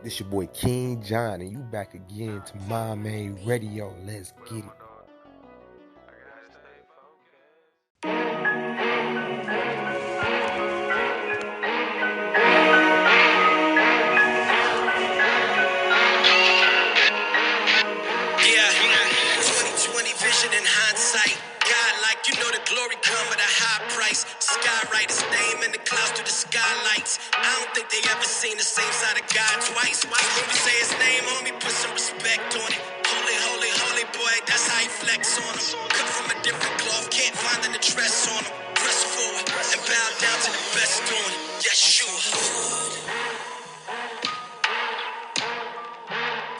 This your boy King John, and you back again to My Main Radio. Let's get it. Yeah, 2020 vision in hindsight. God, like you know, the glory come at a high price. Skywrite his name in the clouds through the skylights. I don't think they ever seen the same side of God twice. When we say his name, homie, put some respect on it. Holy, holy, holy boy, that's how he flex on him. Cut from a different cloth, can't find an address on him. Press forward and bow down to the best on it. Yes, sure.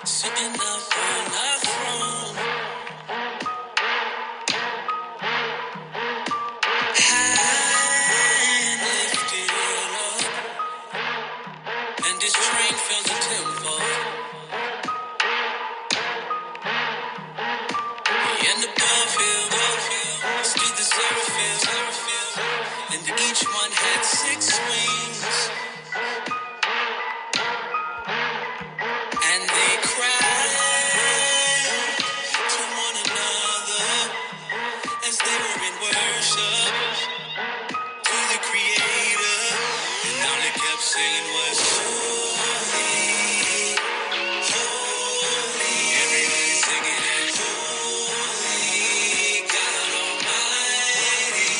Sitting up on our throne. High and lifted up, and this train fills the temple. And above him stood the seraphim, and each one had 6 wings, and they cried to one another as they were in worship to the Creator. And all they kept singing was holy, holy. Everybody singing it, holy God Almighty.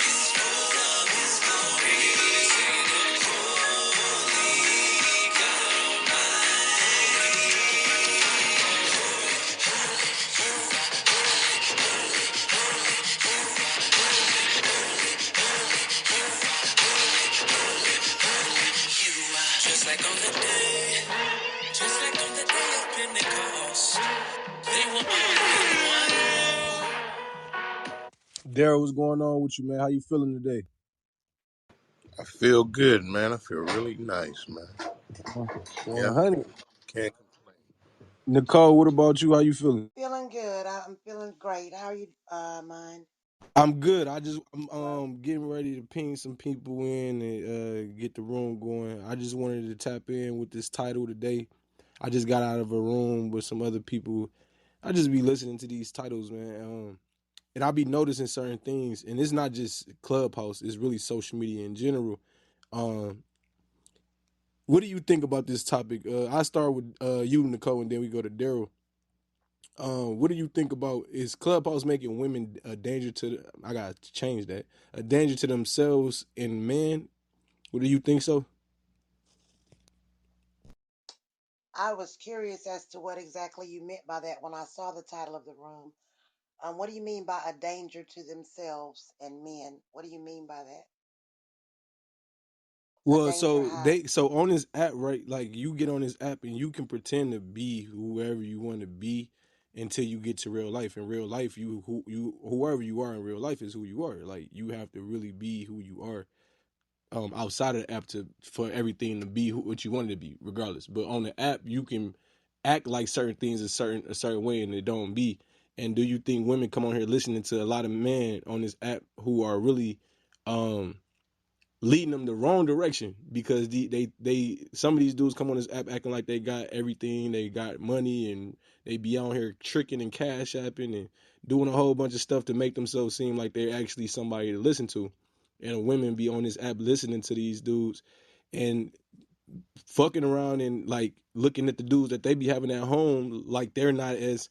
Is full of His glory. Everybody singing it, holy God Almighty. You are just like on the day, just like on the day of Pentecost. They were all in one room. Daryl, what's going on with you, man? How you feeling today? I feel good, man. I feel really nice, man. Yeah, 100. can't complain. Nicole, what about you? How you feeling? Feeling good. I'm feeling great. How are you, mine? I'm good. I'm getting ready to ping some people in and get the room going. I just wanted to tap in with this title today. I just got out of a room with some other people. I just be listening to these titles, man. And I'll be noticing certain things, and it's not just Clubhouse, it's really social media in general. Um, what do you think about this topic? I start with you, Nicole, and then we go to Daryl. What do you think about is Clubhouse making women a danger to? I gotta change that. A danger to themselves and men. What do you think so? I was curious as to what exactly you meant by that when I saw the title of the room. What do you mean by a danger to themselves and men? What do you mean by that? A Well, danger so how? they on this app, right? Like you get on this app and you can pretend to be whoever you want to be until you get to real life. In real life, whoever you are in real life is who you are. Like you have to really be who you are outside of the app to for everything to be what you wanted to be, regardless. But on the app, you can act like certain things a certain way, and it don't be. And do you think women come on here listening to a lot of men on this app who are really um leading them the wrong direction because they some of these dudes come on this app acting like they got everything, they got money, and they be out here tricking and cash apping and doing a whole bunch of stuff to make themselves seem like they're actually somebody to listen to. And women be on this app listening to these dudes and fucking around and like looking at the dudes that they be having at home like they're not as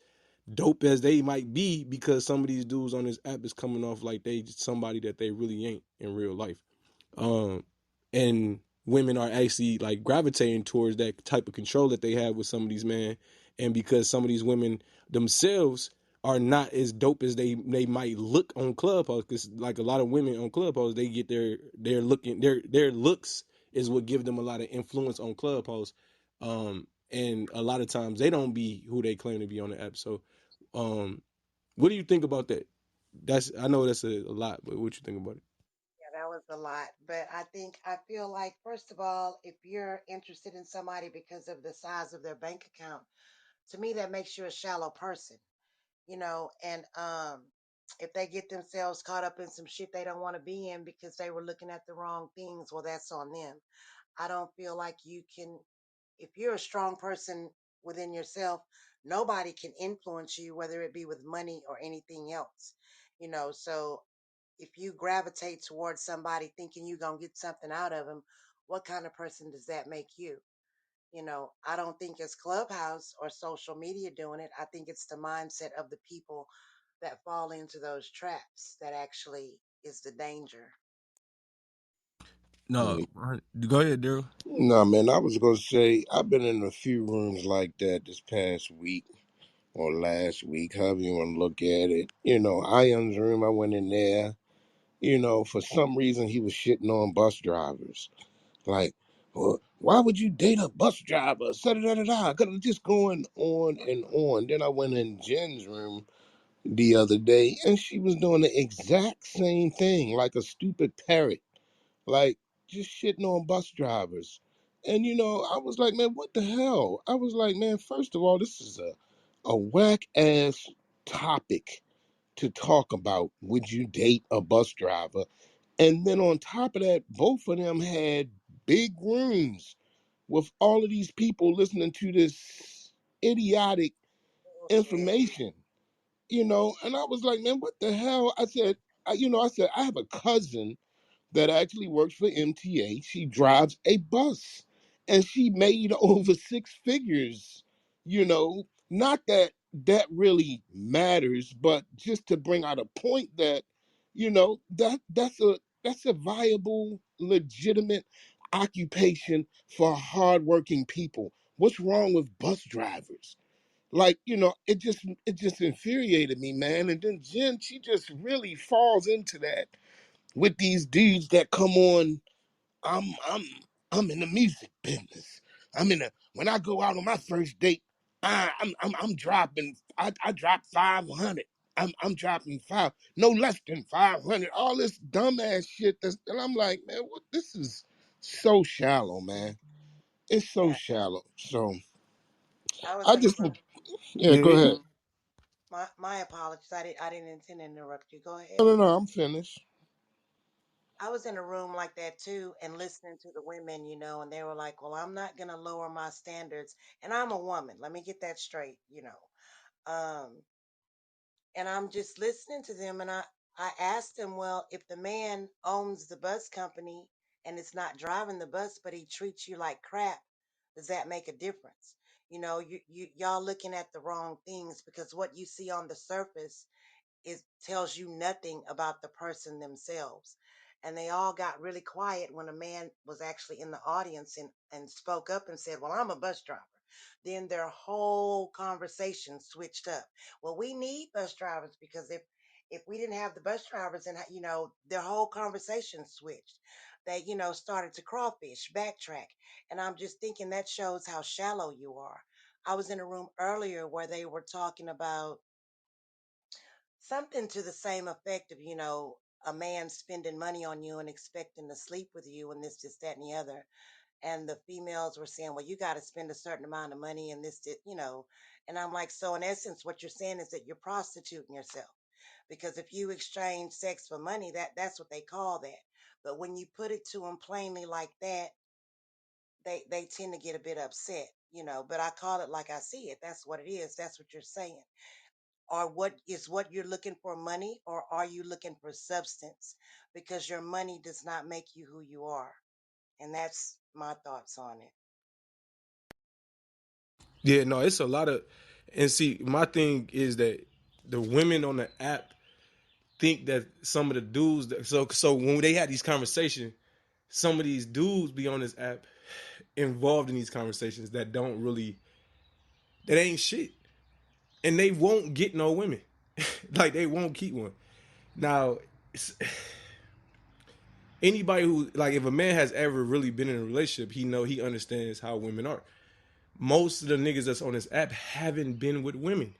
dope as they might be because some of these dudes on this app is coming off like they somebody that they really ain't in real life. um, and women are actually like gravitating towards that type of control that they have with some of these men, and because some of these women themselves are not as dope as they might look on Clubhouse, because like a lot of women on Clubhouse, they get their looks is what give them a lot of influence on Clubhouse, and a lot of times they don't be who they claim to be on the app. So, what do you think about that? That's I know that's a lot, but what you think about it? Yeah, that was a lot. But I feel like, first of all, if you're interested in somebody because of the size of their bank account, to me, that makes you a shallow person, and if they get themselves caught up in some shit they don't want to be in because they were looking at the wrong things, well, that's on them. I don't feel like you can, if you're a strong person within yourself, nobody can influence you, whether it be with money or anything else. So if you gravitate towards somebody thinking you're going to get something out of them, what kind of person does that make you? I don't think it's Clubhouse or social media doing it. I think it's the mindset of the people that fall into those traps that actually is the danger. No, go ahead, Daryl. No, man, I was gonna say I've been in a few rooms like that this past week or last week, however you want to look at it. Ion's room, I went in there. For some reason he was shitting on bus drivers. Like, well, why would you date a bus driver? Da da da da. Just going on and on. Then I went in Jen's room the other day, and she was doing the exact same thing, like a stupid parrot, like just shitting on bus drivers. And I was like, man, what the hell? I was like, man, first of all, this is a whack ass topic to talk about. Would you date a bus driver? And then on top of that, both of them had big rooms with all of these people listening to this idiotic Bullshit. information. And I was like, man, what the hell? I said, I have a cousin that actually works for MTA. She drives a bus and she made over six figures. Not that that really matters, but just to bring out a point that, that's a viable, legitimate occupation for hardworking people. What's wrong with bus drivers? Like, it just infuriated me, man. And then Jen, she just really falls into that with these dudes that come on. I'm in the music business. When I go out on my first date, I'm dropping. I drop 500. I'm dropping no less than 500. All this dumbass shit. And I'm like, man, what? This is so shallow, man. It's so Yeah. shallow. So I was I in a just, room. yeah, go Yeah, ahead. My apologies. I didn't intend to interrupt you. Go No, ahead. no, no. I'm finished. I was in a room like that too and listening to the women, and they were like, well, I'm not going to lower my standards. And I'm a woman. Let me get that straight. Um, and I'm just listening to them. And I asked them, well, if the man owns the bus company and is not driving the bus, but he treats you like crap, does that make a difference? Y'all looking at the wrong things because what you see on the surface it tells you nothing about the person themselves. And they all got really quiet when a man was actually in the audience and spoke up and said, well, I'm a bus driver. Then their whole conversation switched up. Well, we need bus drivers because if we didn't have the bus drivers and their whole conversation switched. They, started to crawfish, backtrack. And I'm just thinking that shows how shallow you are. I was in a room earlier where they were talking about something to the same effect of, a man spending money on you and expecting to sleep with you and this, that, and the other. And the females were saying, well, you got to spend a certain amount of money and this. And I'm like, so in essence, what you're saying is that you're prostituting yourself. Because if you exchange sex for money, that's what they call that. But when you put it to them plainly like that, they tend to get a bit upset. But I call it like I see it. That's what it is. That's what you're saying. Or what you're looking for money, or are you looking for substance? Because your money does not make you who you are. And that's my thoughts on it. yeah, no, it's a lot of, and see, my thing is that the women on the app think that some of the dudes, so when they had these conversations, some of these dudes be on this app involved in these conversations that don't really, that ain't shit, and they won't get no women, like they won't keep one. Now, anybody who, like, if a man has ever really been in a relationship, he understands how women are. Most of the niggas that's on this app haven't been with women,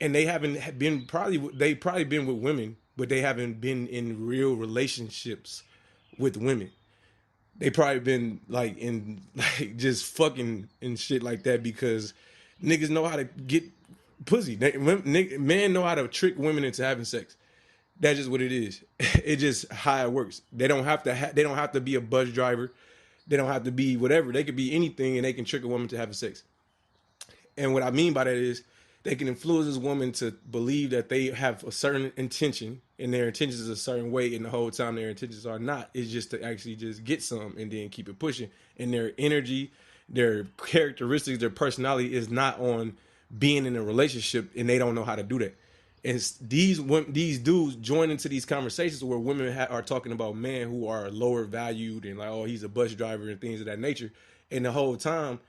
and they haven't been they probably been with women, but they haven't been in real relationships with women. They probably been like in like just fucking and shit like that because niggas know how to get pussy. Men know how to trick women into having sex. That's just what it is. It's just how it works. They don't have to. They don't have to be a bus driver. They don't have to be whatever. They could be anything, and they can trick a woman to having sex. And what I mean by that is they can influence this woman to believe that they have a certain intention and their intentions is a certain way, and the whole time their intentions are not. It's just to actually just get some and then keep it pushing. And their energy, their characteristics, their personality is not on being in a relationship, and they don't know how to do that. And these dudes join into these conversations where women are talking about men who are lower valued and like, oh, he's a bus driver and things of that nature. And the whole time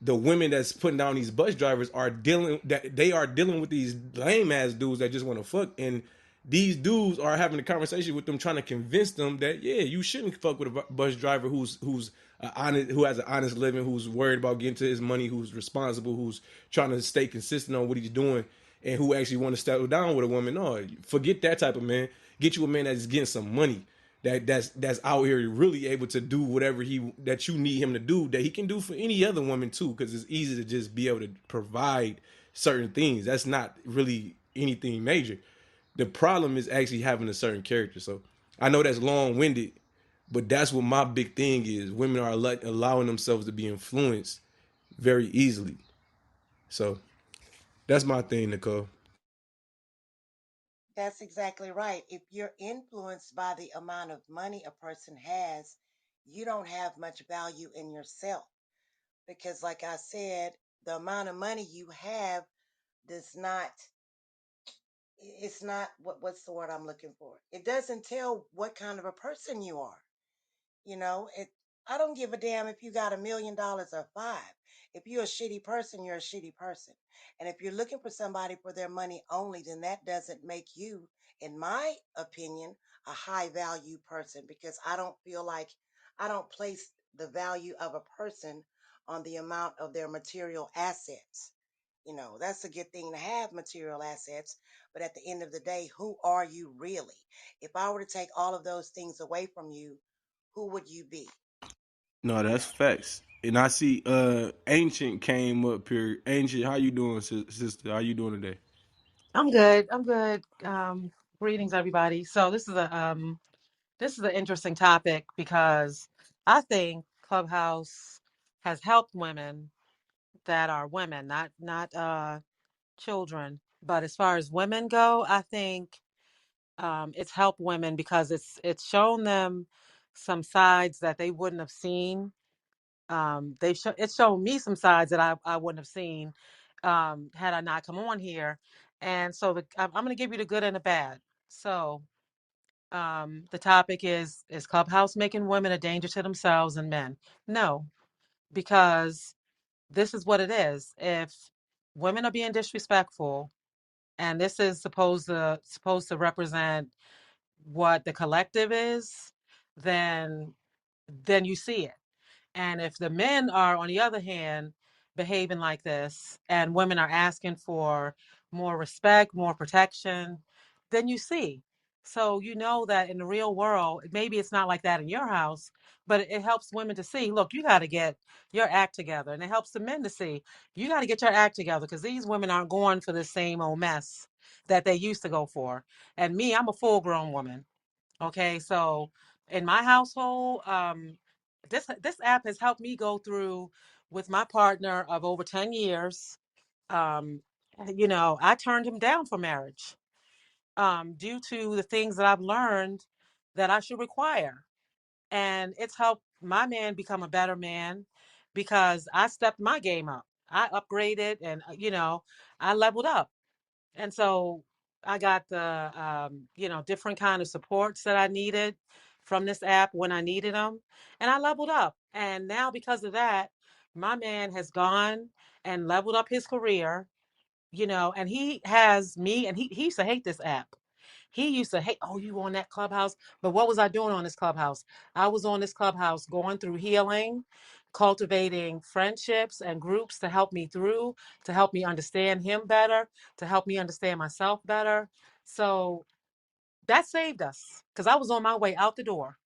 the women that's putting down these bus drivers are dealing with these lame ass dudes that just want to fuck, and these dudes are having a conversation with them, trying to convince them that yeah, you shouldn't fuck with a bus driver who's honest, who has an honest living, who's worried about getting to his money, who's responsible, who's trying to stay consistent on what he's doing, and who actually want to settle down with a woman. No, forget that type of man. Get you a man that's getting some money that's out here really able to do whatever he that you need him to do that he can do for any other woman too, because it's easy to just be able to provide certain things. That's not really anything major. The problem is actually having a certain character. So I know that's long winded, but that's what my big thing is. Women are allowing themselves to be influenced very easily. So that's my thing, Nicole. That's exactly right. If you're influenced by the amount of money a person has, you don't have much value in yourself. Because, like I said, the amount of money you have does not, it's not, what's the word I'm looking for? It doesn't tell what kind of a person you are. It. I don't give a damn if you got $1 million or five. If you're a shitty person, you're a shitty person. And if you're looking for somebody for their money only, then that doesn't make you, in my opinion, a high value person, because I don't place the value of a person on the amount of their material assets. That's a good thing to have material assets, but at the end of the day, who are you really? If I were to take all of those things away from you, who would you be? No, that's facts. And I see Ancient came up here. Ancient, how you doing, sister? How you doing today? I'm good. I'm good. Greetings, everybody. So this is an interesting topic because I think Clubhouse has helped women that are women, not children. But as far as women go, I think it's helped women because it's shown them some sides that they wouldn't have seen. It's shown me some sides that I wouldn't have seen had I not come on here. And so I'm going to give you the good and the bad. So the topic is Clubhouse making women a danger to themselves and men? No, because this is what it is. If women are being disrespectful, and this is supposed to represent what the collective is, then you see it. And if the men are, on the other hand, behaving like this, and women are asking for more respect, more protection, then you see. So you know that in the real world, maybe it's not like that in your house, but it helps women to see, look, you got to get your act together. And it helps the men to see, you got to get your act together because these women aren't going for the same old mess that they used to go for. And me, I'm a full grown woman. Okay, so in my household, this app has helped me go through with my partner of over 10 years. Um, I turned him down for marriage due to the things that I've learned that I should require. And it's helped my man become a better man because I stepped my game up. I upgraded and, I leveled up. And so I got the different kind of supports that I needed from this app when I needed them, and I leveled up. And now because of that, my man has gone and leveled up his career, and he has me, and he used to hate this app. He used to hate, oh, you on that Clubhouse. But what was I doing on this Clubhouse? I was on this Clubhouse going through healing, cultivating friendships and groups to help me through, to help me understand him better, to help me understand myself better. So that saved us because I was on my way out the door.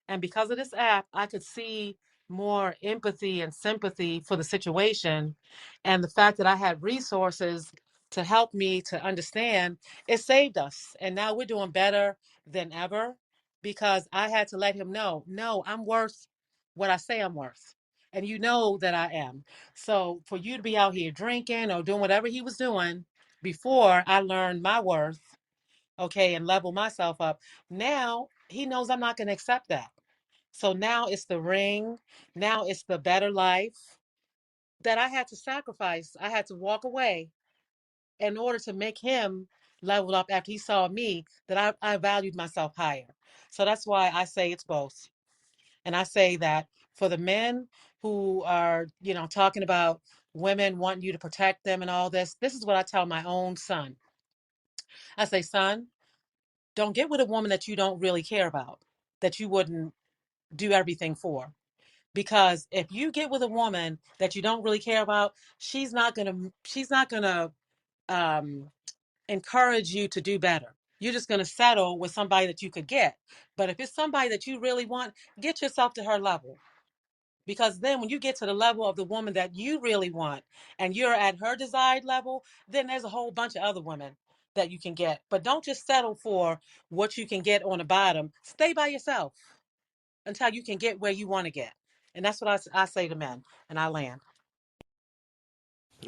And because of this app, I could see more empathy and sympathy for the situation. And the fact that I had resources to help me to understand, it saved us. And now we're doing better than ever because I had to let him know, no, I'm worth what I say I'm worth. And you know that I am. So for you to be out here drinking or doing whatever he was doing before I learned my worth, okay, and level myself up, now he knows I'm not going to accept that. So now it's the ring. Now it's the better life that I had to sacrifice. I had to walk away in order to make him level up after he saw me that I valued myself higher. So that's why I say it's both. And I say that for the men who are, talking about women wanting you to protect them and all this is what I tell my own son. I say, son, don't get with a woman that you don't really care about, that you wouldn't do everything for. Because if you get with a woman that you don't really care about, she's not gonna um encourage you to do better. You're just going to settle with somebody that you could get. But if it's somebody that you really want, get yourself to her level. Because then when you get to the level of the woman that you really want and you're at her desired level, then there's a whole bunch of other women that you can get. But don't just settle for what you can get on the bottom. Stay by yourself until you can get where you want to get. And that's what I say to men, and I land.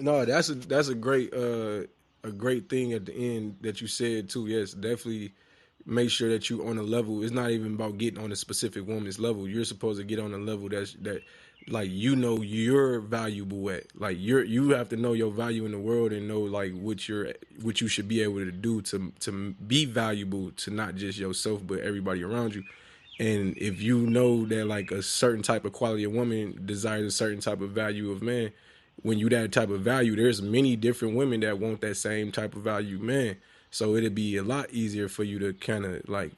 No, that's a great thing at the end that you said too. Yes, definitely make sure that you on a level. It's not even about getting on a specific woman's level. You're supposed to get on a level that like you're valuable at. Like you have to know your value in the world and know like what you should be able to do to be valuable to not just yourself but everybody around you. And if you know that like a certain type of quality of woman desires a certain type of value of man, when you that type of value, there's many different women that want that same type of value man. So it'd be a lot easier for you to kind of like,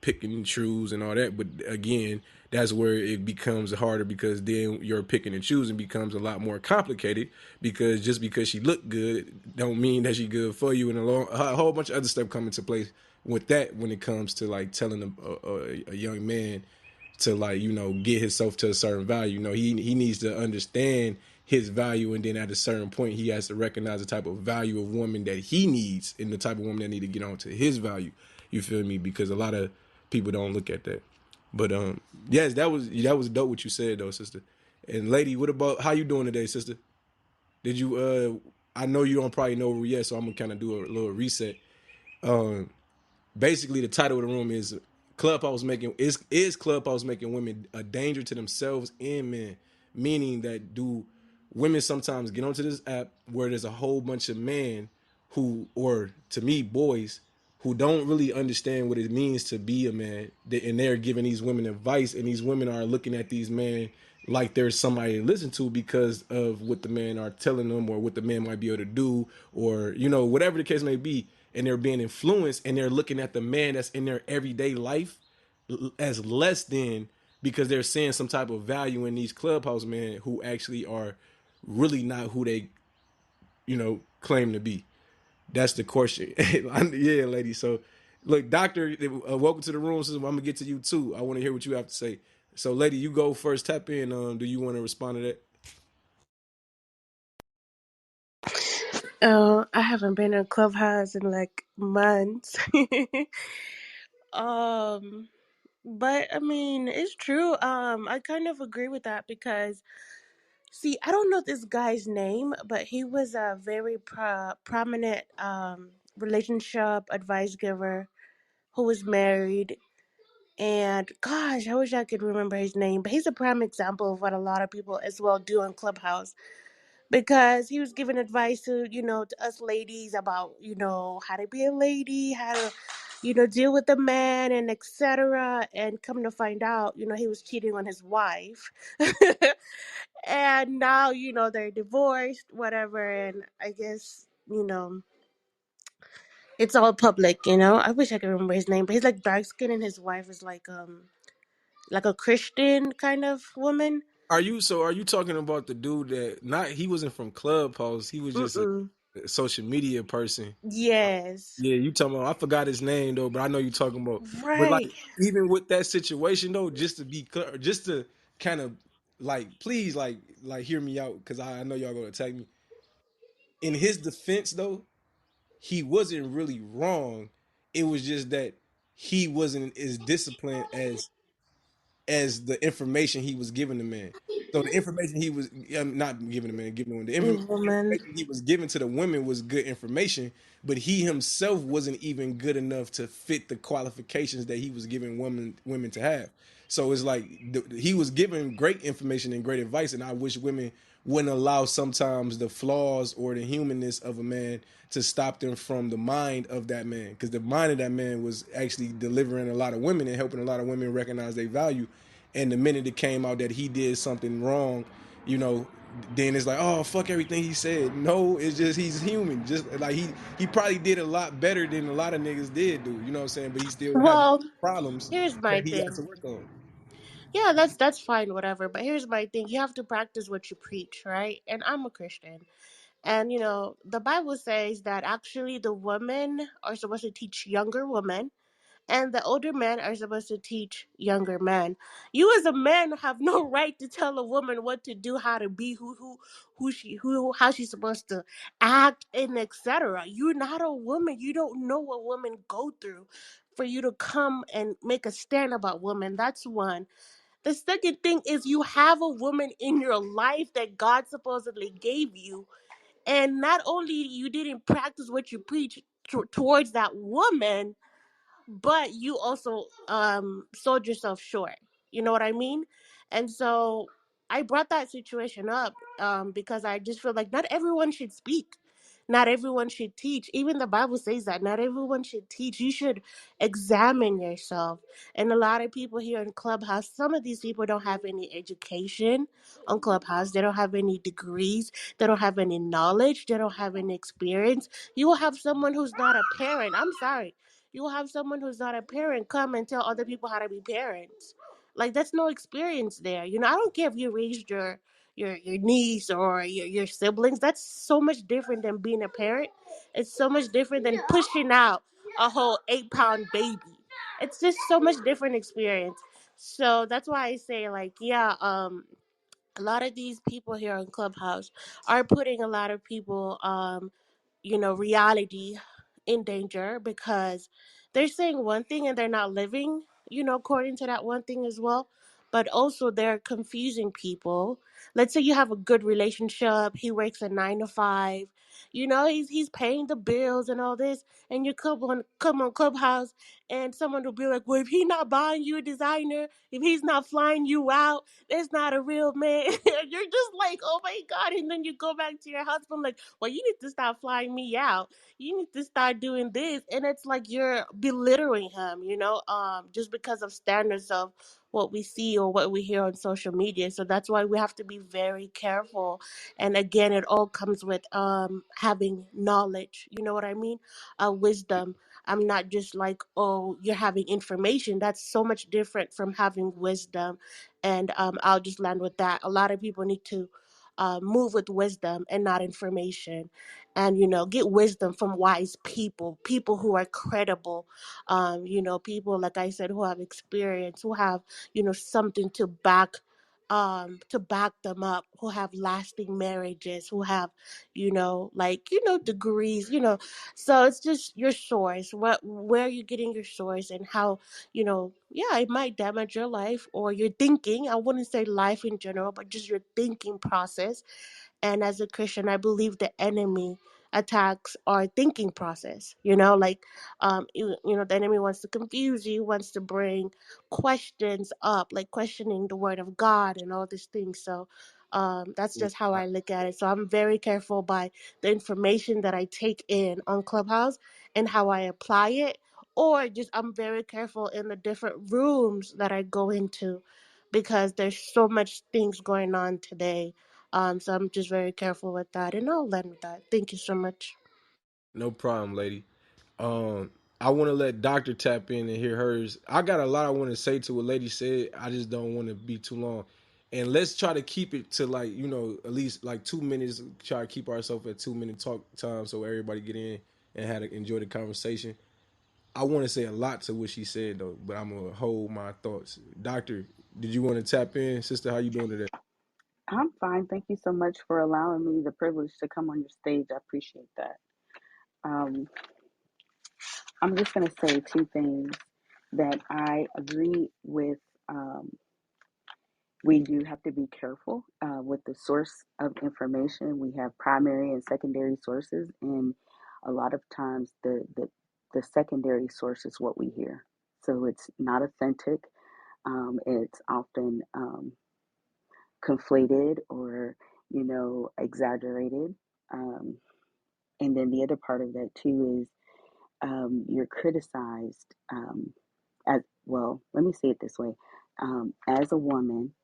pick and choose and all that. But again, that's where it becomes harder because then your picking and choosing becomes a lot more complicated because just because she looked good don't mean that she good for you, and a whole bunch of other stuff come into place with that when it comes to like telling a young man to like get himself to a certain value. He needs to understand his value, and then at a certain point he has to recognize the type of value of woman that he needs and the type of woman that need to get on to his value. You feel me? Because a lot of people don't look at that. But yes, that was dope what you said though, sister. And lady, what about how you doing today, sister? Did you I know you don't probably know yet, so I'm gonna kind of do a little reset. Um, Basically the title of the room is Clubhouse making women a danger to themselves and men, meaning that do women sometimes get onto this app where there's a whole bunch of men who, or to me boys, who don't really understand what it means to be a man, and they're giving these women advice, and these women are looking at these men like there's somebody to listen to because of what the men are telling them or what the man might be able to do, or whatever the case may be, and they're being influenced and they're looking at the man that's in their everyday life as less than, because they're seeing some type of value in these clubhouse men who actually are really not who they claim to be. That's the question. Yeah, lady. So, look, doctor, welcome to the room. So I'm gonna get to you too. I want to hear what you have to say. So, lady, you go first. Tap in. Do you want to respond to that? Oh, I haven't been in Clubhouse in like months. um, but I mean, it's true. I kind of agree with that because, see, I don't know this guy's name, but he was a very prominent relationship advice giver who was married. And gosh, I wish I could remember his name, but he's a prime example of what a lot of people as well do on Clubhouse because he was giving advice to to us ladies about how to be a lady, how to deal with a man, and etc. And come to find out, he was cheating on his wife. And now they're divorced, whatever. And I guess it's all public. I wish I could remember his name, but he's like dark skin and his wife is like a Christian kind of woman. Are you talking about the dude that not he wasn't from Clubhouse? He was just Mm-mm. a social media person. Yes. Yeah, you talking about? I forgot his name though, but I know you talking about. But like, Right. even with that situation though, just to be clear, just to kind of like, please, like, hear me out because I know y'all gonna attack me. In his defense, though, he wasn't really wrong. It was just that he wasn't as disciplined as the information he was giving the man. So the information he was not giving the man, giving the woman. Woman. Information he was giving to the women was good information, but he himself wasn't even good enough to fit the qualifications that he was giving women to have. So it's like he was giving great information and great advice, and I wish women wouldn't allow sometimes the flaws or the humanness of a man to stop them from the mind of that man, because the mind of that man was actually delivering a lot of women and helping a lot of women recognize their value. And the minute it came out that he did something wrong, you know, then it's like, oh fuck everything he said. No, it's just he's human. Just like he probably did a lot better than a lot of niggas did do. You know what I'm saying? But he still had Well, problems here's my that he had thing. to work on. Yeah, that's fine, whatever. But here's my thing. You have to practice what you preach, right? And I'm a Christian. And the Bible says that actually the women are supposed to teach younger women, and the older men are supposed to teach younger men. You as a man have no right to tell a woman what to do, how to be, how she's supposed to act, and etc. You're not a woman. You don't know what women go through for you to come and make a stand about women. That's one. The second thing is you have a woman in your life that God supposedly gave you, and not only you didn't practice what you preach towards that woman, but you also sold yourself short. You know what I mean? And so I brought that situation up because I just feel like not everyone should speak. Not everyone should teach. Even the Bible says that not everyone should teach. You should examine yourself. And a lot of people here in Clubhouse, some of these people don't have any education on Clubhouse. They don't have any degrees. They don't have any knowledge. They don't have any experience. You will have someone who's not a parent. I'm sorry, you will have someone who's not a parent come and tell other people how to be parents. Like that's no experience there. I don't care if you raised your niece or your siblings. That's so much different than being a parent. It's so much different than pushing out a whole 8-pound baby. It's just so much different experience. So that's why I say like, yeah, a lot of these people here on Clubhouse are putting a lot of people reality in danger because they're saying one thing and they're not living, according to that one thing as well. But also they're confusing people. Let's say you have a good relationship, he works a 9 to 5, he's paying the bills and all this, and you come on Clubhouse and someone will be like, well, if he's not buying you a designer, if he's not flying you out, that's not a real man. You're just like, oh my God. And then you go back to your husband, like, well, you need to stop flying me out. You need to start doing this. And it's like you're belittling him, just because of standards of what we see or what we hear on social media. So that's why we have to be very careful. And again, it all comes with having knowledge. You know what I mean? Wisdom. I'm not just like, oh, you're having information. That's so much different from having wisdom. And I'll just land with that. A lot of people need to move with wisdom and not information, and get wisdom from wise people who are credible, people like I said who have experience, who have something to back them up, who have lasting marriages, who have degrees, so it's just your source, where you're getting your source, and how yeah, it might damage your life or your thinking. I wouldn't say life in general, but just your thinking process. And as a Christian, I believe the enemy attacks our thinking process. Like the enemy wants to confuse you, wants to bring questions up, like questioning the word of God and all these things. So that's just how I look at it. So I'm very careful by the information that I take in on Clubhouse and how I apply it. Or just I'm very careful in the different rooms that I go into because there's so much things going on today, so I'm just very careful with that, and I'll end with that. Thank you so much. No problem, lady. Um, I want to let Doctor tap in and hear hers. I got a lot I want to say to what lady said. I just don't want to be too long. And let's try to keep it to like, at least like 2 minutes. Try to keep ourselves at 2 minute talk time so everybody get in and had to enjoy the conversation. I want to say a lot to what she said though, but I'm gonna hold my thoughts. Doctor, did you want to tap in, sister? How you doing today? I'm fine. Thank you so much for allowing me the privilege to come on your stage. I appreciate that. Um, I'm just going to say two things that I agree with. Um, we do have to be careful with the source of information. We have primary and secondary sources, and a lot of times the secondary source is what we hear. So it's not authentic. It's often conflated or exaggerated. Um, and then the other part of that too is you're criticized as well. Let me say it this way: as a woman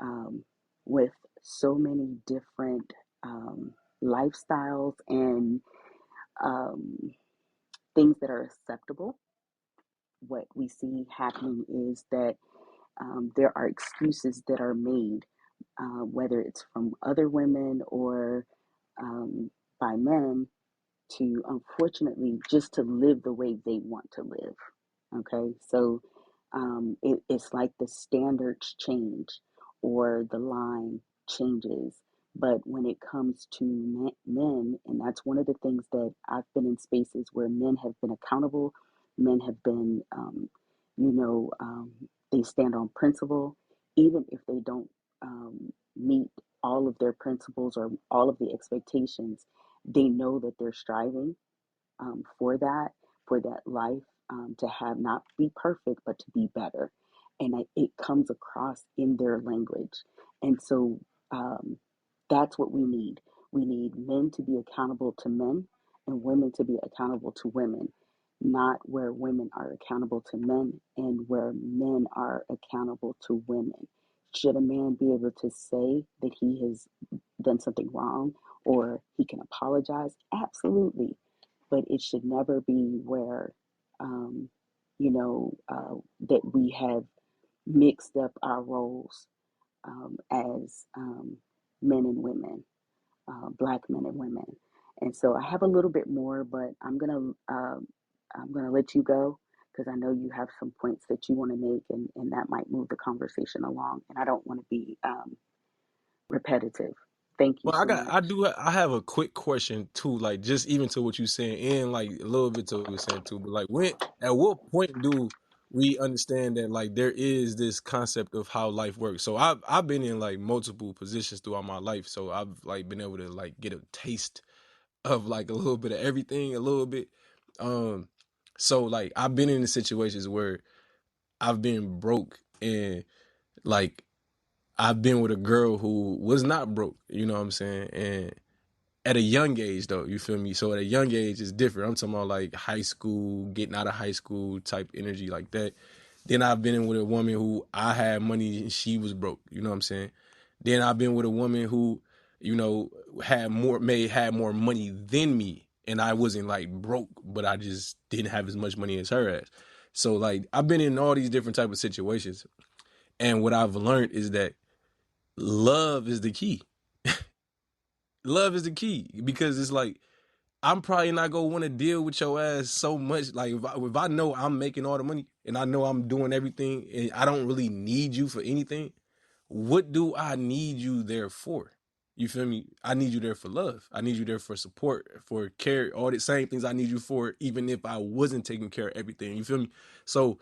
um, with so many different lifestyles and um, things that are acceptable, what we see happening is that there are excuses that are made, whether it's from other women or um, by men, to unfortunately just to live the way they want to live. Okay, so it's like the standards change or the line changes. But when it comes to men, and that's one of the things that I've been in spaces where men have been accountable, men have been, you know, um, they stand on principle, even if they don't meet all of their principles or all of the expectations, they know that they're striving for that life, to have not be perfect, but to be better. And it comes across in their language. And so um, that's what we need. We need men to be accountable to men and women to be accountable to women, not where women are accountable to men and where men are accountable to women. Should a man be able to say that he has done something wrong or he can apologize? Absolutely. But it should never be where, um, that we have mixed up our roles as men and women, black men and women. And so I have a little bit more, but I'm gonna let you go because I know you have some points that you want to make, and that might move the conversation along. And I don't want to be repetitive. Thank you Well, so much. I have a quick question too, like just even to what you're saying, and like a little bit to what you're saying too. But like, at what point do we understand that like there is this concept of how life works? So I've been in like multiple positions throughout my life, so I've like been able to like get a taste of like a little bit of everything, a little bit. Um, so like I've been in situations where I've been broke and like I've been with a girl who was not broke, you know what I'm saying? And at a young age though, you feel me? So at a young age it's different. I'm talking about like high school, getting out of high school type energy like that. Then I've been in with a woman who I had money and she was broke, you know what I'm saying? Then I've been with a woman who, you know, had more money than me and I wasn't like broke, but I just didn't have as much money as her as. So like I've been in all these different type of situations. And what I've learned is that love is the key. Love is the key because it's like I'm probably not gonna want to deal with your ass so much. Like if I know I'm making all the money and I know I'm doing everything and I don't really need you for anything, what do I need you there for? You feel me? I need you there for love. I need you there for support, for care, all the same things I need you for, even if I wasn't taking care of everything. You feel me? So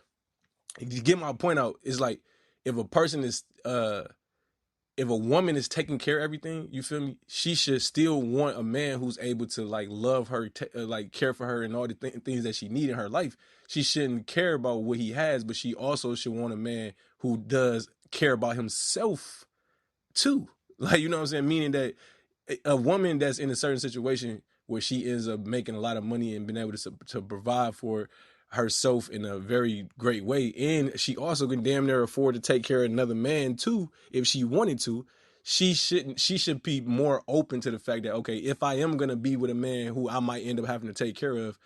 to get my point out, it's like if a person is if a woman is taking care of everything, you feel me? She should still want a man who's able to like love her, like care for her, and all the things that she need in her life. She shouldn't care about what he has, but she also should want a man who does care about himself too. Like you know what I'm saying? Meaning that a woman that's in a certain situation where she ends up making a lot of money and being able to provide for herself in a very great way, and she also can damn near afford to take care of another man too if she wanted to. She should be more open to the fact that okay, if I am gonna be with a man who I might end up having to take care of,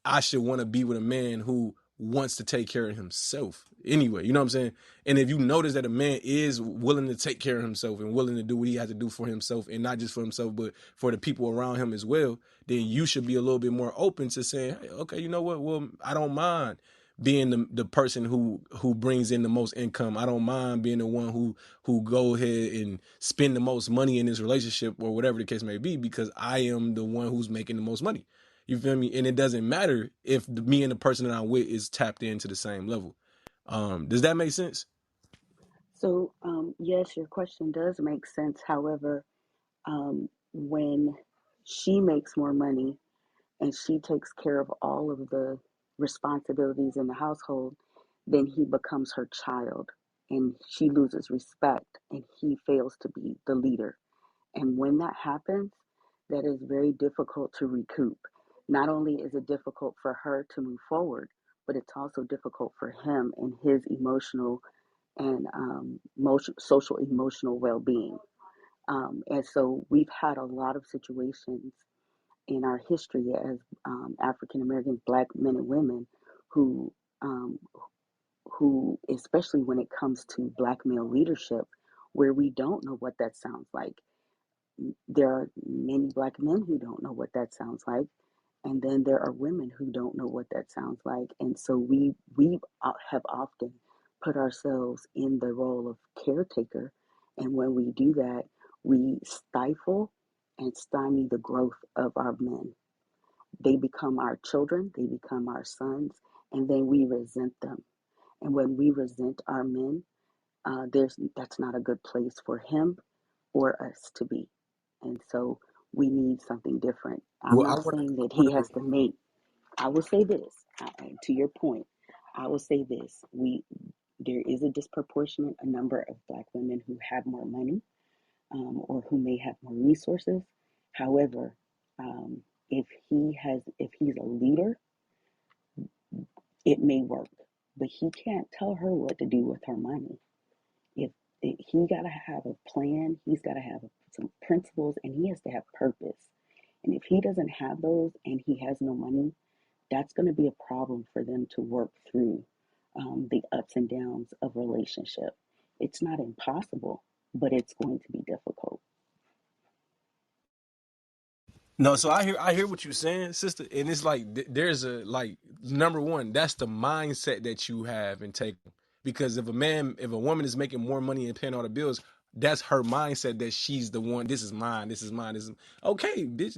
I should want to be with a man who wants to take care of himself anyway. You know what I'm saying? And if you notice that a man is willing to take care of himself and willing to do what he has to do for himself, and not just for himself, but for the people around him as well, then you should be a little bit more open to saying, hey, okay, you know what? Well, I don't mind being the person who brings in the most income. I don't mind being the one who go ahead and spend the most money in this relationship or whatever the case may be, because I am the one who's making the most money. You feel me? And it doesn't matter if me and the person that I'm with is tapped into the same level. Does that make sense? So, yes, your question does make sense. However, when she makes more money and she takes care of all of the responsibilities in the household, then he becomes her child and she loses respect and he fails to be the leader. And when that happens, that is very difficult to recoup. Not only is it difficult for her to move forward, but it's also difficult for him and his emotional and social emotional well-being. And so we've had a lot of situations in our history as African American Black men and women who, um, especially when it comes to Black male leadership, where we don't know what that sounds like. There are many Black men who don't know what that sounds like, and then there are women who don't know what that sounds like, and so we have often put ourselves in the role of caretaker, and when we do that, we stifle and stymie the growth of our men. They become our children, they become our sons, and then we resent them. And when we resent our men, there's that's not a good place for him or us to be. And so we need something different. I'm Well, not saying that he has to make. I will say this to your point. I will say this: we there is a disproportionate number of Black women who have more money or who may have more resources. However, um, if he's a leader, it may work, but he can't tell her what to do with her money. If he got to have a plan, he's got to have some principles, and he has to have purpose. And if he doesn't have those and he has no money, that's going to be a problem for them to work through the ups and downs of relationship. It's not impossible, but it's going to be difficult. No, so I hear what you're saying, sister, and it's like there's a like number one, that's the mindset that you have and take, because if a woman is making more money and paying all the bills, that's her mindset that she's the one. This is mine. This is mine. This is okay, bitch.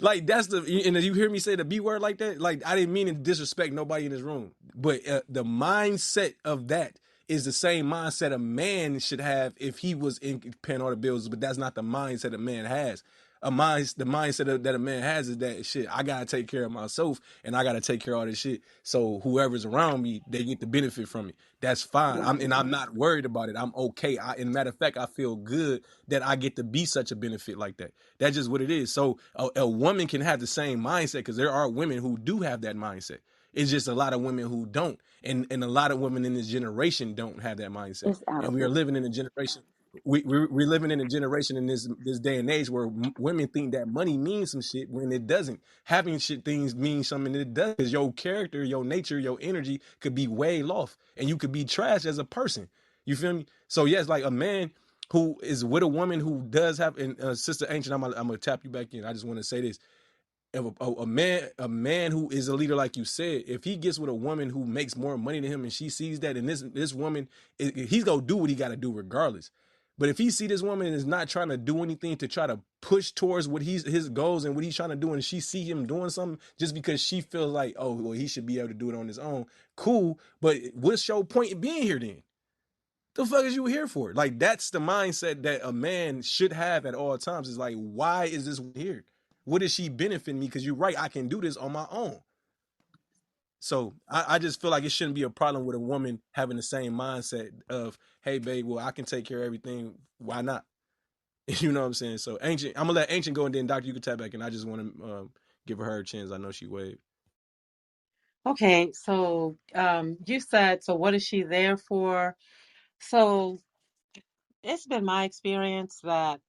Like that's the and you hear me say the B word like that. Like I didn't mean to disrespect nobody in this room, but the mindset of that is the same mindset a man should have if he was in paying all the bills, but that's not the mindset a man has. The mindset that a man has is that shit. I gotta take care of myself, and I gotta take care of all this shit. So whoever's around me, they get the benefit from it. That's fine. Right. I'm not worried about it. I'm okay. In matter of fact, I feel good that I get to be such a benefit like that. That's just what it is. So a woman can have the same mindset, because there are women who do have that mindset. It's just a lot of women who don't, and a lot of women in this generation don't have that mindset. It's out And of we are order. living in a generation we're living in a generation in this day and age where women think that money means some shit when it doesn't. Having shit things mean something that it does, because your character, your nature, your energy could be way off, and you could be trash as a person. You feel me? So yes, like a man who is with a woman who does have, and Sister Ancient, I'm gonna tap you back in. I just want to say this: if a man who is a leader, like you said, if he gets with a woman who makes more money than him and she sees that, and this woman, he's gonna do what he got to do regardless. But if he see this woman is not trying to do anything to try to push towards what his goals and what he's trying to do, and she see him doing something just because she feels like, oh well, he should be able to do it on his own, cool, but what's your point in being here then? The fuck is you here for? Like, that's the mindset that a man should have at all times. Is like, why is this here? What is she benefiting me? Because you're right, I can do this on my own. So I just feel like it shouldn't be a problem with a woman having the same mindset of, hey babe, well I can take care of everything. Why not? You know what I'm saying? So Ancient, I'm gonna let Ancient go, and then Doctor, you can tap back, and I just want to give her a chance. I know she waved. Okay, so you said, so what is she there for? So it's been my experience that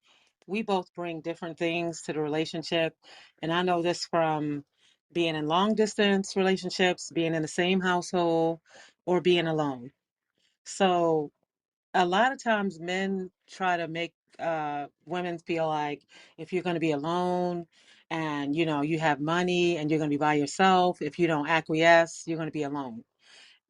we both bring different things to the relationship. And I know this from being in long distance relationships, being in the same household, or being alone. So a lot of times men try to make women feel like if you're going to be alone and you know you have money and you're going to be by yourself, if you don't acquiesce, you're going to be alone.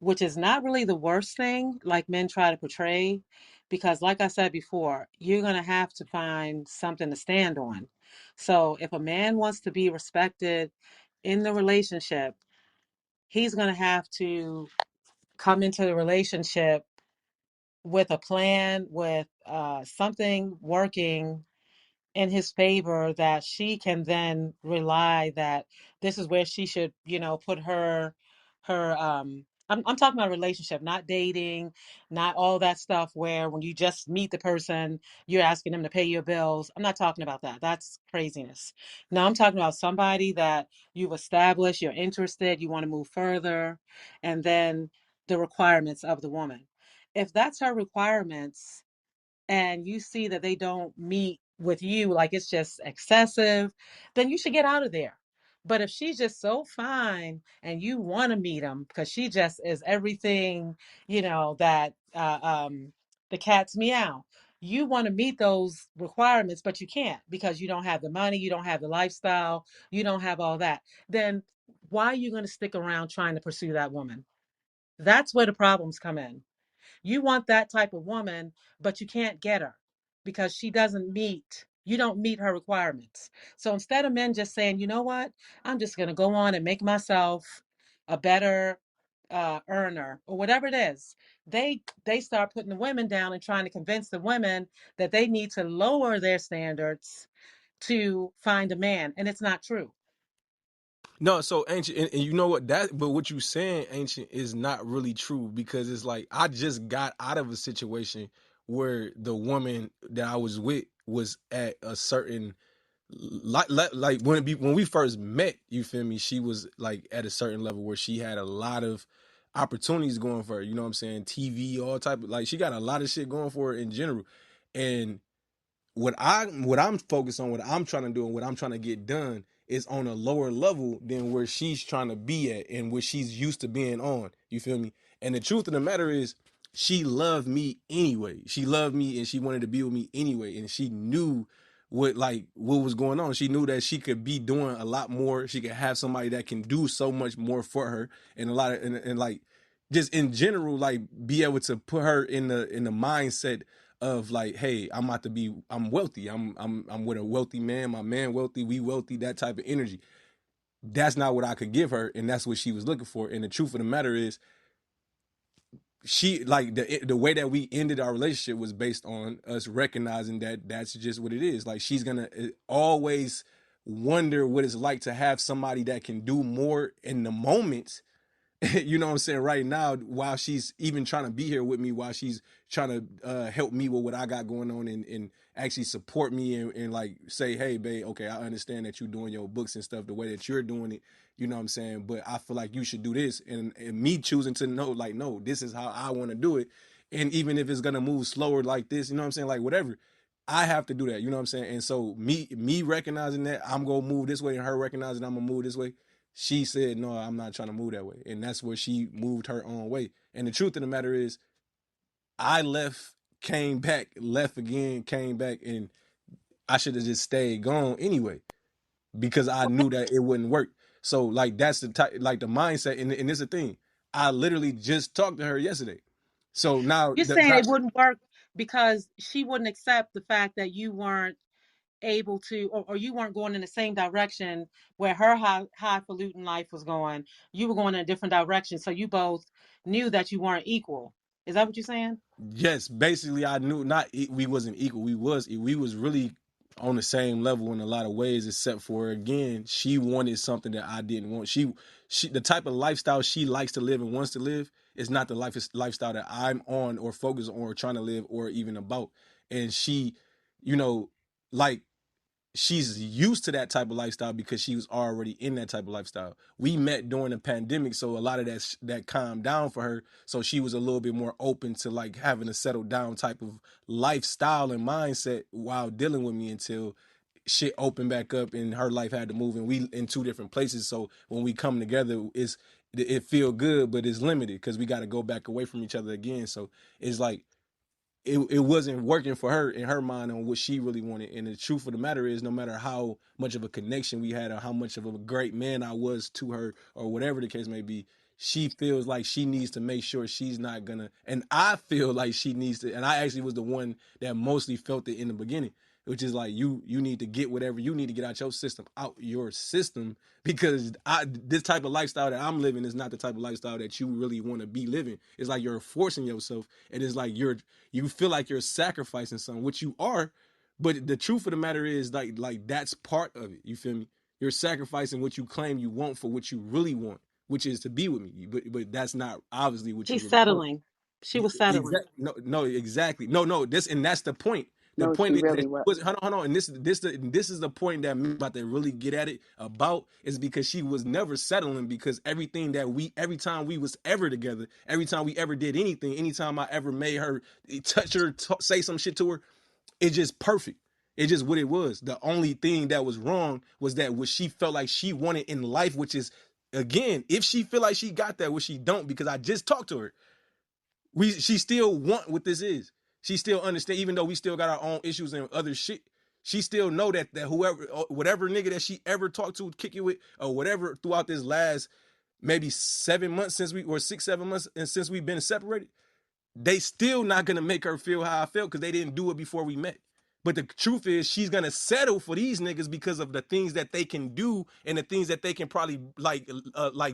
which is not really the worst thing like men try to portray, because like I said before, you're going to have to find something to stand on. So if a man wants to be respected in the relationship, he's going to have to come into the relationship with a plan, with something working in his favor, that she can then rely that this is where she should, put her I'm talking about relationship, not dating, not all that stuff where when you just meet the person, you're asking them to pay your bills. I'm not talking about that. That's craziness. No, I'm talking about somebody that you've established, you're interested, you want to move further, and then the requirements of the woman. If that's her requirements, and you see that they don't meet with you, like it's just excessive, then you should get out of there. But if she's just so fine and you want to meet them because she just is everything, that the cat's meow, you want to meet those requirements, but you can't because you don't have the money, you don't have the lifestyle, you don't have all that, then why are you going to stick around trying to pursue that woman? That's where the problems come in. You want that type of woman, but you can't get her because you don't meet her requirements. So instead of men just saying, you know what, I'm just going to go on and make myself a better earner or whatever it is, they start putting the women down and trying to convince the women that they need to lower their standards to find a man. And it's not true. No, so ancient, and you know what that, but what you saying, ancient, is not really true because it's like I just got out of a situation where the woman that I was with was at a certain like when we first met, you feel me? She was like at a certain level where she had a lot of opportunities going for her. You know what I'm saying? TV, all type of, like, she got a lot of shit going for her in general, and what I'm focused on, what I'm trying to do, and what I'm trying to get done is on a lower level than where she's trying to be at and where she's used to being on. You feel me? And the truth of the matter is, she loved me anyway. She loved me and she wanted to be with me anyway. And she knew what was going on. She knew that she could be doing a lot more. She could have somebody that can do so much more for her, and a lot of, and like, just in general, like, be able to put her in the mindset of like, hey, I'm wealthy. I'm with a wealthy man, my man wealthy, we wealthy, that type of energy. That's not what I could give her, and that's what she was looking for. And the truth of the matter is, she, like, the way that we ended our relationship was based on us recognizing that that's just what it is. Like, she's gonna always wonder what it's like to have somebody that can do more in the moment. You know what I'm saying, right now, while she's even trying to be here with me, while she's trying to help me with what I got going on, and actually support me, and like say, hey babe, okay, I understand that you're doing your books and stuff the way that you're doing it, you know what I'm saying, but I feel like you should do this, and me choosing to know, like, no, this is how I want to do it. And even if it's gonna move slower like this, you know what I'm saying, like, whatever, I have to do that, you know what I'm saying. And so me recognizing that I'm gonna move this way, and her recognizing I'm gonna move this way, she said, no, I'm not trying to move that way. And that's where she moved her own way. And the truth of the matter is, I left, came back, left again, came back, and I should have just stayed gone anyway because I knew that it wouldn't work. So, like, that's the type, like, the mindset. And it's a thing. I literally just talked to her yesterday. So now, You're saying it wouldn't work because she wouldn't accept the fact that you weren't able to, or you weren't going in the same direction where her highfalutin life was going. You were going in a different direction, so you both knew that you weren't equal. Is that what you're saying? yes, basically, I knew, not we wasn't equal. We was really on the same level in a lot of ways, except for, again, she wanted something that I didn't want. She the type of lifestyle she likes to live and wants to live is not the lifestyle that I'm on or focused on or trying to live or even about. And she, you know, like, she's used to that type of lifestyle because she was already in that type of lifestyle. We met during the pandemic, so a lot of that calmed down for her. So she was a little bit more open to, like, having a settled down type of lifestyle and mindset while dealing with me, until shit opened back up and her life had to move, and we in two different places. So when we come together, it feel good, but it's limited because we got to go back away from each other again. So it's like, it wasn't working for her in her mind on what she really wanted. And the truth of the matter is, no matter how much of a connection we had or how much of a great man I was to her or whatever the case may be, she feels like she needs to make sure she's not gonna, and I feel like she needs to, and I actually was the one that mostly felt it in the beginning, which is like you need to get whatever you need to get out your system, because this type of lifestyle that I'm living is not the type of lifestyle that you really want to be living. It's like you're forcing yourself, and it's like you feel like you're sacrificing something, which you are, but the truth of the matter is like that's part of it. You feel me? You're sacrificing what you claim you want for what you really want, which is to be with me. But that's not obviously what you She's really want. settling. She was settling. Exactly. No, exactly. No. This and that's the point. The No, she point is that really she was. was hold on, and this is the point that me about to really get at it about, is because she was never settling, because every time we was ever together, every time we ever did anything, anytime I ever made her touch her, say some shit to her, it's just perfect. It's just what it was. The only thing that was wrong was that what she felt like she wanted in life, which is, again, if she feel like she got that, which she don't, because I just talked to her, she still want what this is. She still understand, even though we still got our own issues and other shit. She still know that whoever, whatever nigga that she ever talked to, kick it with, or whatever, throughout this last maybe 7 months since we, or 6 7 months, and since we've been separated, they still not gonna make her feel how I felt, because they didn't do it before we met. But the truth is, she's gonna settle for these niggas because of the things that they can do, and the things that they can probably like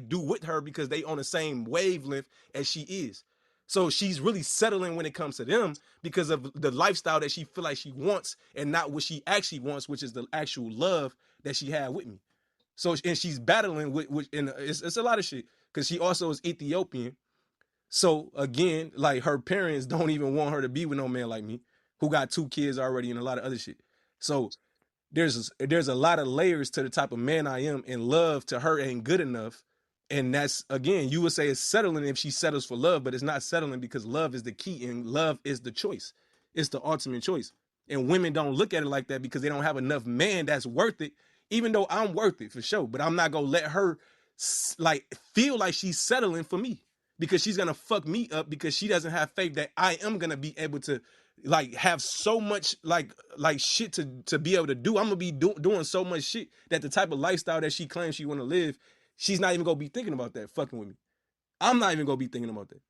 do with her, because they on the same wavelength as she is. So she's really settling when it comes to them, because of the lifestyle that she feel like she wants, and not what she actually wants, which is the actual love that she had with me. So, and she's battling with and it's a lot of shit, because she also is Ethiopian. So again, like, her parents don't even want her to be with no man like me, who got 2 kids already and a lot of other shit. So there's a lot of layers to the type of man I am, and love to her ain't good enough. And that's, again, you would say it's settling if she settles for love, but it's not settling, because love is the key, and love is the choice. It's the ultimate choice. And women don't look at it like that, because they don't have enough man that's worth it, even though I'm worth it for sure. But I'm not gonna let her like feel like she's settling for me, because she's gonna fuck me up, because she doesn't have faith that I am gonna be able to like have so much like shit to be able to do. I'm gonna be doing so much shit that the type of lifestyle that she claims she want to live, she's not even gonna be thinking about that fucking with me. I'm not even gonna be thinking about that.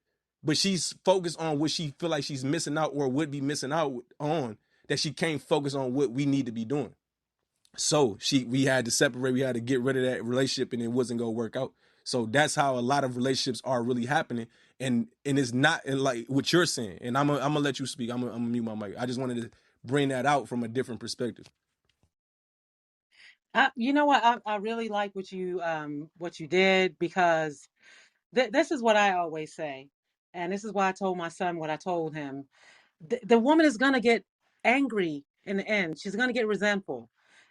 But she's focused on what she feel like she's missing out, or would be missing out on, that she can't focus on what we need to be doing. So we had to separate, we had to get rid of that relationship, and it wasn't gonna work out. So that's how a lot of relationships are really happening, and it's not like what you're saying. And I'm gonna let you speak. I'm gonna mute my mic. I just wanted to bring that out from a different perspective. You know what? I really like what you did, because this is what I always say, and this is why I told my son what I told him. The woman is going to get angry in the end. She's going to get resentful.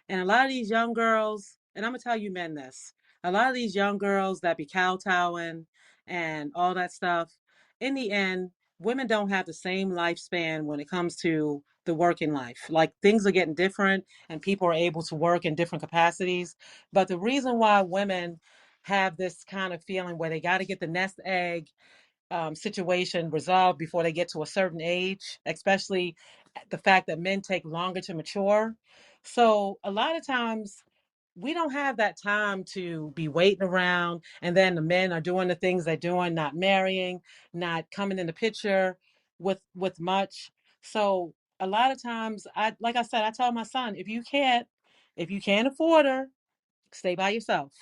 And a lot of these young girls, and I'm going to tell you men this, a lot of these young girls that be kowtowing and all that stuff, in the end, women don't have the same lifespan when it comes to the working life. Like, things are getting different, and people are able to work in different capacities. But the reason why women have this kind of feeling where they got to get the nest egg situation resolved before they get to a certain age, especially the fact that men take longer to mature. So a lot of times we don't have that time to be waiting around, and then the men are doing the things they're doing, not marrying, not coming in the picture with much. So a lot of times, I like I said, I tell my son, if you can't afford her, stay by yourself.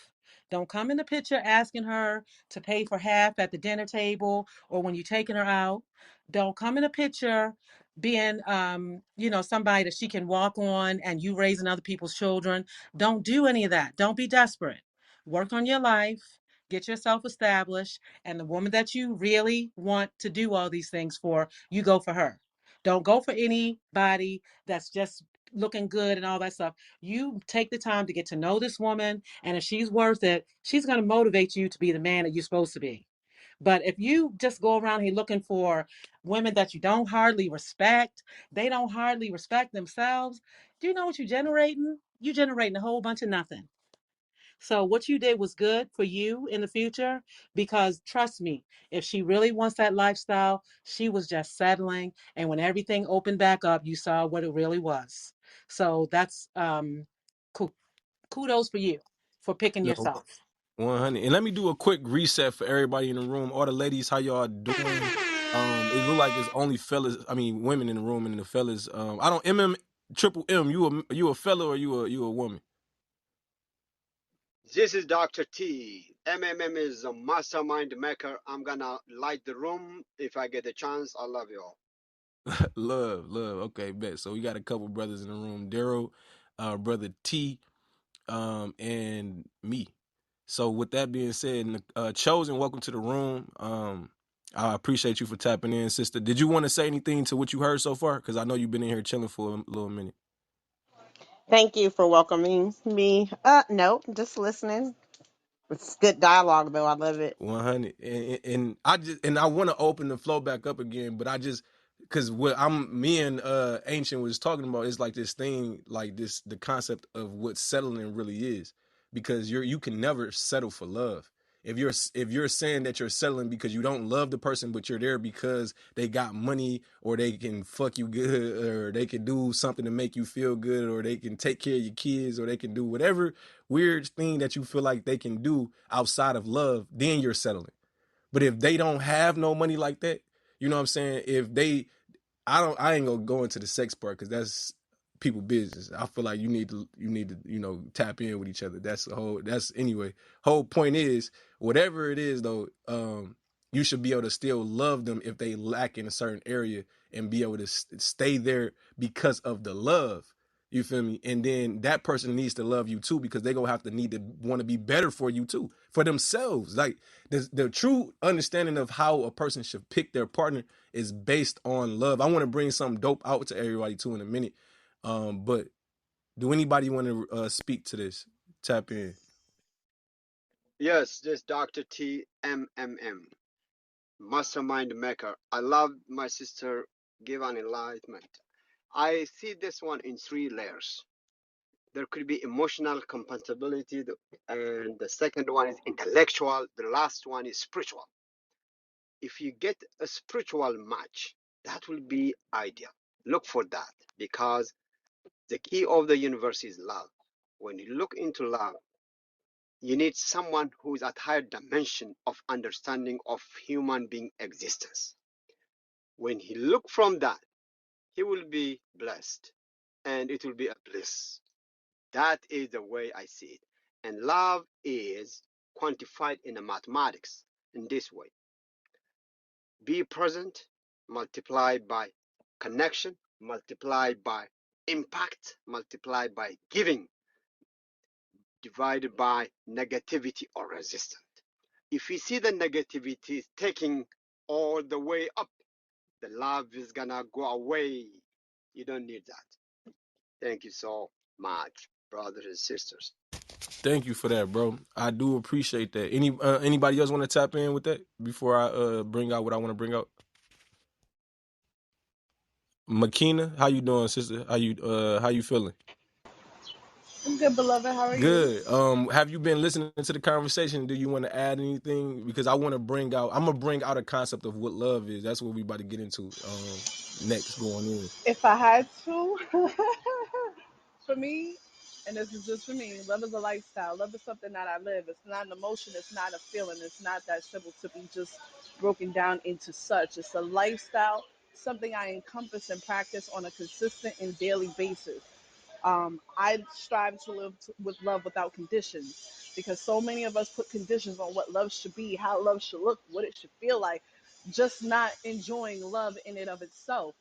Don't come in the picture asking her to pay for half at the dinner table or when you're taking her out. Don't come in the picture being, somebody that she can walk on and you raising other people's children. Don't do any of that. Don't be desperate. Work on your life, get yourself established, and the woman that you really want to do all these things for, you go for her. Don't go for anybody that's just looking good and all that stuff. You take the time to get to know this woman, and if she's worth it, she's going to motivate you to be the man that you're supposed to be. But if you just go around here looking for women that you don't hardly respect, they don't hardly respect themselves, do you know what you're generating? You're generating a whole bunch of nothing. So what you did was good for you in the future, because trust me, if she really wants that lifestyle, she was just settling. And when everything opened back up, you saw what it really was. So that's kudos for you for picking No, yourself. 100. And let me do a quick reset for everybody in the room. All the ladies, how y'all doing? It look like it's only fellas. I mean, women in the room, and the fellas. I don't triple M. You a fella or you a woman? This is Dr. T. MMM is a mastermind maker. I'm gonna light the room if I get a chance. I love you all. Love. Okay, bet. So we got a couple brothers in the room. Daryl, brother T, and me. So with that being said, Chosen, welcome to the room. I appreciate you for tapping in, sister. Did you want to say anything to what you heard so far? Because I know you've been in here chilling for a little minute. Thank you for welcoming me. No, just listening. It's good dialogue, though. I love it. 100. And I want to open the flow back up again, but I just because what me and Ancient was talking about is like this thing, like the concept of what settling really is, because you can never settle for love. If you're saying that you're settling because you don't love the person, but you're there because they got money or they can fuck you good or they can do something to make you feel good or they can take care of your kids or they can do whatever weird thing that you feel like they can do outside of love, then you're settling. But if they don't have no money like that, you know what I'm saying? If they I ain't gonna go into the sex part because that's people business. I feel like you need to tap in with each other. That's anyway. Whole point is whatever it is though, you should be able to still love them if they lack in a certain area and be able to stay there because of the love. You feel me? And then that person needs to love you too because they gonna have to need to want to be better for you too, for themselves. Like the true understanding of how a person should pick their partner is based on love. I want to bring something dope out to everybody too in a minute. But do anybody want to speak to this? Tap in. Yes, this is Dr. T. MMM, mastermind maker. I love my sister give an enlightenment. I see this one in three layers. There could be emotional compatibility, and the second one is intellectual. The last one is spiritual. If you get a spiritual match, that will be ideal. Look for that because the key of the universe is love. When you look into love, you need someone who is at higher dimension of understanding of human being existence. When he look from that, he will be blessed and it will be a bliss. That is the way I see it. And love is quantified in the mathematics in this way. Be present multiplied by connection, multiplied by impact, multiplied by giving, divided by negativity or resistance. If you see the negativity is taking all the way up, the love is gonna go away. You don't need that. Thank you so much, brothers and sisters. Thank you for that, bro. I do appreciate that. Anybody else want to tap in with that before I bring out what I want to bring out? Makina, how you doing, sister? How you feeling? I'm good, beloved. How are you? Good. Have you been listening to the conversation? Do you want to add anything? Because I'm gonna bring out a concept of what love is. That's what we about to get into next going in. If I had to, for me, and this is just for me, love is a lifestyle. Love is something that I live. It's not an emotion. It's not a feeling. It's not that simple to be just broken down into such. It's a lifestyle, something I encompass and practice on a consistent and daily basis. I strive to live with love without conditions because so many of us put conditions on what love should be, how love should look, what it should feel like, just not enjoying love in and of itself.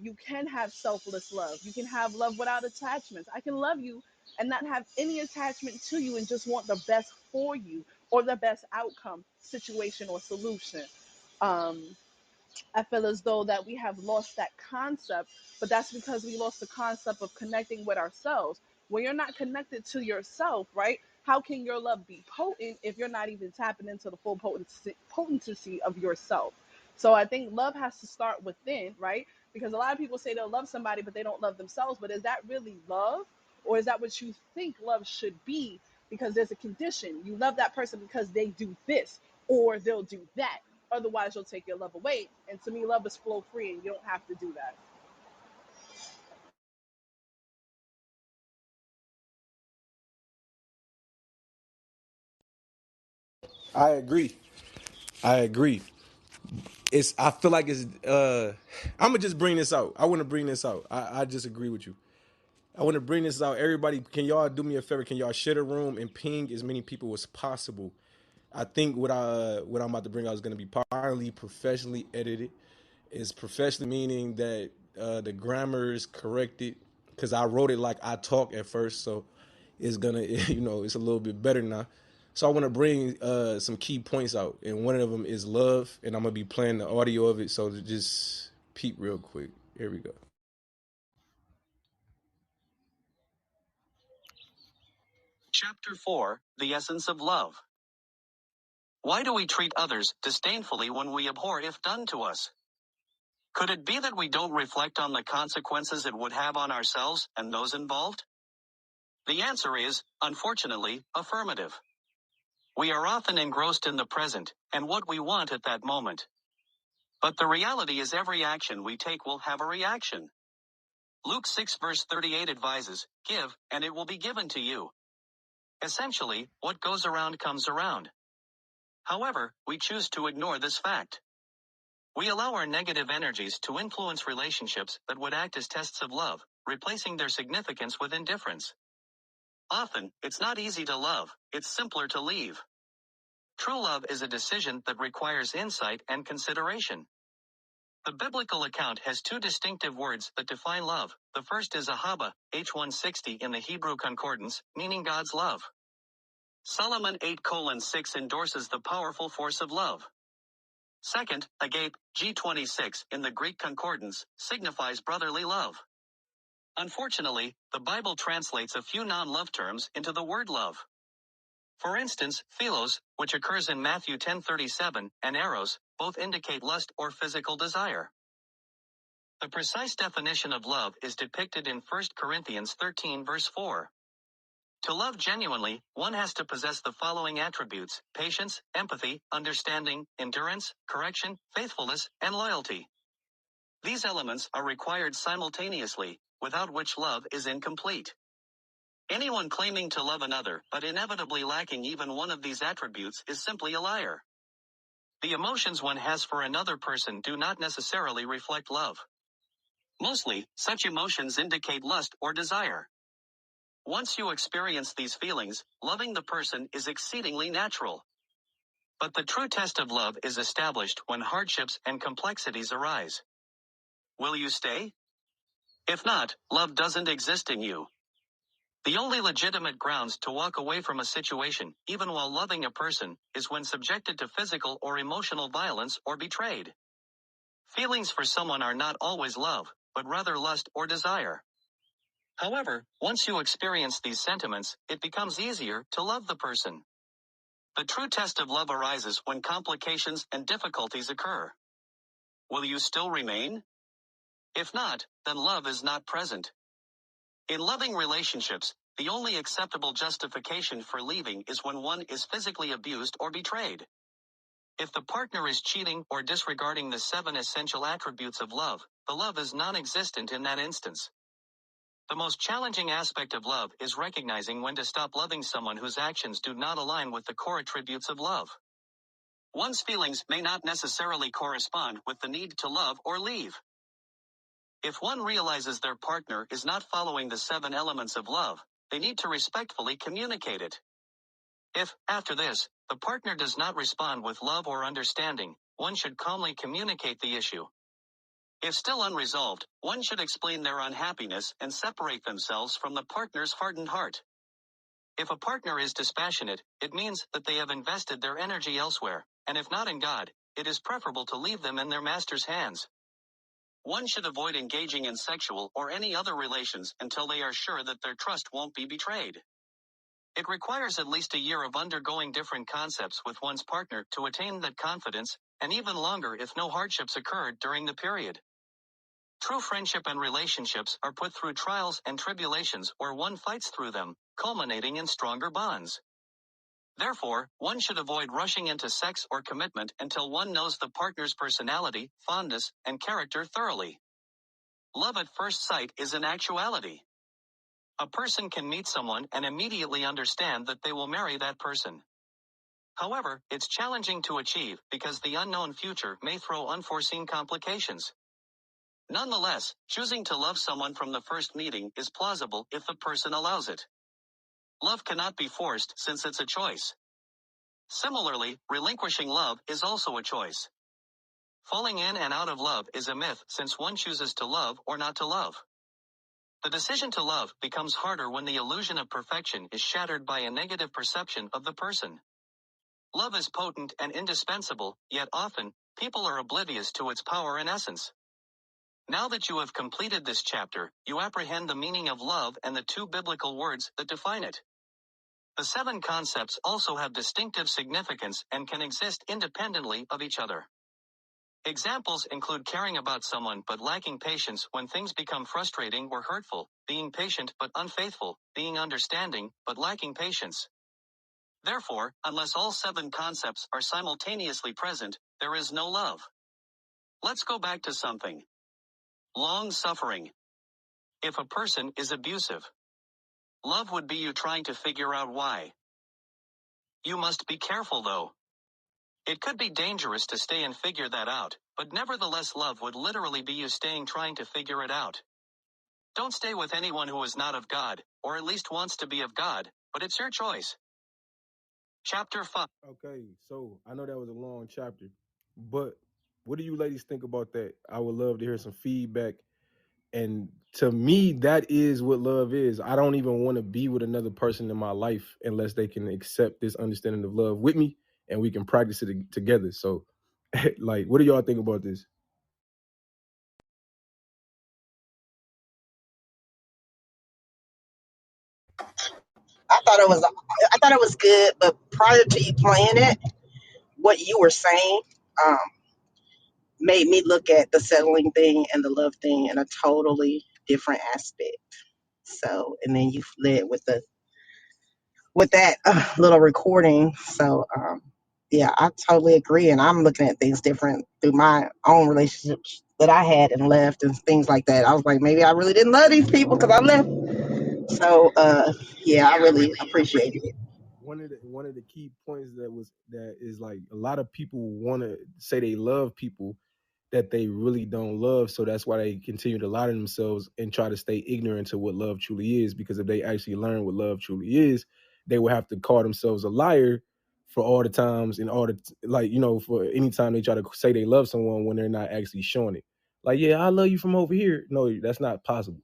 You can have selfless love. You can have love without attachments. I can love you and not have any attachment to you and just want the best for you or the best outcome, situation, or solution. Um, I feel as though that we have lost that concept, but that's because we lost the concept of connecting with ourselves. When you're not connected to yourself, right? How can your love be potent if you're not even tapping into the full potency of yourself? So I think love has to start within, right? Because a lot of people say they'll love somebody, but they don't love themselves. But is that really love? Or is that what you think love should be? Because there's a condition. You love that person because they do this or they'll do that. Otherwise, you'll take your love away. And to me, love is flow free, and you don't have to do that. I agree. I agree. I feel like it's I'm gonna just bring this out. I want to bring this out. I just agree with you. I want to bring this out. Everybody, can y'all do me a favor? Can y'all share the room and ping as many people as possible? I think what I'm about to bring out is going to be highly professionally edited. It's professionally meaning that the grammar is corrected because I wrote it like I talk at first, so it's gonna it's a little bit better now. So I want to bring some key points out, and one of them is love, and I'm gonna be playing the audio of it. So just peep real quick. Here we go. Chapter 4: The Essence of Love. Why do we treat others disdainfully when we abhor if done to us? Could it be that we don't reflect on the consequences it would have on ourselves and those involved? The answer is, unfortunately, affirmative. We are often engrossed in the present and what we want at that moment. But the reality is every action we take will have a reaction. Luke 6 verse 38 advises, "Give, and it will be given to you." Essentially, what goes around comes around. However, we choose to ignore this fact. We allow our negative energies to influence relationships that would act as tests of love, replacing their significance with indifference. Often, it's not easy to love, it's simpler to leave. True love is a decision that requires insight and consideration. The biblical account has two distinctive words that define love. The first is ahava, H160 in the Hebrew Concordance, meaning God's love. Solomon 8:6 endorses the powerful force of love. Second, agape, G26 in the Greek Concordance, signifies brotherly love. Unfortunately, the Bible translates a few non-love terms into the word love. For instance, philos, which occurs in Matthew 10:37, and eros, both indicate lust or physical desire. The precise definition of love is depicted in 1 Corinthians 13 verse 4. To love genuinely, one has to possess the following attributes: patience, empathy, understanding, endurance, correction, faithfulness, and loyalty. These elements are required simultaneously, without which love is incomplete. Anyone claiming to love another but inevitably lacking even one of these attributes is simply a liar. The emotions one has for another person do not necessarily reflect love. Mostly, such emotions indicate lust or desire. Once you experience these feelings, loving the person is exceedingly natural. But the true test of love is established when hardships and complexities arise. Will you stay? If not, love doesn't exist in you. The only legitimate grounds to walk away from a situation, even while loving a person, is when subjected to physical or emotional violence or betrayed. Feelings for someone are not always love, but rather lust or desire. However, once you experience these sentiments, it becomes easier to love the person. The true test of love arises when complications and difficulties occur. Will you still remain? If not, then love is not present. In loving relationships, the only acceptable justification for leaving is when one is physically abused or betrayed. If the partner is cheating or disregarding the 7 essential attributes of love, the love is non-existent in that instance. The most challenging aspect of love is recognizing when to stop loving someone whose actions do not align with the core attributes of love. One's feelings may not necessarily correspond with the need to love or leave. If one realizes their partner is not following the 7 elements of love, they need to respectfully communicate it. If, after this, the partner does not respond with love or understanding, one should calmly communicate the issue. If still unresolved, one should explain their unhappiness and separate themselves from the partner's hardened heart. If a partner is dispassionate, it means that they have invested their energy elsewhere, and if not in God, it is preferable to leave them in their master's hands. One should avoid engaging in sexual or any other relations until they are sure that their trust won't be betrayed. It requires at least a year of undergoing different concepts with one's partner to attain that confidence, and even longer if no hardships occurred during the period. True friendship and relationships are put through trials and tribulations where one fights through them, culminating in stronger bonds. Therefore, one should avoid rushing into sex or commitment until one knows the partner's personality, fondness, and character thoroughly. Love at first sight is an actuality. A person can meet someone and immediately understand that they will marry that person. However, it's challenging to achieve because the unknown future may throw unforeseen complications. Nonetheless, choosing to love someone from the first meeting is plausible if the person allows it. Love cannot be forced since it's a choice. Similarly, relinquishing love is also a choice. Falling in and out of love is a myth since one chooses to love or not to love. The decision to love becomes harder when the illusion of perfection is shattered by a negative perception of the person. Love is potent and indispensable, yet often, people are oblivious to its power and essence. Now that you have completed this chapter, you apprehend the meaning of love and the two biblical words that define it. The 7 concepts also have distinctive significance and can exist independently of each other. Examples include caring about someone but lacking patience when things become frustrating or hurtful, being patient but unfaithful, being understanding but lacking patience. Therefore, unless all 7 concepts are simultaneously present, there is no love. Let's go back to something. Long suffering. If a person is abusive, love would be you trying to figure out why. You must be careful though. It could be dangerous to stay and figure that out, but nevertheless love would literally be you staying trying to figure it out. Don't stay with anyone who is not of God, or at least wants to be of God, but it's your choice. Chapter 5. Okay, so I know that was a long chapter, but what do you ladies think about that? I would love to hear some feedback. And to me, that is what love is. I don't even want to be with another person in my life unless they can accept this understanding of love with me and we can practice it together. So, like, what do y'all think about this? I thought it was good, but prior to you playing it, what you were saying um, made me look at the settling thing and the love thing in a totally different aspect. So, and then you led with that little recording. So, yeah, I totally agree, and I'm looking at things different through my own relationships that I had and left and things like that. I was like, maybe I really didn't love these people because I left. So, yeah, I really appreciated it. One of the key points that is like a lot of people want to say they love people that they really don't love, so that's why they continue to lie to themselves and try to stay ignorant to what love truly is, because if they actually learn what love truly is, they will have to call themselves a liar for all the times and all the like, for any time they try to say they love someone when they're not actually showing it. Like, yeah, I love you from over here. No, that's not possible.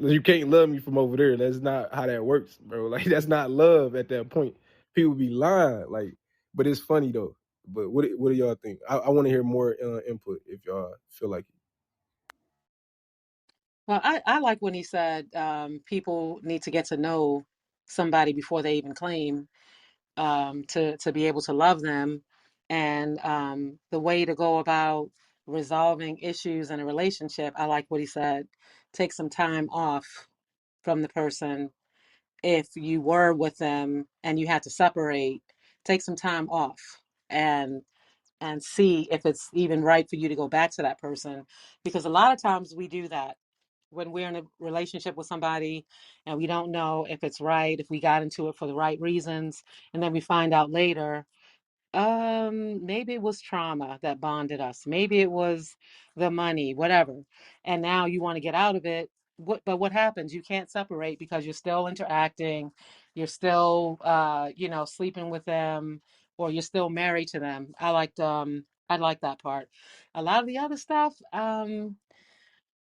You can't love me from over there. That's not how that works, bro. Like, that's not love at that point. People be lying. Like, but it's funny though. But what do y'all think? I want to hear more input if y'all feel like it. Well, I like when he said people need to get to know somebody before they even claim to be able to love them, and the way to go about resolving issues in a relationship. I like what he said. Take some time off from the person if you were with them and you had to separate. Take some time off and see if it's even right for you to go back to that person, because a lot of times we do that when we're in a relationship with somebody and we don't know if it's right, if we got into it for the right reasons, and then we find out later, maybe it was trauma that bonded us, maybe it was the money, whatever, and now you want to get out of it. But what happens? You can't separate because you're still interacting, you're still sleeping with them, or you're still married to them. I like that part. A lot of the other stuff,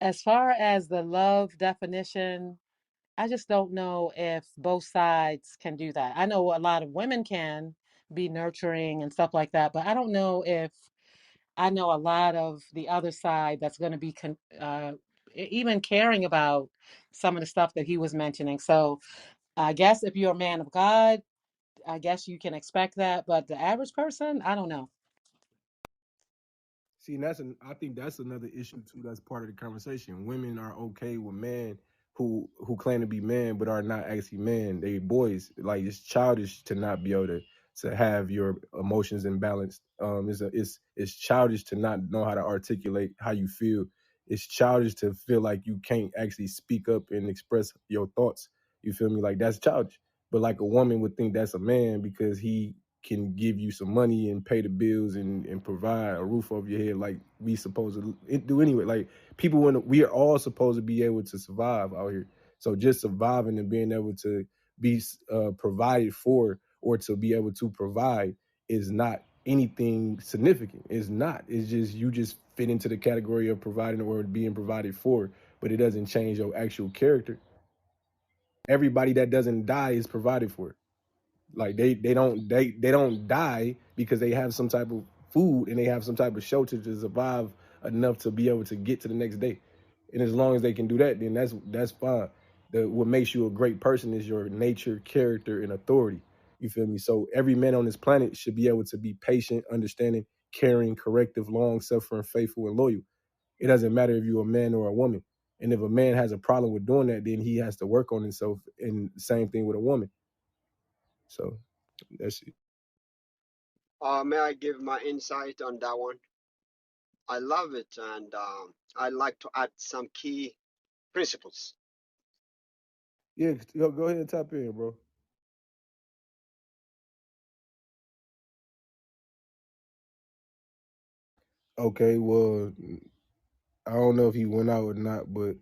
as far as the love definition, I just don't know if both sides can do that. I know a lot of women can be nurturing and stuff like that, but I don't know if I know a lot of the other side that's going to be even caring about some of the stuff that he was mentioning. So I guess if you're a man of God, I guess you can expect that, but the average person, I don't know. See, and I think that's another issue too. That's part of the conversation. Women are okay with men who claim to be men but are not actually men. They boys. Like, it's childish to not be able to have your emotions imbalanced. It's childish to not know how to articulate how you feel. It's childish to feel like you can't actually speak up and express your thoughts. You feel me? Like, that's childish. But like, a woman would think that's a man because he can give you some money and pay the bills and provide a roof over your head like we supposed to do anyway. Like people, when we are all supposed to be able to survive out here. So just surviving and being able to be provided for or to be able to provide is not anything significant. It's not. It's just you just fit into the category of providing or being provided for, but it doesn't change your actual character. Everybody that doesn't die is provided for. Like they don't die because they have some type of food and they have some type of shelter to survive enough to be able to get to the next day. And as long as they can do that, then that's fine. What makes you a great person is your nature, character, and authority. You feel me? So every man on this planet should be able to be patient, understanding, caring, corrective, long suffering, faithful, and loyal. It doesn't matter if you're a man or a woman. And if a man has a problem with doing that, then he has to work on himself. And same thing with a woman. So that's it. May I give my insight on that one? I love it, and I'd like to add some key principles. Yeah, go ahead and tap in, bro. Okay, well, I don't know if he went out or not, but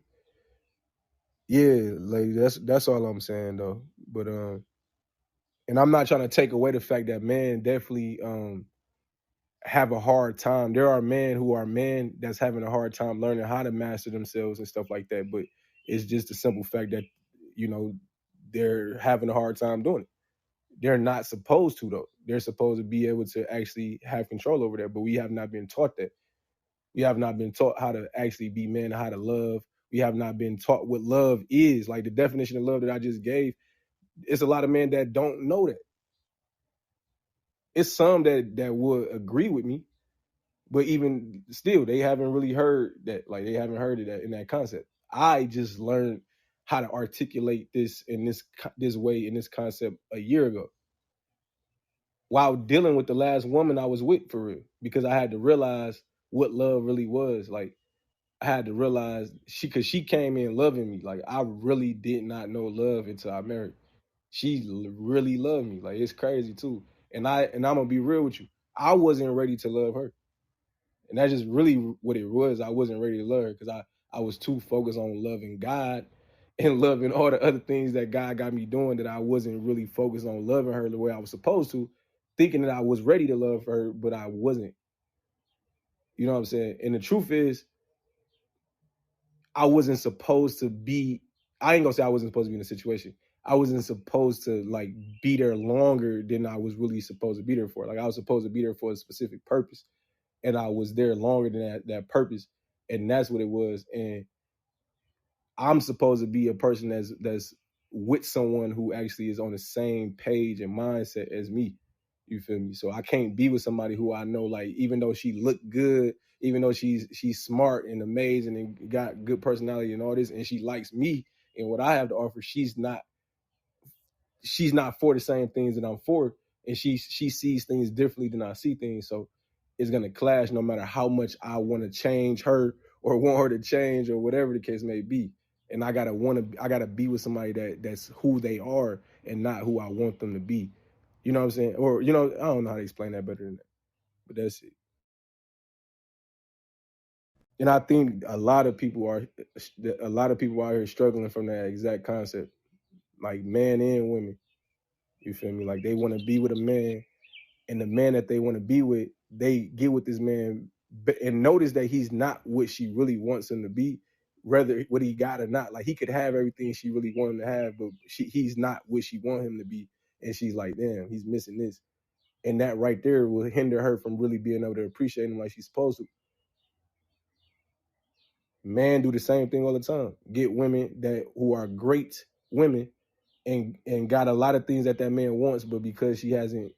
yeah, like that's all I'm saying though. But and I'm not trying to take away the fact that men definitely have a hard time. There are men who are men that's having a hard time learning how to master themselves and stuff like that. But it's just the simple fact that you know they're having a hard time doing it. They're not supposed to though. They're supposed to be able to actually have control over that, but we have not been taught that. We have not been taught how to actually be men, how to love. We have not been taught what love is. Like the definition of love that I just gave, it's a lot of men that don't know that. It's some that would agree with me, but even still, they haven't really heard that. Like they haven't heard of that in that concept. I just learned how to articulate this in this way in this concept a year ago while dealing with the last woman I was with for real, because I had to realize what love really was. Like I had to realize because she came in loving me. Like I really did not know love until I married. She really loved me. Like it's crazy too. And I'm gonna be real with you. I wasn't ready to love her, and that's just really what it was. I wasn't ready to love her because I was too focused on loving God and loving all the other things that God got me doing that I wasn't really focused on loving her the way I was supposed to, thinking that I was ready to love her, but I wasn't. You know what I'm saying? And the truth is, I wasn't supposed to be. I ain't gonna say I wasn't supposed to be in a situation. I wasn't supposed to like be there longer than I was really supposed to be there for. Like I was supposed to be there for a specific purpose, and I was there longer than that purpose, and that's what it was. And I'm supposed to be a person that's with someone who actually is on the same page and mindset as me. You feel me? So I can't be with somebody who I know, like, even though she looked good, even though she's smart and amazing and got good personality and all this, and she likes me and what I have to offer, she's not for the same things that I'm for, and she sees things differently than I see things. So it's gonna clash no matter how much I want to change her or want her to change or whatever the case may be. And I gotta be with somebody that's who they are and not who I want them to be. You know what I'm saying? Or I don't know how to explain that better than that, but that's it. And I think a lot of people out here struggling from that exact concept, like men and women. You feel me? Like they want to be with a man, and the man that they want to be with, they get with this man and notice that he's not what she really wants him to be, whether what he got or not. Like he could have everything she really wanted him to have, but he's not what she want him to be. And she's like, damn, he's missing this. And that right there will hinder her from really being able to appreciate him like she's supposed to. Men do the same thing all the time. Get women who are great women and got a lot of things that man wants, but because she doesn't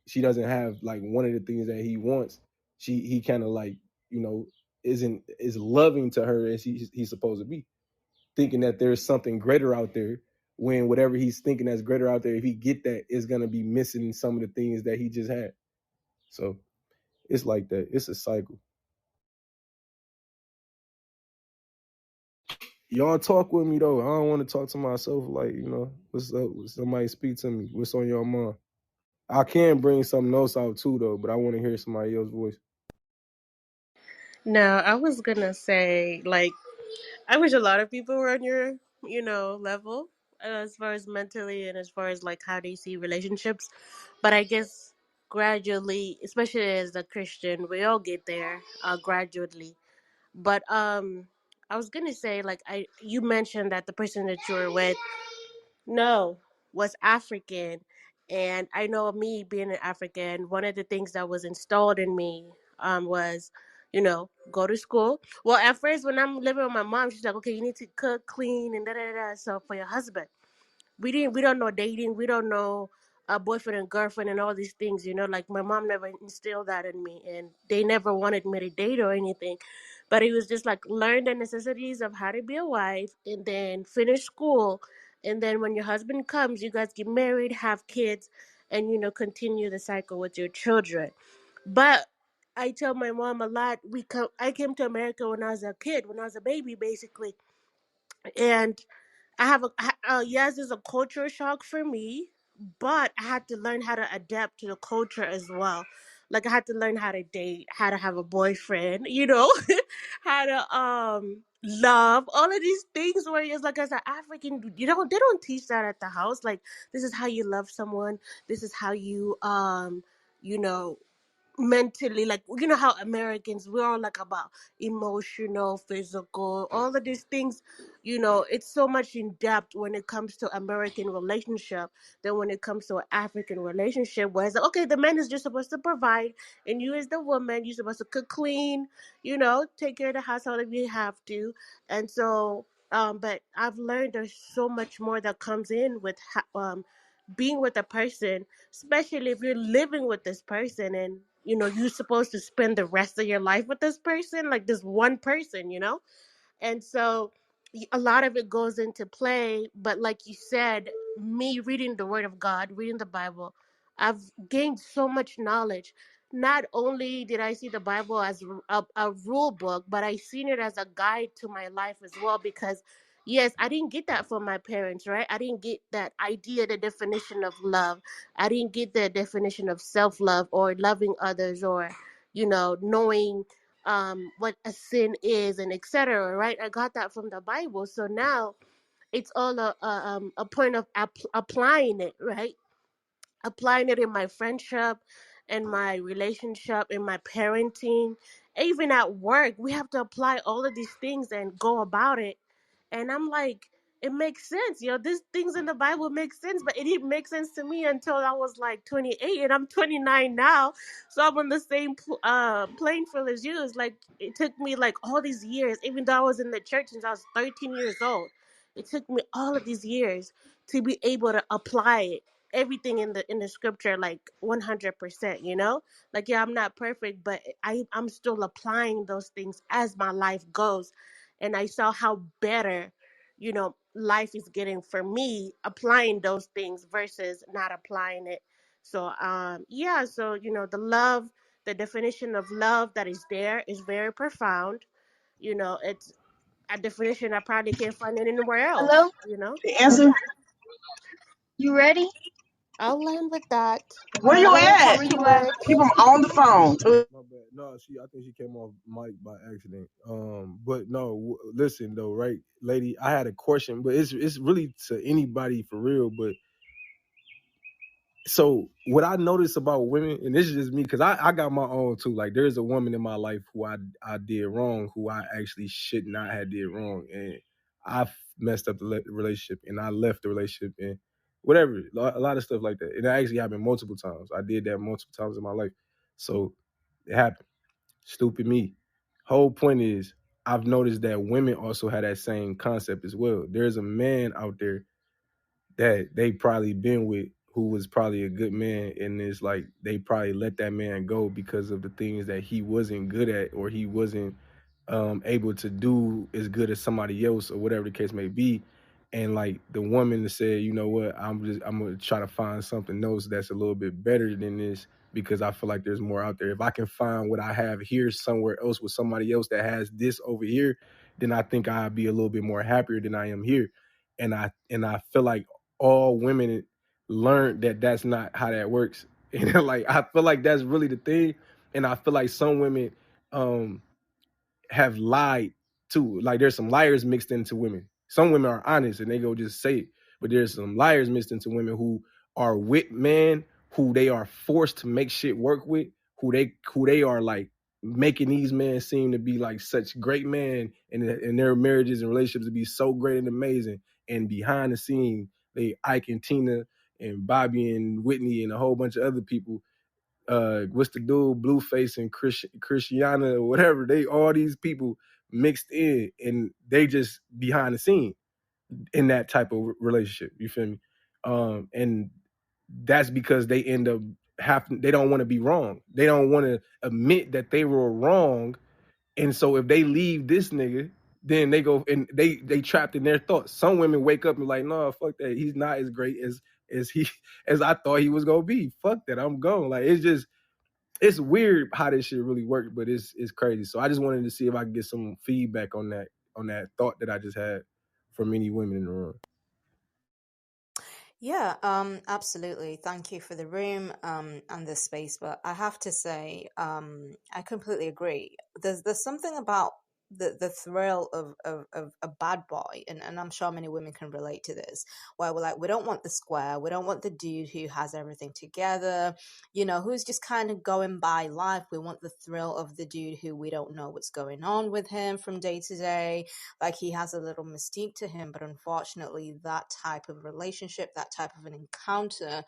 have like one of the things that he wants, he kind of like is loving to her as he's supposed to be, thinking that there's something greater out there, when whatever he's thinking that's greater out there, if he get that, is gonna be missing some of the things that he just had. So it's like that. It's a cycle. Y'all talk with me though. I don't want to talk to myself. Like, what's up? Somebody speak to me. What's on your mind? I can bring something else out too though, but I want to hear somebody else's voice. No, I was gonna say, like, I wish a lot of people were on your, level, as far as mentally and as far as like how they see relationships. But I guess gradually, especially as a Christian, we all get there gradually. But I was gonna say, like, you mentioned that the person that you were with, no, was African. And I know me being an African, one of the things that was installed in me was, go to school. Well, at first, when I'm living with my mom, she's like, okay, you need to cook, clean, and da da da. So for your husband, we don't know dating, we don't know a boyfriend and girlfriend and all these things, like my mom never instilled that in me, and they never wanted me to date or anything. But it was just like learn the necessities of how to be a wife and then finish school, and then when your husband comes, you guys get married, have kids, and continue the cycle with your children. But I tell my mom a lot, I came to America when I was a kid, when I was a baby basically. And I have yes, it's a culture shock for me, but I had to learn how to adapt to the culture as well. Like I had to learn how to date, how to have a boyfriend, how to love, all of these things where it's like as an African, they don't teach that at the house. Like this is how you love someone, this is how you you know mentally, like how Americans, we're all like about emotional, physical, all of these things. It's so much in depth when it comes to American relationship than when it comes to an African relationship, where it's like, okay, the man is just supposed to provide, and you as the woman, you're supposed to cook, clean, take care of the household if you have to. And so but I've learned there's so much more that comes in with being with a person, especially if you're living with this person, and you're supposed to spend the rest of your life with this person, like this one person. And so a lot of it goes into play. But like you said, me reading the Word of God, reading the Bible, I've gained so much knowledge. Not only did I see the Bible as a rule book, but I seen it as a guide to my life as well. Because yes, I didn't get that from my parents, right? I didn't get that idea, the definition of love. I didn't get the definition of self-love or loving others, or knowing what a sin is, and etc. Right? I got that from the Bible. So now it's all a point of applying it, right? Applying it in my friendship, in my relationship, in my parenting, even at work. We have to apply all of these things and go about it. And I'm like, it makes sense. These things in the Bible make sense, but it didn't make sense to me until I was like 28, and I'm 29 now. So I'm on the same playing field as you. It's like it took me like all these years, even though I was in the church since I was 13 years old. It took me all of these years to be able to apply it, everything in the scripture, like 100%. Like, yeah, I'm not perfect, but I'm still applying those things as my life goes. And I saw how better life is getting for me applying those things versus not applying it. So yeah, so the definition of love that is there is very profound. It's a definition I probably can't find it anywhere Hello? else. The So answer? yeah, You ready? I'll land with that. Where you Thank you at? so much. People on the phone. My bad. No, I think she came off mic by accident. But no, listen though, right, lady. I had a question, but it's really to anybody for real. But so what I notice about women, and this is just me, because I got my own too. Like there's a woman in my life who I did wrong, who I actually should not have did wrong, and I messed up the relationship, and I left the relationship, and whatever, a lot of stuff like that. And it actually happened multiple times. I did that multiple times in my life, so it happened. Stupid me. Whole point is, I've noticed that women also have that same concept as well. There's a man out there that they probably been with who was probably a good man, and it's like they probably let that man go because of the things that he wasn't good at, or he wasn't able to do as good as somebody else, or whatever the case may be. And like the woman said, you know what, I'm gonna try to find something else that's a little bit better than this, because I feel like there's more out there. If I can find what I have here somewhere else with somebody else that has this over here, then I think I'd be a little bit more happier than I am here. And I feel like all women learned that that's not how that works. And like I feel like that's really the thing. And I feel like some women have lied too. Like there's some liars mixed into women. Some women are honest and they go just say it. But there's some liars mixed into women who are with men who they are forced to make shit work with, who they are like making these men seem to be like such great men and their marriages and relationships to be so great and amazing. And behind the scenes, they Ike and Tina and Bobby and Whitney and a whole bunch of other people, what's the dude, Blueface and Christiana or whatever, they all these people mixed in and they just behind the scene in that type of relationship. You feel me? And that's because they end up they don't want to be wrong. They don't want to admit that they were wrong. And so if they leave this nigga, then they go and they trapped in their thoughts. Some women wake up and like, no, fuck that. He's not as great as he as I thought he was gonna be. Fuck that. I'm gone. Like it's weird how this shit really worked, but it's crazy. So I just wanted to see if I could get some feedback on that thought that I just had from any women in the room. Yeah, absolutely. Thank you for the room and the space. But I have to say, I completely agree. There's something about the thrill of a bad boy, and I'm sure many women can relate to this, where we're like, we don't want the square, we don't want the dude who has everything together, who's just kind of going by life. We want the thrill of the dude who we don't know what's going on with him from day to day, like he has a little mystique to him. But unfortunately, that type of relationship, that type of an encounter,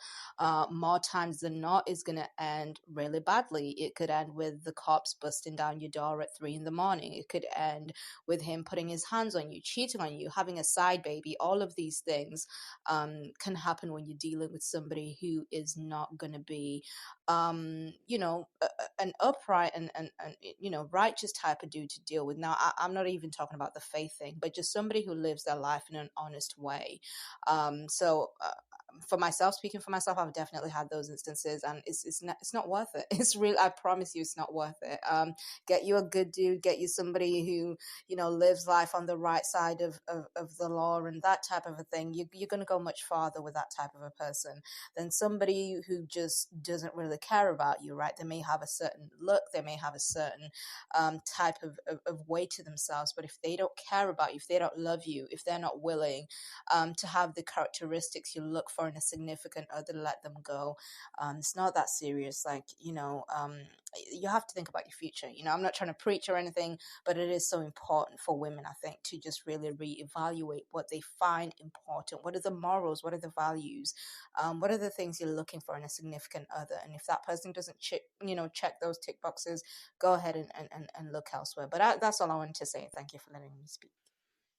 more times than not, is going to end really badly. It could end with the cops busting down your door at 3 a.m. It could end with him putting his hands on you, cheating on you, having a side baby. All of these things can happen when you're dealing with somebody who is not going to be an upright and righteous type of dude to deal with. Now, I'm not even talking about the faith thing, but just somebody who lives their life in an honest way. So for myself, speaking for myself, I've definitely had those instances, and it's not worth it. It's real. I promise you, it's not worth it. Get you a good dude, get you somebody who lives life on the right side of the law and that type of a thing. You're going to go much farther with that type of a person than somebody who just doesn't really care about you, right? They may have a certain look, they may have a certain type of way to themselves, but if they don't care about you, if they don't love you, if they're not willing to have the characteristics you look for in a significant other, let them go. It's not that serious. Like, you have to think about your future. I'm not trying to preach or anything, but it is so important for women, I think, to just really reevaluate what they find important. What are the morals? What are the values? What are the things you're looking for in a significant other? And if that person doesn't check those tick boxes, go ahead and look elsewhere. But that's all I wanted to say. Thank you for letting me speak.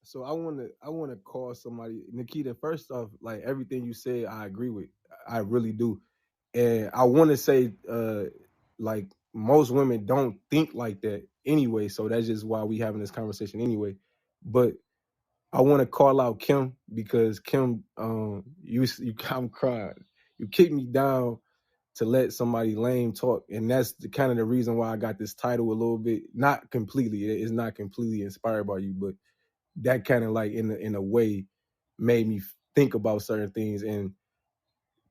So I want to call somebody, Nikita. First off, like everything you said, I agree with. I really do, and I want to say, like most women don't think like that anyway. So that's just why we having this conversation anyway. But I want to call out Kim because Kim, I'm crying. You kicked me down to let somebody lame talk, and that's the kind of the reason why I got this title a little bit. Not completely, it's not completely inspired by you, but that kind of like in a way made me think about certain things. And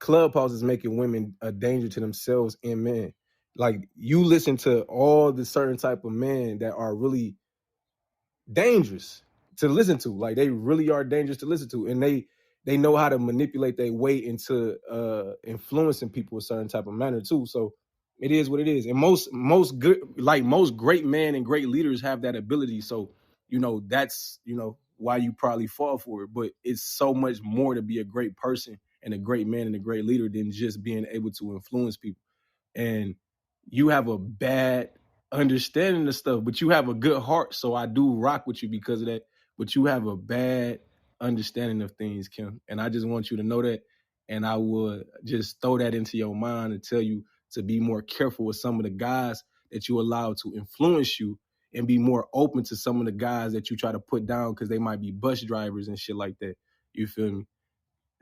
Clubhouse is making women a danger to themselves and men. Like you listen to all the certain type of men that are really dangerous to listen to. Like they really are dangerous to listen to, and they know how to manipulate their way into influencing people a certain type of manner too. So it is what it is, and most good, like most great men and great leaders have that ability. So that's why you probably fall for it. But it's so much more to be a great person and a great man and a great leader than just being able to influence people. And you have a bad understanding of stuff, but you have a good heart. So I do rock with you because of that. But you have a bad understanding of things, Kim. And I just want you to know that. And I would just throw that into your mind and tell you to be more careful with some of the guys that you allow to influence you, and be more open to some of the guys that you try to put down because they might be bus drivers and shit like that. You feel me?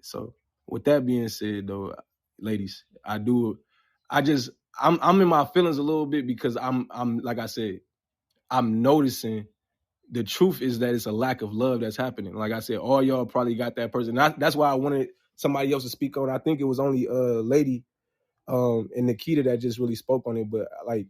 So with that being said, though, ladies, I'm in my feelings a little bit because I'm like I said, I'm noticing the truth is that it's a lack of love that's happening. Like I said, all y'all probably got that person. That's why I wanted somebody else to speak on. I think it was only a lady And Nikita that just really spoke on it, but like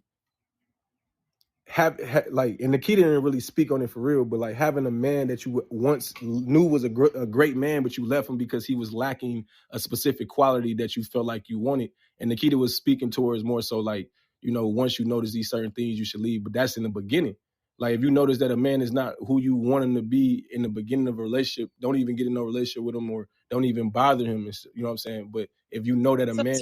like, and Nikita didn't really speak on it for real, but like having a man that you once knew was a great man, but you left him because he was lacking a specific quality that you felt like you wanted. And Nikita was speaking towards more so like, once you notice these certain things, you should leave. But that's in the beginning. Like if you notice that a man is not who you want him to be in the beginning of a relationship, don't even get in no relationship with him or don't even bother him. You know what I'm saying? But if you know that a So, man,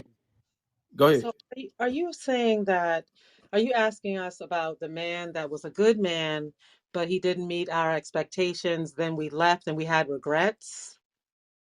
go ahead. so are you saying that, are you asking us about the man that was a good man, but he didn't meet our expectations, then we left and we had regrets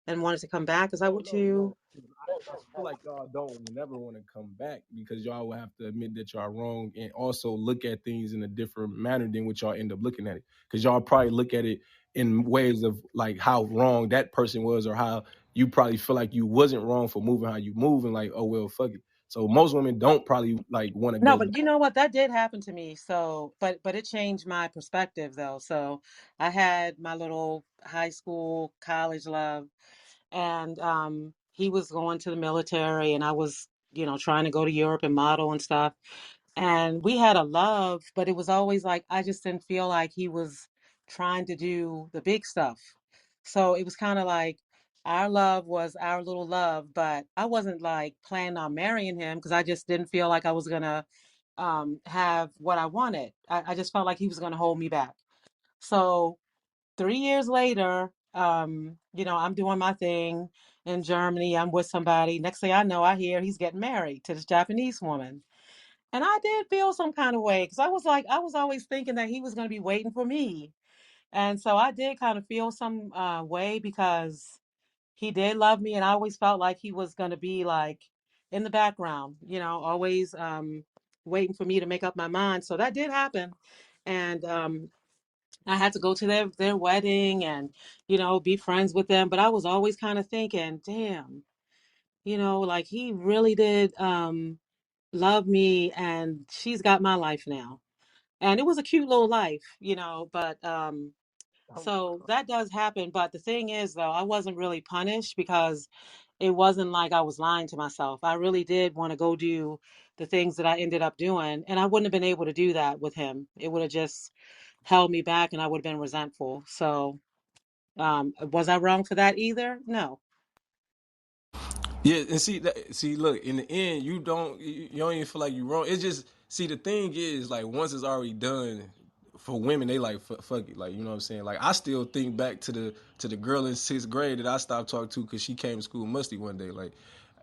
and wanted to come back? Is that No, what no, no. you? I feel like y'all don't never want to come back because y'all will have to admit that y'all wrong and also look at things in a different manner than what y'all end up looking at it. Because y'all probably look at it in ways of like how wrong that person was or how you probably feel like you wasn't wrong for moving how you move and like, oh well, fuck it. So most women don't probably like want to No, go but back. you know what? That did happen to me. So, but it changed my perspective though. So, I had my little high school, college love, and he was going to the military, and I was, trying to go to Europe and model and stuff. And we had a love, but it was always like I just didn't feel like he was trying to do the big stuff. So it was kind of like our love was our little love, but I wasn't like planning on marrying him because I just didn't feel like I was gonna have what I wanted. I just felt like he was gonna hold me back. So 3 years later, I'm doing my thing in Germany. I'm with somebody. Next thing I know, I hear he's getting married to this Japanese woman. And I did feel some kind of way because I was always thinking that he was going to be waiting for me. And so I did kind of feel some way because he did love me. And I always felt like he was going to be like in the background, always waiting for me to make up my mind. So that did happen. And I had to go to their wedding and, be friends with them. But I was always kind of thinking, damn, like he really did love me and she's got my life now. And it was a cute little life, but so that does happen. But the thing is though, I wasn't really punished because it wasn't like I was lying to myself. I really did want to go do the things that I ended up doing, and I wouldn't have been able to do that with him. It would have just held me back and I would have been resentful. So, was I wrong for that either? No. Yeah, and see, look, in the end, you don't even feel like you're wrong. It's just, see, the thing is, like, once it's already done, for women, they like fuck it, like, you know what I'm saying. Like, I still think back to the girl in 6th grade that I stopped talking to because she came to school musty one day. Like,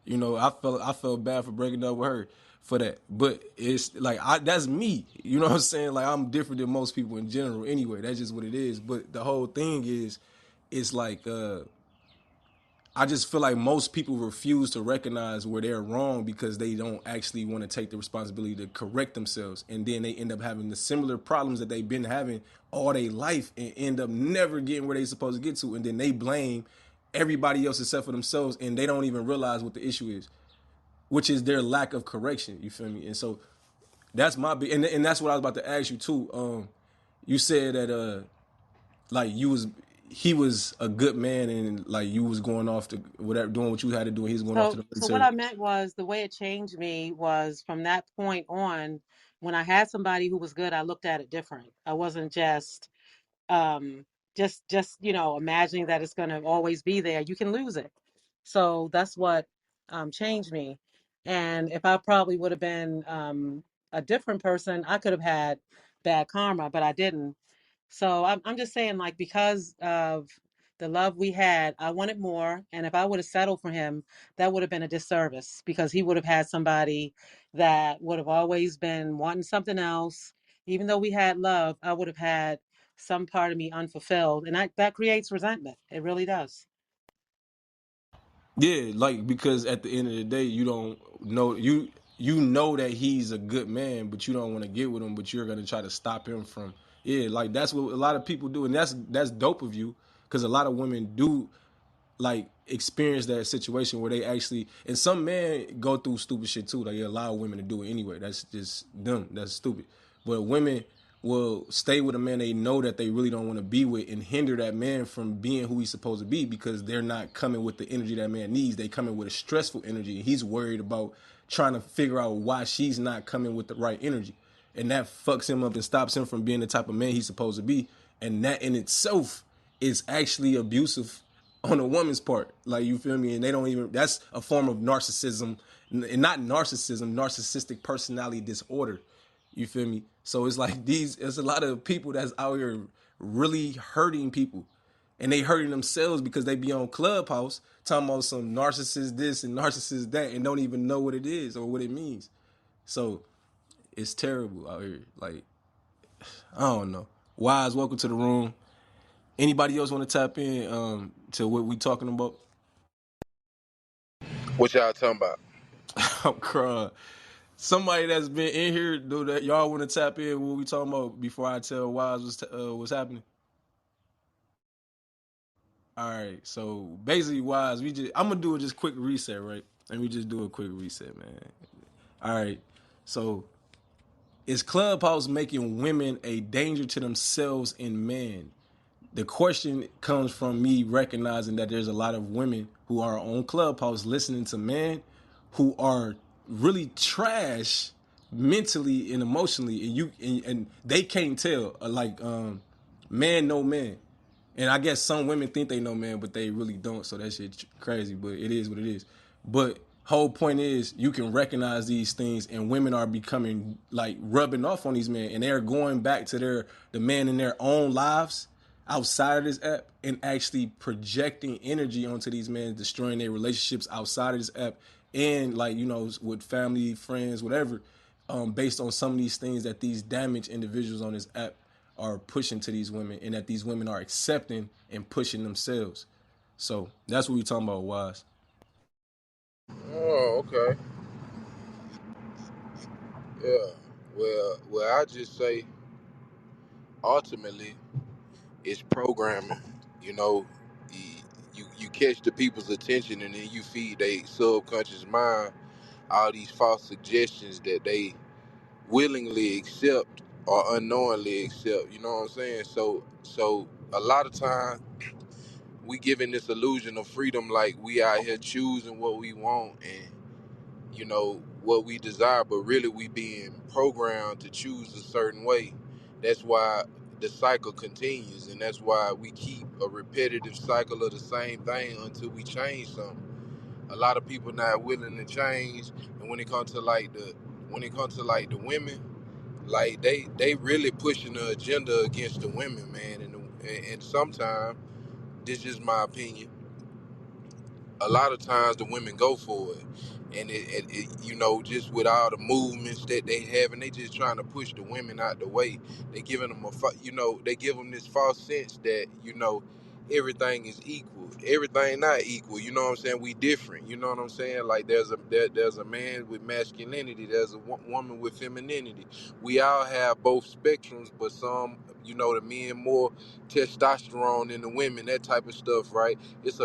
I felt bad for breaking up with her for that. But it's like that's me. You know what I'm saying? Like I'm different than most people in general. Anyway, that's just what it is. But the whole thing is, it's like I just feel like most people refuse to recognize where they're wrong because they don't actually want to take the responsibility to correct themselves. And then they end up having the similar problems that they've been having all their life and end up never getting where they're supposed to get to. And then they blame everybody else except for themselves and they don't even realize what the issue is, which is their lack of correction. You feel me? And so that's my big, and that's what I was about to ask you too. You said that like he was a good man and like you was going off to whatever, doing what you had to do and he was going off to So, the so what military. I meant was the way it changed me was from that point on, when I had somebody who was good, I looked at it different. I wasn't um just imagining that it's going to always be there. You can lose it. So that's what changed me. And if I probably would have been a different person, I could have had bad karma, but I didn't. So I'm just saying, like, because of the love we had, I wanted more. And if I would have settled for him, that would have been a disservice because he would have had somebody that would have always been wanting something else. Even though we had love, I would have had some part of me unfulfilled. And that creates resentment. It really does. Yeah, like because at the end of the day, you don't know you know that he's a good man, but you don't want to get with him, but you're gonna try to stop him from. Yeah, like that's what a lot of people do, and that's dope of you because a lot of women do like experience that situation where they actually, and some men go through stupid shit too. Like they allow women to do it anyway. That's just dumb. That's stupid. But women will stay with a man they know that they really don't want to be with and hinder that man from being who he's supposed to be because they're not coming with the energy that man needs. They coming with a stressful energy and he's worried about trying to figure out why she's not coming with the right energy. And that fucks him up and stops him from being the type of man he's supposed to be. And that in itself is actually abusive on a woman's part. Like, you feel me? And they don't even, that's a form of narcissism, and not narcissism, narcissistic personality disorder. You feel me? So it's like there's a lot of people that's out here really hurting people. And they hurting themselves because they be on Clubhouse talking about some narcissist this and narcissist that and don't even know what it is or what it means. So it's terrible out here. Like, I don't know. Wise, welcome to the room. Anybody else want to tap in to what we talking about? What y'all talking about? I'm crying. Somebody that's been in here, do that. Y'all want to tap in what we talking about before I tell Wise what's happening? All right. So basically, Wise, I'm gonna do a just quick reset, right? And we just do a quick reset, man. All right. So is Clubhouse making women a danger to themselves and men? The question comes from me recognizing that there's a lot of women who are on Clubhouse listening to men who are really trash mentally and emotionally, and they can't tell. Man, no man. And I guess some women think they know man, but they really don't. So that shit crazy, but it is what it is. But whole point is you can recognize these things, and women are becoming like rubbing off on these men, and they're going back to the man in their own lives outside of this app and actually projecting energy onto these men, destroying their relationships outside of this app, and like, you know, with family, friends, whatever, based on some of these things that these damaged individuals on this app are pushing to these women, and that these women are accepting and pushing themselves. So that's what we talking about, Wise. Oh, okay. Yeah. Well, I just say ultimately it's programming. You know, you catch the people's attention and then you feed their subconscious mind all these false suggestions that they willingly accept or unknowingly accept. You know what I'm saying? So a lot of time we given this illusion of freedom, like we out here choosing what we want and what we desire, but really we being programmed to choose a certain way. That's why the cycle continues, and that's why we keep a repetitive cycle of the same thing until we change something. A lot of people not willing to change, and when it comes to like the women, like they really pushing the agenda against the women, man. And sometimes, this is my opinion, a lot of times the women go for it, and just with all the movements that they have, and they just trying to push the women out the way. They giving them they give them this false sense that everything is equal. Everything not equal. You know what I'm saying? We different. You know what I'm saying? Like there's a man with masculinity. There's a woman with femininity. We all have both spectrums, but some, the men more testosterone than the women. That type of stuff, right? It's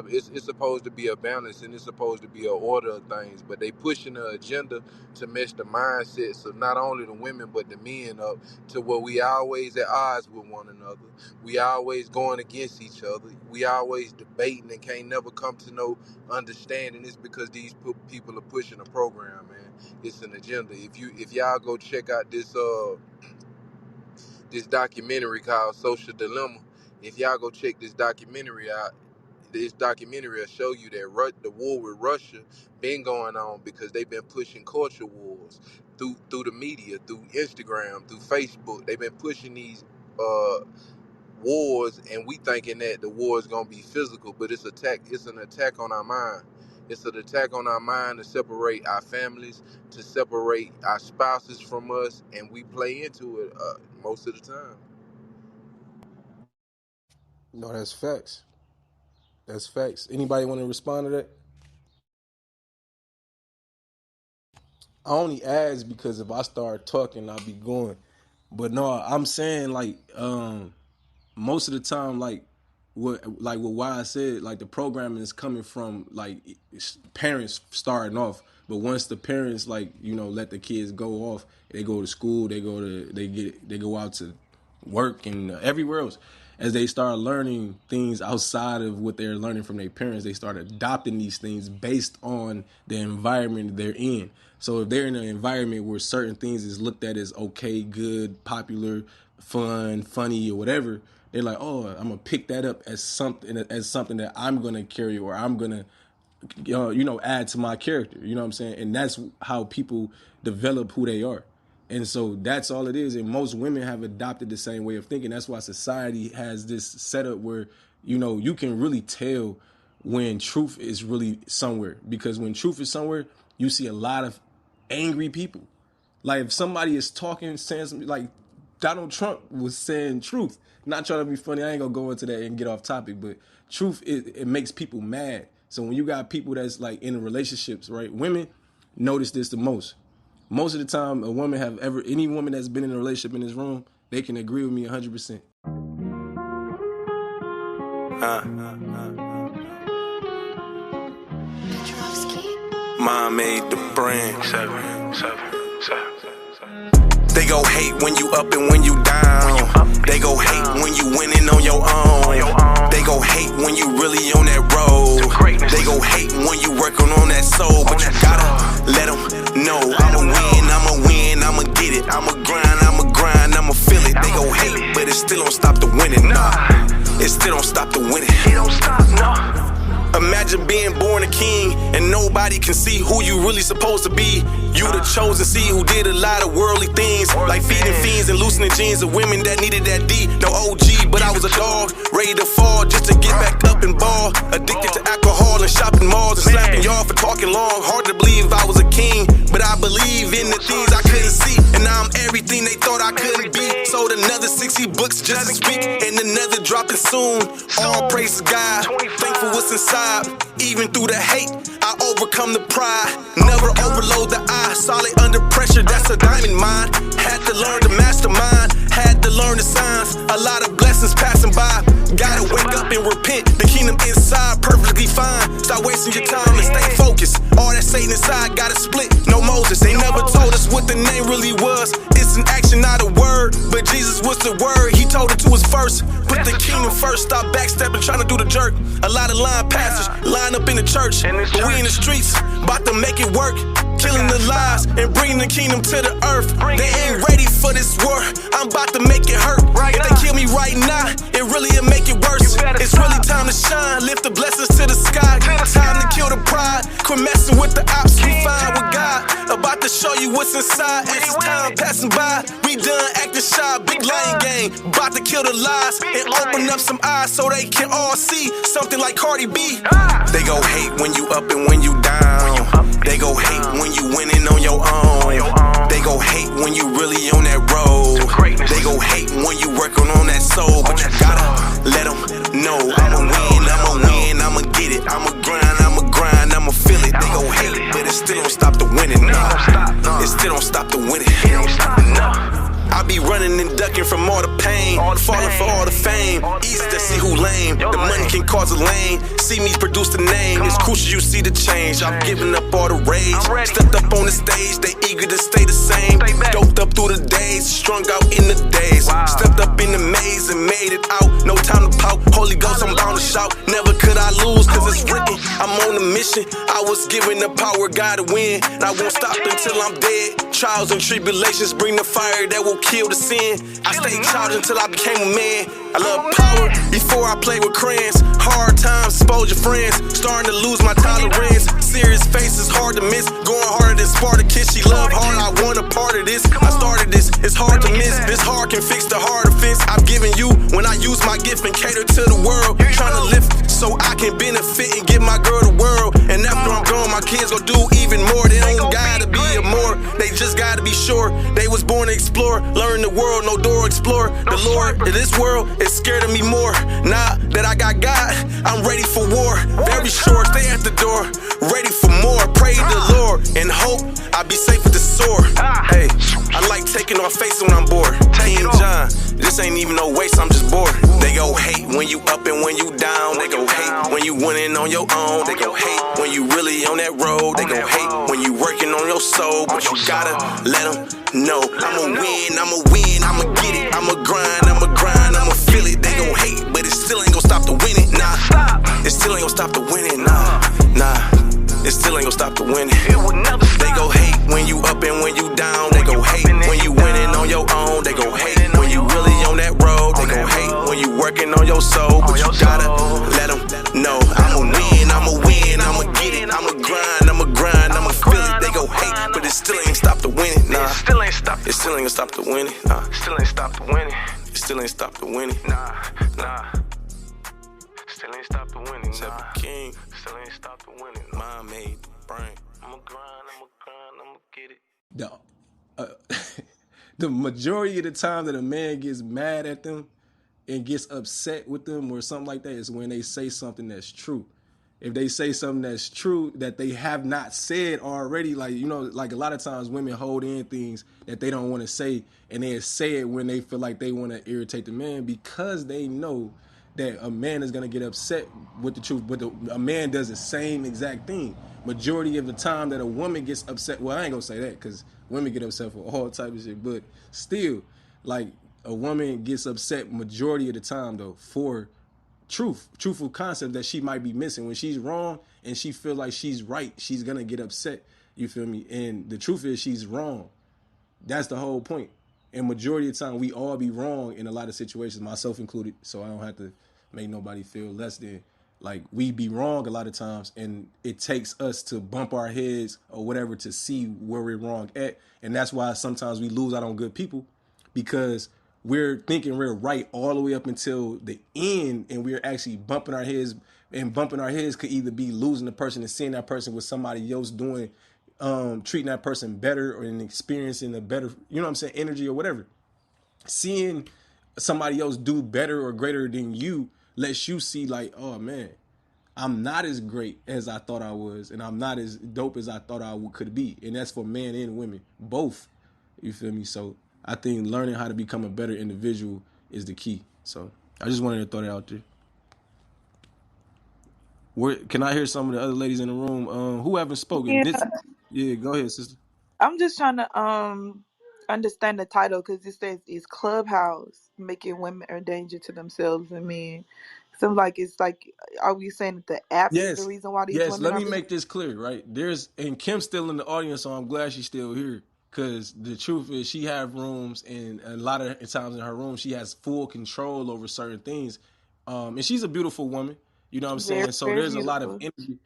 supposed to be a balance, and it's supposed to be an order of things, but they pushing the agenda to mess the mindsets of not only the women but the men up to where we always at odds with one another. We always going against each other. We always debating and can't never come to no understanding. It's because these people are pushing a program, man. It's an agenda. If y'all go check out this documentary called Social Dilemma, if y'all go check this documentary will show you that the war with Russia been going on because they've been pushing culture wars through the media, through Instagram, through Facebook. They've been pushing these uh, wars, and we thinking that the war is gonna be physical, but it's an attack on our mind. It's an attack on our mind to separate our families, to separate our spouses from us, and we play into it most of the time. No, that's facts. That's facts. Anybody want to respond to that? I only ask because if I start talking, I'll be going. But no, I'm saying like most of the time, like what Wise said, like the programming is coming from like parents starting off. But once the parents let the kids go off, they go to school, they go out to work and everywhere else. as they start learning things outside of what they're learning from their parents, they start adopting these things based on the environment they're in. So if they're in an environment where certain things is looked at as okay, good, popular, fun, funny, or whatever, they're like, oh, I'm gonna pick that up as something that I'm gonna carry, or I'm gonna add to my character. You know what I'm saying? And that's how people develop who they are. And so that's all it is. And most women have adopted the same way of thinking. That's why society has this setup where, you can really tell when truth is really somewhere. Because when truth is somewhere, you see a lot of angry people. Like if somebody is talking, saying something like Donald Trump was saying truth. Not trying to be funny. I ain't gonna go into that and get off topic, but truth it makes people mad. So when you got people that's like in relationships, right? Women notice this the most. Most of the time, any woman that's been in a relationship in this room, they can agree with me 100%. Mom made the brand. They go hate when you up and when you down. They go hate when you winning on your own. They go hate when you really on that road. They go hate when you working on that soul. But you gotta let them know I'ma win, I'ma get it. I'ma grind, I'ma feel it. They go hate, but it still don't stop the winning. Nah, it still don't stop the winning. It don't stop, no. Imagine being born a king and nobody can see who you really supposed to be. You the chosen seed who did a lot of worldly things, like feeding fiends and loosening jeans of women that needed that D. No OG, but I was a dog, ready to fall just to get back up and ball. Addicted to alcohol and shopping malls and slapping y'all for talking long. Hard to believe I was a king, but I believe in the things I couldn't see. And now I'm everything they thought I couldn't be. Sold another 60 books just this week, and another dropping soon. All praise to God, thankful what's inside. Even through the hate, I overcome the pride. Never overload the eye, solid under pressure, that's a diamond mine. Had to learn to mastermind, had to learn the signs. A lot of blessings passing by. Gotta wake up and repent, the kingdom inside perfectly fine. Stop wasting your time and stay focused. All that Satan inside gotta split, no Moses. They never told us what the name really was. It's an action, not a word, but Jesus was the word. He told it to us first. Put the kingdom first, stop backstepping, trying to do the jerk. A lot of lying pastors line up in the church, but we in the streets, about to make it work. Killing the lies and bringing the kingdom to the earth. They ain't ready for this war, I'm about to make it hurt. If they kill me right now, it really will make it worse. It's really time to shine, lift the blessings to the sky. Time to kill the pride, quit messing with the ops. We fine with God, about to show you what's inside. As this time passing by, we done acting shy. Big lion gang, about to kill the lies and open up some eyes so they can all see something like Cardi B. They go hate when you up and when you down. They go hate when you winning on your own. They go hate when you really on that road. They go hate when you working on that soul. But you gotta let them know I'ma get it. I'ma grind, I'ma feel it. They go hate, but it still don't stop the winning. Nah, it still don't stop the winning. I be running and ducking from all the pain, falling for all the fame. Easy to see who lame, the money can cause a lane. See me produce the name, it's crucial you see the change. I'm giving up all the rage, stepped up on the stage, they eager to stay the same. Doped up through the days, strung out in the days. Stepped up in the maze and made it out, no time to pout. Holy Ghost, I'm bound to shout, never could I lose, cause it's written. I'm on a mission, I was given the power, God to win. And I won't stop until I'm dead. Trials and tribulations bring the fire that will kill the sin. I stayed child until I became a man. I love power before I play with crayons. Hard times, expose your friends. Starting to lose my tolerance. Serious faces, hard to miss. Going harder than Spartacus. She love hard, I want a part of this. I started this, it's hard to miss. This hard can fix the hard offense I've given you. When I use my gift and cater to the world. Trying to lift so I can benefit and give my girl the world. And after I'm gone, my kids gon' do even more. They don't gotta be a more, they just gotta be sure. They was born to explore, learn the world, no door explore. The Lord in this world is scared of me more. Now that I got God, I'm ready for war. Very sure, stay at the door, ready for more. Pray the Lord and hope I'll be safe with the sword. Hey, I like taking off face when I'm bored. King John, this ain't even no waste, I'm just bored. They go hate when you up and when you down. They go hate when you winning on your own. They go hate when you really on that road. They go hate when you working on your soul. But you gotta let them know I'ma win, I'ma get it. I'ma grind, I'ma feel it. They gon' hate, still ain't gonna stop the winning, nah. It still ain't gonna stop the winning. It will never stop. They go hate when you up and when you down. They go hate when you winning on your own. They go hate when you really on that road. They go hate when you working on your soul. But you gotta let them know I'ma win, I'ma get it, I'ma I'ma feel it. They go hate, but it still ain't stop the winning, nah. It still ain't gonna stop the winning, nah. Still ain't stop the winning. It still ain't stop the winning, nah. Still ain't stop the winning, nah. King. Still ain't stop the winning. Mind made the brain. I'ma grind, I'ma get it. The majority of the time that a man gets mad at them and gets upset with them or something like that is when they say something that's true. If they say something that's true that they have not said already, like, you know, like a lot of times women hold in things that they don't want to say, and they say it when they feel like they want to irritate the man because they know that a man is going to get upset with the truth. But a man does the same exact thing. Majority of the time that a woman gets upset, well, I ain't gonna say that because women get upset for all type of shit, but still, like, a woman gets upset majority of the time though for truthful concept that she might be missing. When she's wrong and she feel like she's right, she's gonna get upset. You feel me? And the truth is she's wrong. That's the whole point. And majority of the time, we all be wrong in a lot of situations, myself included. So I don't have to make nobody feel less than. Like, we be wrong a lot of times, and it takes us to bump our heads or whatever to see where we're wrong at. And that's why sometimes we lose out on good people, because we're thinking we're right all the way up until the end, and we're actually bumping our heads. And bumping our heads could either be losing the person and seeing that person with somebody else doing, treating that person better, or in experiencing a better, you know what I'm saying, energy or whatever. Seeing somebody else do better or greater than you lets you see, like, oh man, I'm not as great as I thought I was, and I'm not as dope as I thought I could be. And that's for men and women, both. You feel me? So I think learning how to become a better individual is the key. So I just wanted to throw that out there. Can I hear some of the other ladies in the room who haven't spoken? Yeah, Yeah, go ahead, sister. I'm just trying to understand the title because it says is Clubhouse making women a danger to themselves and men. Seems like it's like, are we saying that the app is the Yes, reason why these yes. women Let are me being? make this clear, right? And Kim's still in the audience, so I'm glad she's still here. Cause the truth is, she have rooms, and a lot of times in her room, she has full control over certain things. And she's a beautiful woman. You know what I'm Very, saying? So very there's a lot of beautiful. energy.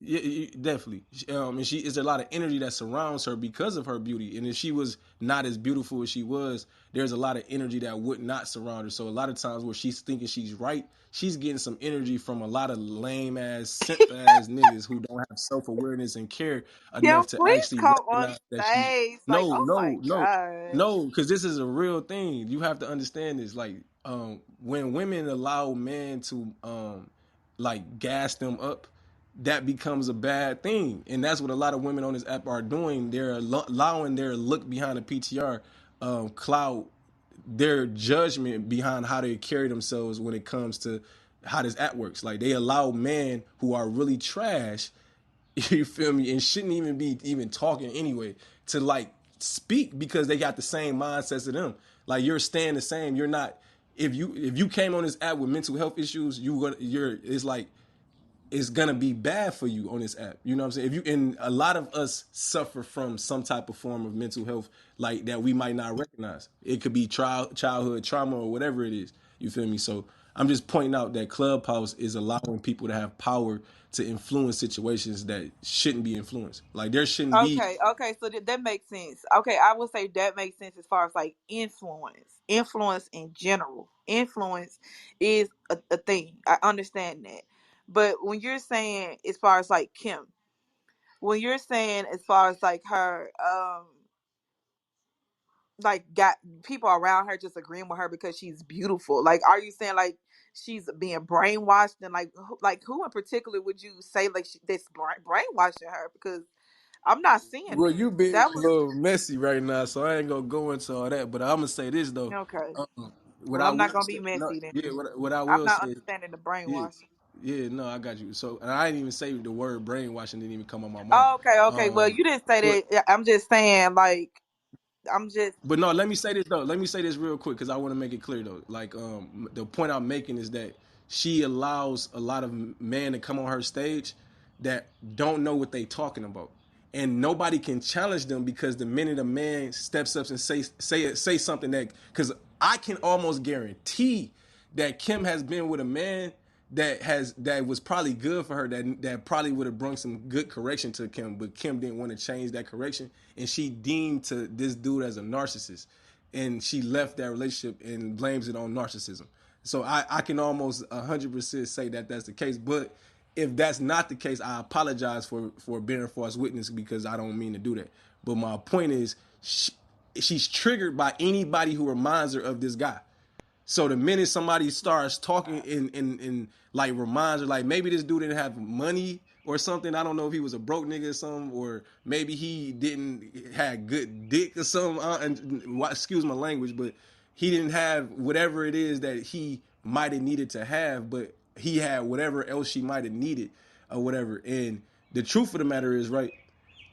Yeah, definitely. And she is a lot of energy that surrounds her because of her beauty. And if she was not as beautiful as she was, there's a lot of energy that would not surround her. So a lot of times where she's thinking she's right, she's getting some energy from a lot of lame ass, simp ass niggas who don't have self awareness and care Kim, enough to please actually come on recognize that she's stage. Like, no, oh my no, no, gosh. no, because this is a real thing. You have to understand this. Like, when women allow men to like gas them up, that becomes a bad thing. And that's what a lot of women on this app are doing. They're allowing their look behind the PTR cloud their judgment behind how they carry themselves when it comes to how this app works. Like, they allow men who are really trash, you feel me, and shouldn't even be even talking anyway, to like speak because they got the same mindsets of them. Like, you're staying the same. You're not. If you came on this app with mental health issues, it's like it's gonna be bad for you on this app. You know what I'm saying? If you and a lot of us suffer from some type of form of mental health like that we might not recognize. It could be childhood trauma or whatever it is. You feel me? So I'm just pointing out that Clubhouse is allowing people to have power to influence situations that shouldn't be influenced. Like, there shouldn't be. Okay, okay, so that makes sense. Okay, I would say that makes sense as far as like influence in general. Influence is a thing. I understand that. But when you're saying as far as like Kim, when you're saying as far as like her, like got people around her just agreeing with her because she's beautiful. Like, are you saying like she's being brainwashed and like who in particular would you say like that's brainwashing her? Because I'm not seeing Well, that. you being That a was little messy right now, so I ain't gonna go into all that. But I'm gonna say this though. okay. What Well, I I'm will not gonna be say, no, messy then. yeah, what I I'm will not say, understanding the yeah, brainwashing. yeah, no, I got you. So, and I didn't even say the word brainwashing didn't even come on my mouth. Oh, okay, okay. Well, Um, you didn't say but that. Yeah, I'm just saying, like, I'm just but no, let me say this though. Let me say this real quick because I want to make it clear though. Like, the point I'm making is that she allows a lot of men to come on her stage that don't know what they talking about, and nobody can challenge them because the minute a man steps up and say something that, because I can almost guarantee that Kim has been with a man that was probably good for her, that probably would have brought some good correction to Kim, but Kim didn't want to change that correction, and she deemed to this dude as a narcissist, and she left that relationship and blames it on narcissism. So I can almost 100% say that that's the case. But if that's not the case, I apologize for bearing false witness because I don't mean to do that. But my point is, she's triggered by anybody who reminds her of this guy. So the minute somebody starts talking and like reminds her, like maybe this dude didn't have money or something. I don't know if he was a broke nigga or something, or maybe he didn't had good dick or something. Excuse my language, but he didn't have whatever it is that he might have needed to have, but he had whatever else she might have needed or whatever. And the truth of the matter is, right,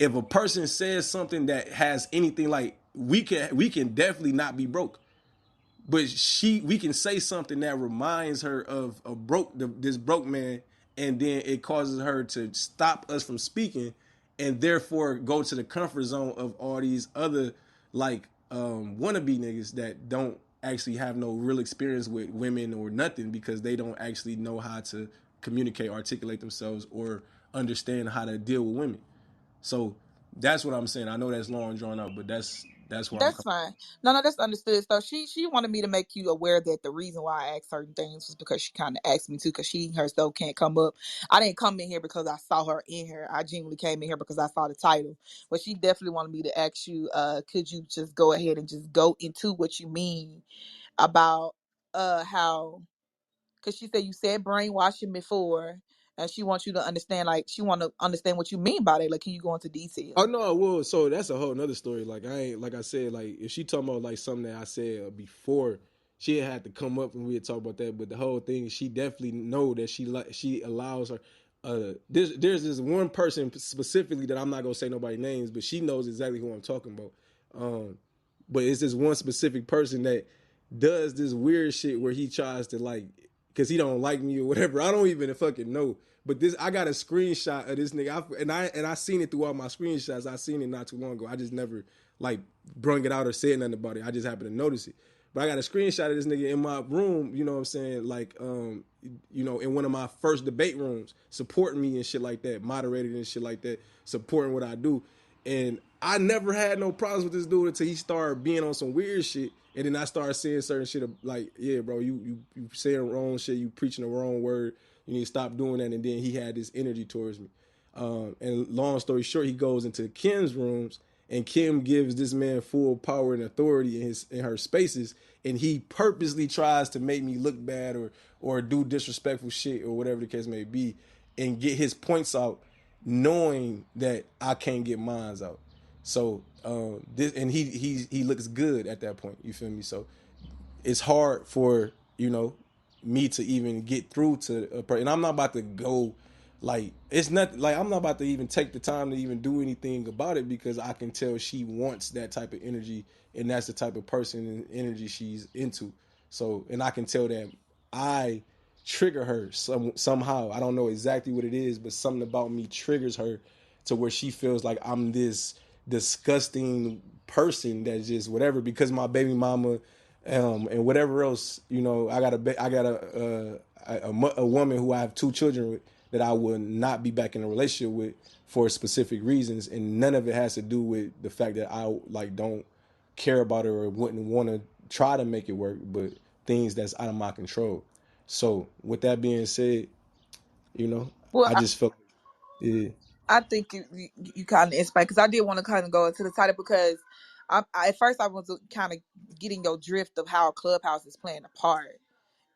if a person says something that has anything, like we can definitely not be broke, but we can say something that reminds her of a this broke man, and then it causes her to stop us from speaking, and therefore go to the comfort zone of all these other like wannabe niggas that don't actually have no real experience with women or nothing, because they don't actually know how to communicate, articulate themselves, or understand how to deal with women. So that's what I'm saying. I know that's long and drawn out, but that's where I'm That's coming. fine. No, no, that's understood. So she wanted me to make you aware that the reason why I asked certain things was because she kind of asked me to, because she herself can't come up. I didn't come in here because I saw her in here. I genuinely came in here because I saw the title. But she definitely wanted me to ask you, could you just go ahead and just go into what you mean about how, because she said you said brainwashing before, and she wants you to understand, like she want to understand what you mean by that. Like, can you go into Oh detail? no, well, so that's a whole nother story. Like I ain't, like I said, like if she talking about like something that I said before, she had to come up and we had talk about that. But the whole thing, she definitely know that she allows her. There's this one person specifically that I'm not gonna say nobody names, but she knows exactly who I'm talking about. Um, but it's this one specific person that does this weird shit where he tries to like, because he don't like me or whatever. I don't even fucking know. But this, I got a screenshot of this nigga, and I seen it through all my screenshots. I seen it not too long ago. I just never like brung it out or said nothing about it. I just happened to notice it. But I got a screenshot of this nigga in my room, you know what I'm saying? Like, in one of my first debate rooms, supporting me and shit like that, moderated and shit like that, supporting what I do. And I never had no problems with this dude until he started being on some weird shit. And then I started saying certain shit like, yeah, bro, you saying wrong shit, you preaching the wrong word. You need to stop doing that. And then he had this energy towards me. And long story short, he goes into Kim's rooms, and Kim gives this man full power and authority in her spaces, and he purposely tries to make me look bad or do disrespectful shit or whatever the case may be, and get his points out, knowing that I can't get mines out. So this, and he looks good at that point. You feel me? So it's hard for me to even get through to a person. And I'm not about to go like, it's not like I'm not about to even take the time to even do anything about it, because I can tell she wants that type of energy, and that's the type of person and energy she's into. So, and I can tell that I trigger her somehow. I don't know exactly what it is, but something about me triggers her to where she feels like I'm this disgusting person that's just whatever, because my baby mama, and whatever else, I got a woman who I have two children with that I would not be back in a relationship with for specific reasons, and none of it has to do with the fact that I like don't care about her or wouldn't want to try to make it work, but things that's out of my control. So with that being said, Well, I just felt, yeah. I think you kind of inspired, because I did want to kind of go into the title, because at first I was kind of getting your drift of how Clubhouse is playing a part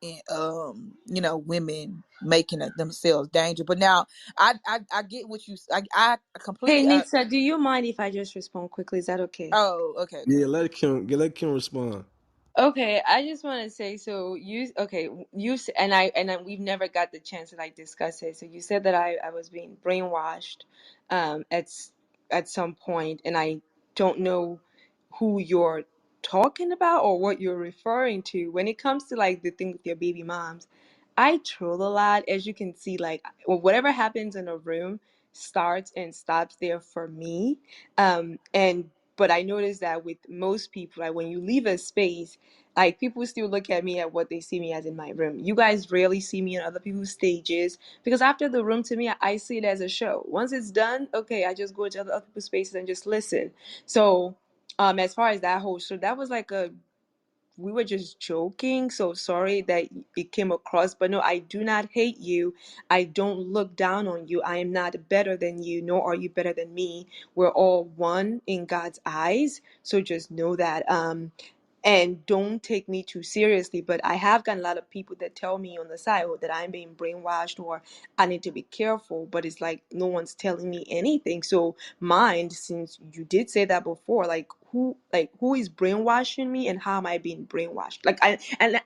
in women making it themselves danger. But now I get what you I Hey, completely Nitsa, do you mind if I just respond quickly? Is that okay? oh, okay, okay. Yeah, let Kim respond. Okay, I just want to say, so and we've never got the chance to like discuss it. So you said that I was being brainwashed at some point, and I don't know who you're talking about or what you're referring to when it comes to like the thing with your baby moms. I troll a lot, as you can see. Like whatever happens in a room starts and stops there for me. And but I noticed that with most people, like when you leave a space, like people still look at me at what they see me as in my room. You guys rarely see me on other people's stages because after the room, to me, I see it as a show. Once it's done, okay, I just go to other people's spaces and just listen. So, as far as that whole show, that was like a we were just joking. So sorry that it came across, but no, I do not hate you. I don't look down on you. I am not better than you, nor are you better than me. We're all one in God's eyes. So just know that. And don't take me too seriously, but I have gotten a lot of people that tell me on the side that I'm being brainwashed or I need to be careful, but it's like no one's telling me anything. So mind, since you did say that before, like who is brainwashing me and how am I being brainwashed? Like and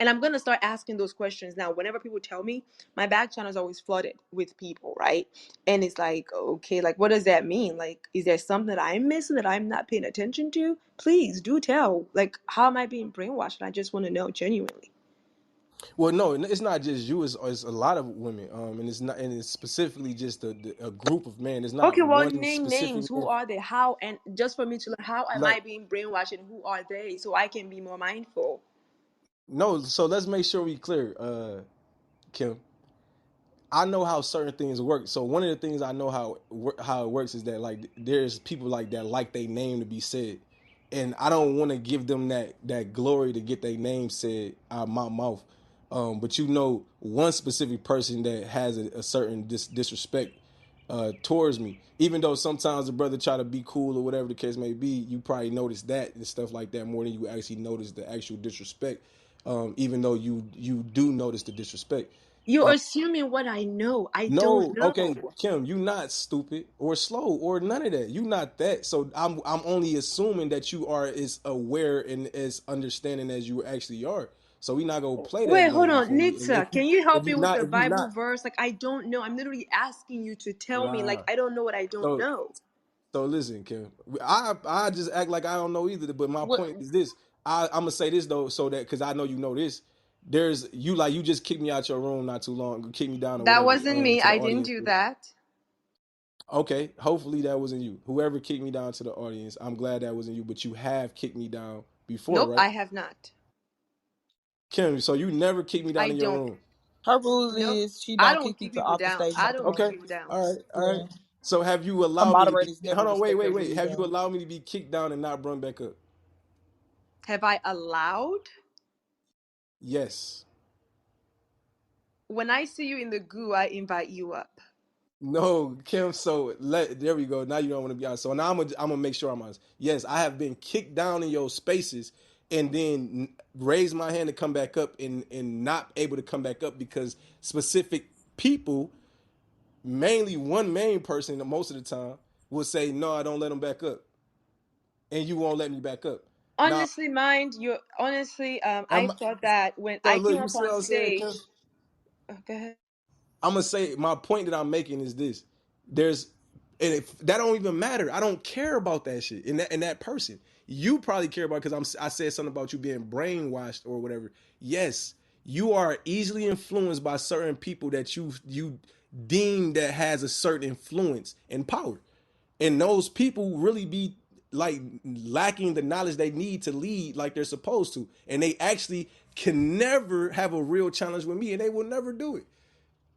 I'm gonna start asking those questions now. Whenever people tell me, my back channel is always flooded with people, right? And it's like, okay, like what does that mean? Like, is there something that I'm missing that I'm not paying attention to? Please do tell. Like, how am I being brainwashed? And I just want to know genuinely. Well, no, it's not just you. It's a lot of women. And it's not, and it's specifically just a group of men. It's not Okay, well, one name specific names. Who man. are they? How? And just for me to learn, how am Like I being brainwashed and who are they so I can be more mindful? no, so let's make sure we clear, Kim. I know how certain things work. So one of the things I know how it works is that like there's people like that like their name to be said, and I don't want to give them that glory to get their name said out of my mouth. But you know, one specific person that has a certain disrespect towards me. Even though sometimes the brother try to be cool or whatever the case may be, you probably notice that and stuff like that more than you actually notice the actual disrespect. Even though you do notice the disrespect. You're assuming what I know. I don't No, know. okay, Kim, you not stupid or slow or none of that. You not that. So I'm only assuming that you are as aware and as understanding as you actually are. So we not gonna play that Wait, hold game. You on, feel me? And Nitsa, can you help me with the if you Bible not, verse? Like, I don't know. I'm literally asking you to tell me. Like, nah. I don't know what I don't So know. so listen, Kim. I just act like I don't know either. But my What? point is this. I'm gonna say this though, so that because I know you know this. There's you just kicked me out your room not too long, kicked me down or That whatever wasn't me. to the I didn't audience. do that. Okay, hopefully that wasn't you. Whoever kicked me down to the audience, I'm glad that wasn't you. But you have kicked me down before, Nope, right? I have not. Kim, so you never kicked me down I in your don't. room. Her rule Nope. is she I don't don't kick kick people people off the down. stage I not to don't go kick Okay, people next. down. all right. Yeah. So have you Her allowed me to be? moderators Hold never on, respect her wait. rule Have you either. allowed me to be kicked down and not brought back up? Have I allowed? Yes. When I see you in the goo, I invite you up. No, Kim. So there we go. Now you don't want to be honest. So now I'm gonna make sure I'm honest. Yes, I have been kicked down in your spaces and then raise my hand to come back up and not able to come back up because specific people, mainly one main person most of the time, will say no, I don't let them back up, and you won't let me back up. Now, Honestly, mind you, honestly, I I'm, thought that when so I came look, you up see on what I'm saying, Kim? stage, go ahead. I'm gonna say my point that I'm making is this: there's, and if that don't even matter, I don't care about that shit. And that person, you probably care about because I said something about you being brainwashed or whatever. Yes, you are easily influenced by certain people that you deem that has a certain influence and power, and those people really be like lacking the knowledge they need to lead like they're supposed to, and they actually can never have a real challenge with me, and they will never do it.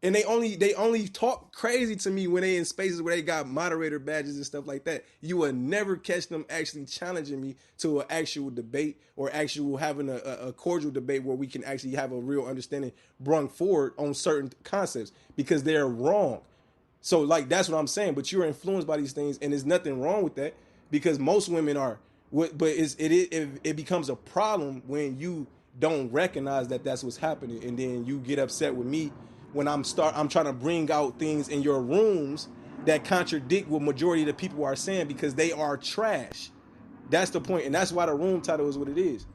And they only talk crazy to me when they in spaces where they got moderator badges and stuff like that. You will never catch them actually challenging me to an actual debate or actual having a cordial debate where we can actually have a real understanding brung forward on certain concepts because they're wrong. So like that's what I'm saying. But you're influenced by these things, and there's nothing wrong with that because most women are. But it becomes a problem when you don't recognize that that's what's happening, and then you get upset with me when I'm trying to bring out things in your rooms that contradict what majority of the people are saying because they are trash. That's the point, and that's why the room title is what it is.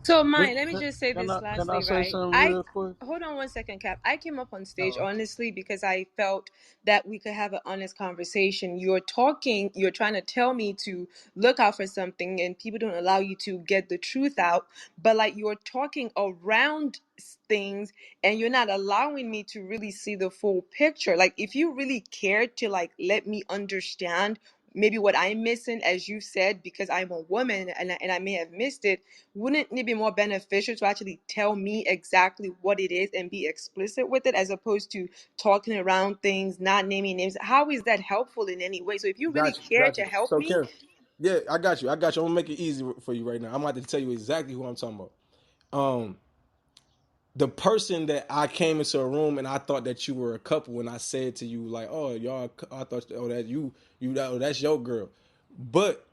So, Can, Mike, let me can, just say can this I lastly, say right? something I real quick? hold on one second, Cap. I came up on stage Uh, honestly because I felt that we could have an honest conversation. You're trying to tell me to look out for something, and people don't allow you to get the truth out. But like you're talking around things, and you're not allowing me to really see the full picture. Like, if you really cared to like let me understand maybe what I'm missing, as you said, because I'm a woman and I may have missed it, wouldn't it be more beneficial to actually tell me exactly what it is and be explicit with it, as opposed to talking around things, not naming names? How is that helpful in any way? So if you really Got you, care got to you. help So, me, Karen, yeah, I got you. I got you. I'm gonna make it easy for you right now. I'm about to tell you exactly who I'm talking about. Um, the person that I came into a room and I thought that you were a couple, and I said to you like, "Oh, y'all," I thought, "Oh, that you, that's your girl," but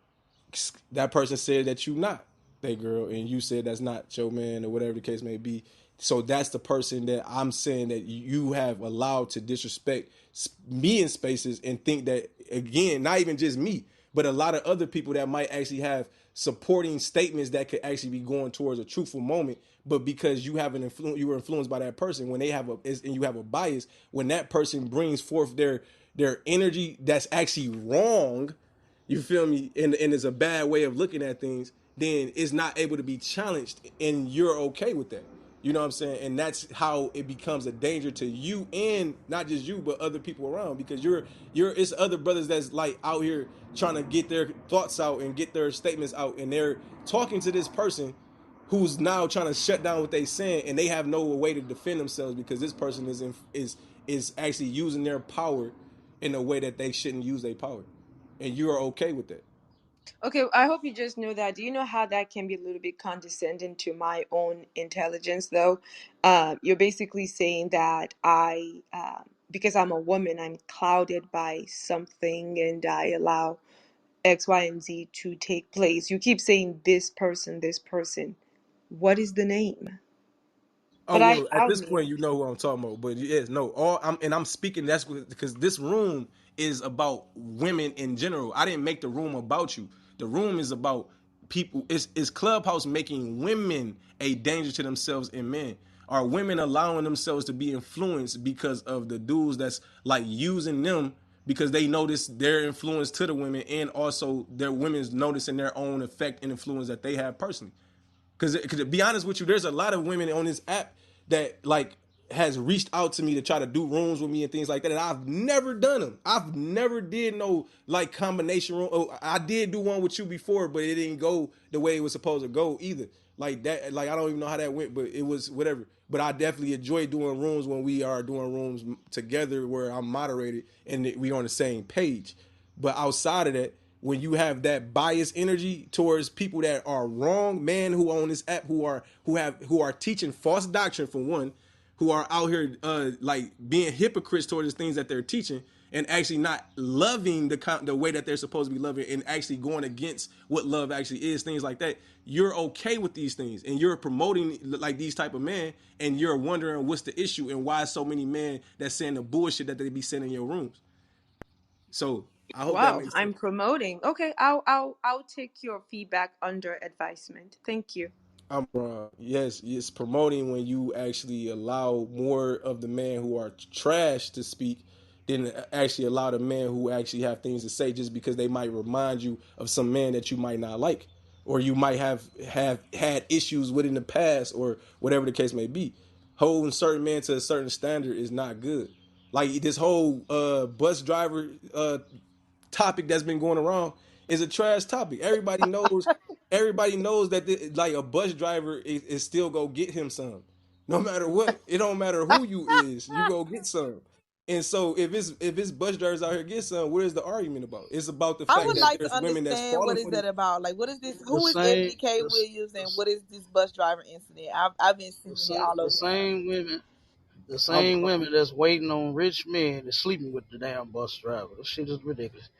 that person said that you not that girl, and you said that's not your man or whatever the case may be. So that's the person that I'm saying that you have allowed to disrespect me in spaces and think that, again, not even just me, but a lot of other people that might actually have supporting statements that could actually be going towards a truthful moment, but because you have you were influenced by that person, when they have and you have a bias, when that person brings forth their energy that's actually wrong, you feel me, and it's a bad way of looking at things, then it's not able to be challenged, and you're okay with that. You know what I'm saying? And that's how it becomes a danger to you, and not just you, but other people around, because you're it's other brothers that's like out here trying to get their thoughts out and get their statements out, and they're talking to this person who's now trying to shut down what they saying, and they have no way to defend themselves because this person is actually using their power in a way that they shouldn't use their power, and you are okay with that. okay, I hope you just know that. Do you know how that can be a little bit condescending to my own intelligence, though? You're basically saying that because I'm a woman, I'm clouded by something, and I allow X, Y, and Z to take place. You keep saying this person, this person. What is the name? Oh But well, at I'll this point, mute. you know who I'm talking about. But yes, no, I'm speaking. That's because this room is about women in general. I didn't make the room about you. The room is about people. Is Clubhouse making women a danger to themselves and men? Are women allowing themselves to be influenced because of the dudes that's like using them because they notice their influence to the women, and also their women's noticing their own effect and influence that they have personally? Because to be honest with you, there's a lot of women on this app that like has reached out to me to try to do rooms with me and things like that, and I've never done them. I've never did no like combination room. Oh, I did do one with you before, but it didn't go the way it was supposed to go either. Like that, like I don't even know how that went, but it was whatever. But I definitely enjoy doing rooms when we are doing rooms together where I'm moderated and we on the same page. But outside of that, when you have that biased energy towards people that are wrong, man, who on this app who are teaching false doctrine for one, who are out here like being hypocrites towards the things that they're teaching, and actually not loving the way that they're supposed to be loving, and actually going against what love actually is, things like that. You're okay with these things, and you're promoting like these type of men, and you're wondering what's the issue and why so many men that's saying the bullshit that they be saying in your rooms. So I hope that Wow, makes sense. I'm promoting. Okay, I'll take your feedback under advisement. Thank you. I'm yes, it's promoting when you actually allow more of the men who are trash to speak than actually allow the men who actually have things to say, just because they might remind you of some man that you might not like, or you might have had issues with in the past, or whatever the case may be. Holding certain men to a certain standard is not good. Like this whole bus driver topic that's been going around is a trash topic. Everybody knows that like a bus driver is still go get him some. No matter what, it don't matter who you is, you go get some. And so if it's bus drivers out here get some, what is the argument about? It's about the I fact would that like to there's women that's understand what falling is for this. that about. Like, what is this? the Who is same, Ebony K. the, Williams, the, and what is this bus driver incident? I've been the, seeing it same, all the over the app. same women, the I'm, same women that's waiting on rich men is sleeping with the damn bus driver. This shit is ridiculous.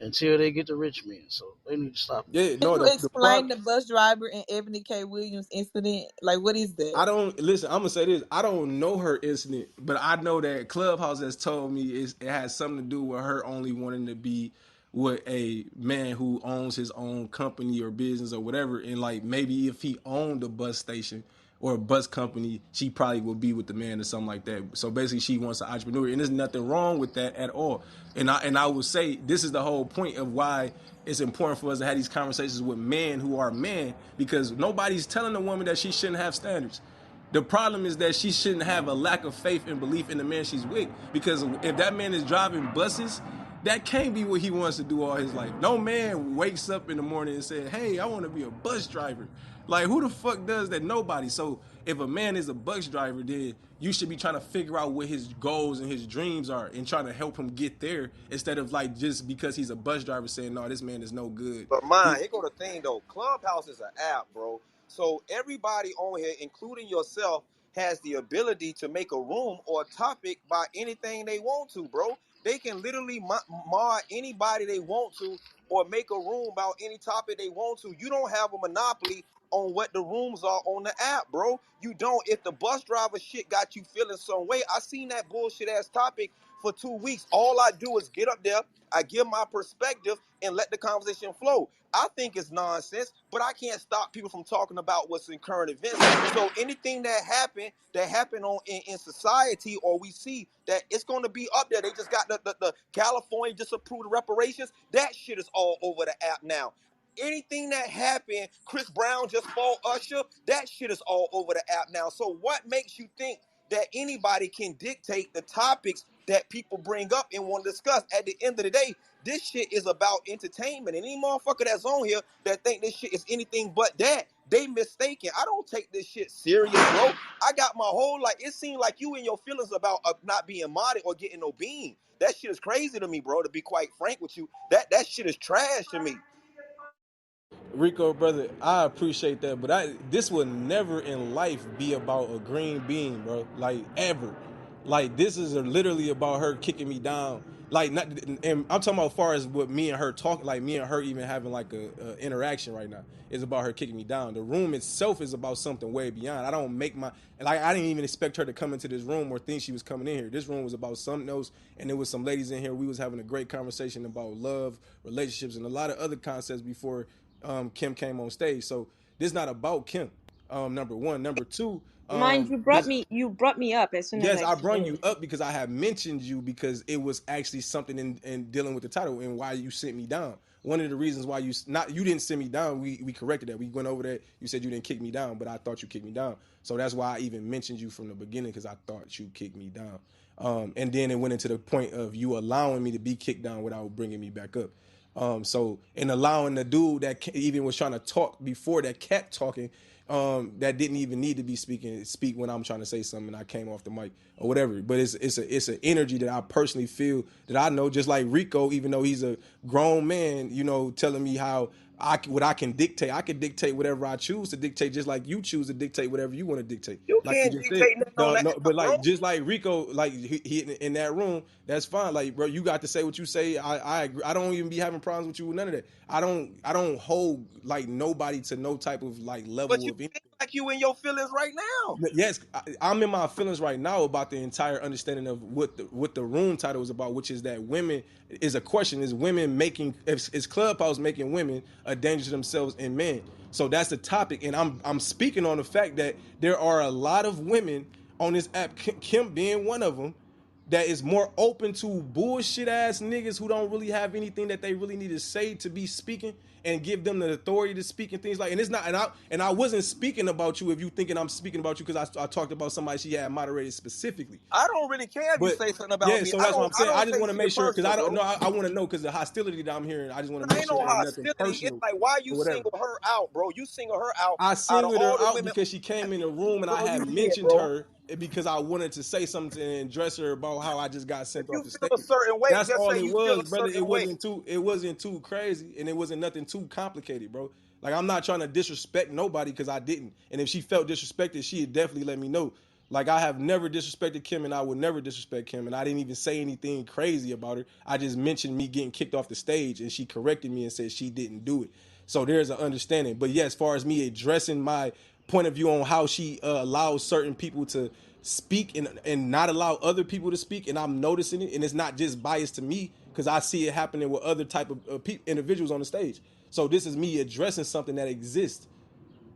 Until they get the rich men, so they need to stop it. yeah, Can no, you the explain problem. the bus driver and Ebony K. Williams incident? Like, what is that? I don't listen. I'm gonna say this. I don't know her incident, but I know that Clubhouse has told me it has something to do with her only wanting to be with a man who owns his own company or business or whatever, and like maybe if he owned a bus station or a bus company, she probably would be with the man or something like that. So basically, she wants an entrepreneur, and there's nothing wrong with that at all. And I would say this is the whole point of why it's important for us to have these conversations with men who are men, because nobody's telling a woman that she shouldn't have standards. The problem is that she shouldn't have a lack of faith and belief in the man she's with, because if that man is driving buses, that can't be what he wants to do all his life. No man wakes up in the morning and says, "Hey, I want to be a bus driver." Like, who the fuck does that? Nobody. So if a man is a bus driver, then you should be trying to figure out what his goals and his dreams are and trying to help him get there, instead of like just because he's a bus driver saying, "No, this man is no good." But mine, here go the thing though. Clubhouse is an app, bro. So everybody on here, including yourself, has the ability to make a room or a topic by anything they want to, bro. They can literally mod anybody they want to, or make a room about any topic they want to. You don't have a monopoly on what the rooms are on the app, bro. You don't. If the bus driver shit got you feeling some way, I seen that bullshit ass topic for 2 weeks. All I do is get up there, I give my perspective, and let the conversation flow. I think it's nonsense, but I can't stop people from talking about what's in current events. So anything that happened in society, or we see that it's going to be up there. They just got the California just approved reparations. That shit is all over the app now. Anything that happened, Chris Brown just fought Usher, that shit is all over the app now. So what makes you think that anybody can dictate the topics that people bring up and want to discuss? At the end of the day, this shit is about entertainment. And any motherfucker that's on here that think this shit is anything but that, they mistaken. I don't take this shit serious, bro. I got my whole life. It seemed like you and your feelings about not being modded or getting no bean. That shit is crazy to me, bro. To be quite frank with you, that shit is trash to me. Rico, brother, I appreciate that, but this will never in life be about a green bean, bro. Like, ever. Like, this is literally about her kicking me down. Like, not, and I'm talking about as far as what me and her talking, like me and her even having like a interaction right now is about her kicking me down. The room itself is about something way beyond. I don't make my, like, I didn't even expect her to come into this room or think she was coming in here. This room was about something else, and there was some ladies in here. We was having a great conversation about love, relationships, and a lot of other concepts before Kim came on stage. So this is not about Kim. Number one, number two. Mind you, This you brought me up as soon as Yes, I I came brought in. you up because I have mentioned you because it was actually something in dealing with the title and why you sent me down. One of the reasons why you didn't send me down, we corrected that. We went over that. You said you didn't kick me down, but I thought you kicked me down. So that's why I even mentioned you from the beginning, because I thought you kicked me down. And then it went into the point of you allowing me to be kicked down without bringing me back up. So and allowing the dude that even was trying to talk before, that kept talking, that didn't even need to be speak when I'm trying to say something and I came off the mic or whatever. But it's an energy that I personally feel, that I know, just like Rico, even though he's a grown man, telling me how what I can dictate. I can dictate whatever I choose to dictate, just like you choose to dictate whatever you want to dictate. You Like you can't just said, dictate nothing on no, the no, but app, bro. like just like Rico, like he in that room, that's fine. Like, bro, you got to say what you say. I agree. I don't even be having problems with you with none of that. I don't hold like nobody to no type of like But level you of anything. seem like you in your feelings right now. Yes, I'm in my feelings right now about the entire understanding of what the room title is about, which is that women is a question: is women making, is Clubhouse making women a danger to themselves and men? So that's the topic, and I'm speaking on the fact that there are a lot of women on this app, Kim being one of them, that is more open to bullshit ass niggas who don't really have anything that they really need to say to be speaking, and give them the authority to speak and things like. And it's not. And I wasn't speaking about you if you thinking I'm speaking about you because I talked about somebody she had moderated specifically. I don't really care if you But say something about yeah, me. so I that's what don't I'm I saying. I don't just take want to make shit sure, because personal, I don't bro. know. I want to know, because the hostility that I'm hearing, I just want to There make ain't sure no it ain't nothing hostility. It's personal like, why you or whatever. single her out, bro? You single her out I out of singled all her the out women. because she came in the room and Bro, I you had did, mentioned bro. her because I wanted to say something and address her about how I just got If sent off you the feel a stage. certain way, That's just all say it you feel was, a brother. certain way. It wasn't too crazy, and it wasn't nothing too complicated, bro. Like, I'm not trying to disrespect nobody, because I didn't. And if she felt disrespected, she had definitely let me know. Like, I have never disrespected Kim, and I would never disrespect Kim, and I didn't even say anything crazy about her. I just mentioned me getting kicked off the stage, and she corrected me and said she didn't do it. So there's an understanding. But yeah, as far as me addressing my point of view on how she allows certain people to speak and not allow other people to speak, and I'm noticing it, and it's not just biased to me, because I see it happening with other type of individuals on the stage. So this is me addressing something that exists.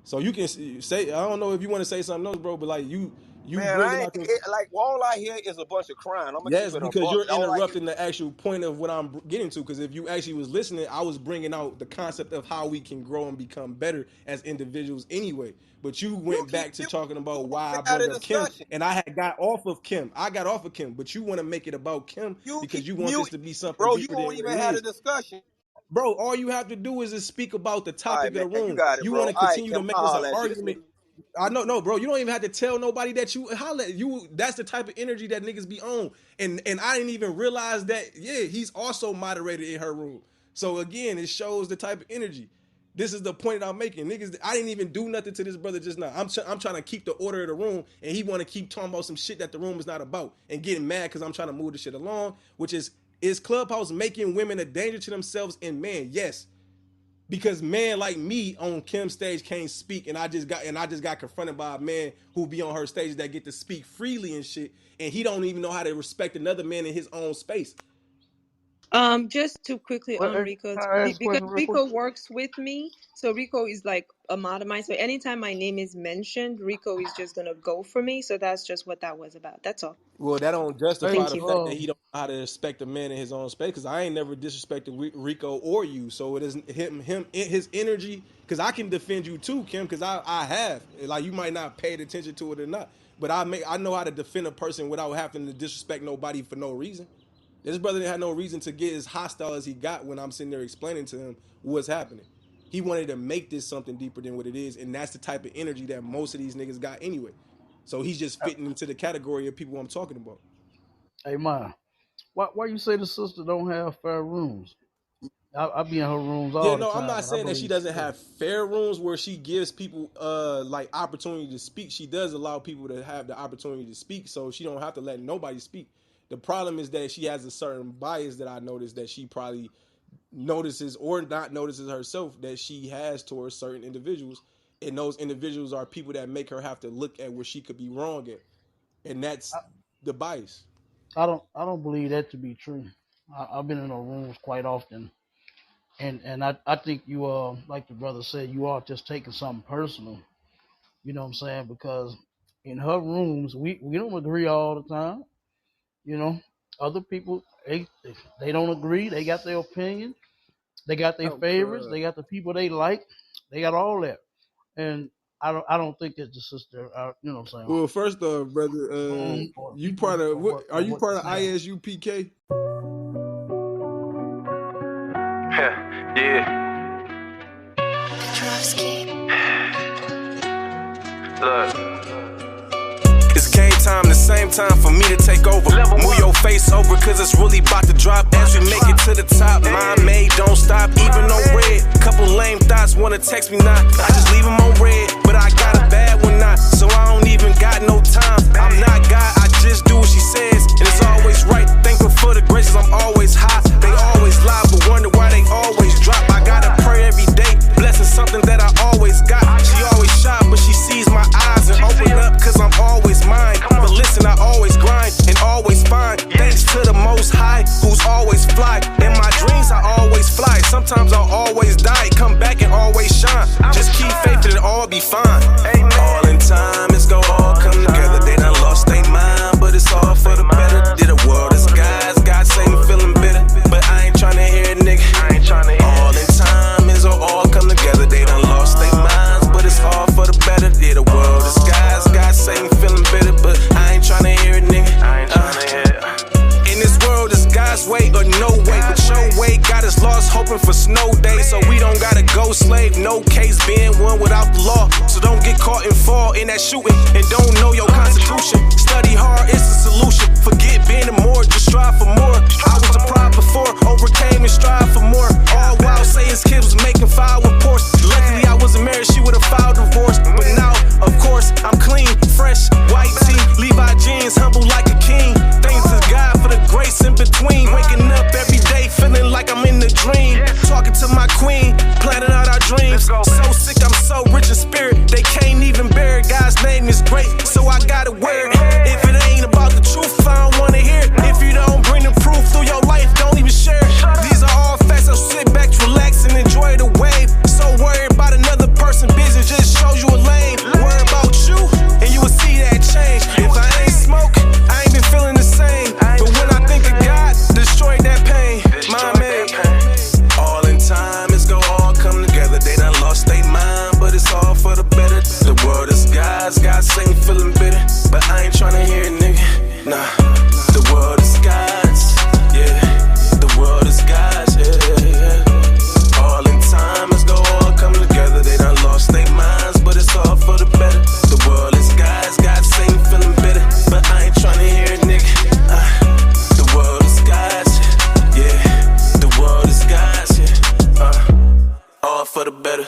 So you can say, I don't know if you want to say something else, bro, but like you Man, bringing I out ain't this. like all I hear is a bunch of crying. I'm gonna keep Yes, it a because buck. you're All I hear. interrupting the actual point of what I'm getting to. Because if you actually was listening, I was bringing out the concept of how we can grow and become better as individuals anyway. But you You went keep back to you talking you about won't why I even have brung a up Kim, discussion. and I had got off of Kim. I got off of Kim, but you want to make it about Kim You keep because you want this mute, to be something bro. You deeper than won't what it even have a is. discussion. Bro, all you have to do is just speak about the All right, topic of man. the You room. got it, You bro. want All to right, continue Kim. to make I'll this an holler at you. This argument. nigga. I know, no, bro. You don't even have to tell nobody that you holla at you. That's the type of energy that niggas be on. And I didn't even realize that. Yeah, he's also moderated in her room. So again, it shows the type of energy. This is the point that I'm making, niggas. I didn't even do nothing to this brother just now. I'm trying to keep the order of the room, and he want to keep talking about some shit that the room is not about, and getting mad because I'm trying to move the shit along. Which is Clubhouse making women a danger to themselves and men? Yes, because man like me on Kim's stage can't speak, and I just got confronted by a man who be on her stage that get to speak freely and shit, and he don't even know how to respect another man in his own space. Just to quickly Well, on hey, Rico, can I ask a because question real quick? Rico works with me, so Rico is like a mod of mine. So anytime my name is mentioned, Rico is just gonna go for me. So that's just what that was about. That's all. Well, that don't Hey, justify Thank the you. fact that he don't know how to respect a man in his own space. Because I ain't never disrespected Rico or you. So it isn't him his energy. Because I can defend you too, Kim. Because I have, like, you might not pay attention to it or not, but I know how to defend a person without having to disrespect nobody for no reason. This brother didn't have no reason to get as hostile as he got when I'm sitting there explaining to him what's happening. He wanted to make this something deeper than what it is, and that's the type of energy that most of these niggas got anyway. So he's just fitting into the category of people I'm talking about. hey, man, why you say the sister don't have fair rooms? I be in her rooms Yeah, all the no, I'm time, not and I saying that she believe she doesn't do. have fair rooms where she gives people like opportunity to speak. She does allow people to have the opportunity to speak, so she don't have to let nobody speak. The problem is that she has a certain bias that I noticed that she probably notices or not notices herself that she has towards certain individuals, and those individuals are people that make her have to look at where she could be wrong at, and that's the bias. I don't believe that to be true. I've been in her rooms quite often, and I think you like the brother said, you are just taking something personal. You know what I'm saying? Because in her rooms, we don't agree all the time. You know, other people they don't agree. They got their opinion. They got their Oh favorites. god. They got the people they like. They got all that. And I don't think that the sister, you know what I'm saying, Well, first off, brother, room or you people part of or what? what Are or you what part they're of saying. ISUPK? Yeah, look. It's game time, the same time for me to take over. Move your face over, cause it's really about to drop. As we make it to the top, mind made, don't stop, even on red. Couple lame thoughts wanna text me now. I just leave them on red, but I got a bad one now, so I don't even got no time. I'm not God, I just do what she says, and it's always right. Thankful for the graces, I'm always high. They always lie, but wonder why they always drop. I gotta pray every day, blessing something that I always got. She always shy, but she sees my eyes and open up, cause I'm always mine. But listen, I always grind and always find. Thanks to the Most High, who's always fly. In my dreams, I always fly. Sometimes I'll always die, come back and always shine. Just keep faith and it'll all be fine. All in time, it's gon' all come together. They done lost their mind, but it's all for the better. Did the world as guys, God save me feeling bitter, but I ain't tryna hear it, nigga. All in time, it's gon' all come together. They done lost their minds, but it's all for the better. Did the world as guys, God save me feeling bitter, but I ain't tryna hear it, nigga. In this world, it's God's way or no way, but your way got us lost, hoping for snow days, so we don't gotta go slave. No case being won without the law, so don't get caught and fall in that shooting, and don't know your constitution. Study hard, it's the solution. Forget being more, just strive for more. I was deprived before, overcame and strive for more. All while Satan's kids was making foul reports. Luckily I wasn't married, she would've filed divorce, but now, of course, I'm clean, fresh, white tee, Levi jeans, humble like a king. Thanks to God for the grace in between. Waking up every day, feeling like I'm in the dream. Talking to my queen, planning out our dreams. So sick, I'm so rich in spirit, they can't even bear it. God's name is great, so I gotta wear it. If it ain't about the truth, I don't wanna hear it. If you don't bring the proof through your life, don't even share pain, my made. All in time, it's gon' all come together. They done lost their mind, but it's all for the better. The world is God's, God say feeling bitter, but I ain't tryna hear it, nigga. Nah, the world is God's, yeah. The world is God's, yeah. All in time, it's gon' all come together. They done lost their minds, but it's all for the better. The world is God's, God say feeling bitter, but I ain't tryna hear it, nigga. The world is God's, yeah. The world is God's, yeah. All for the better.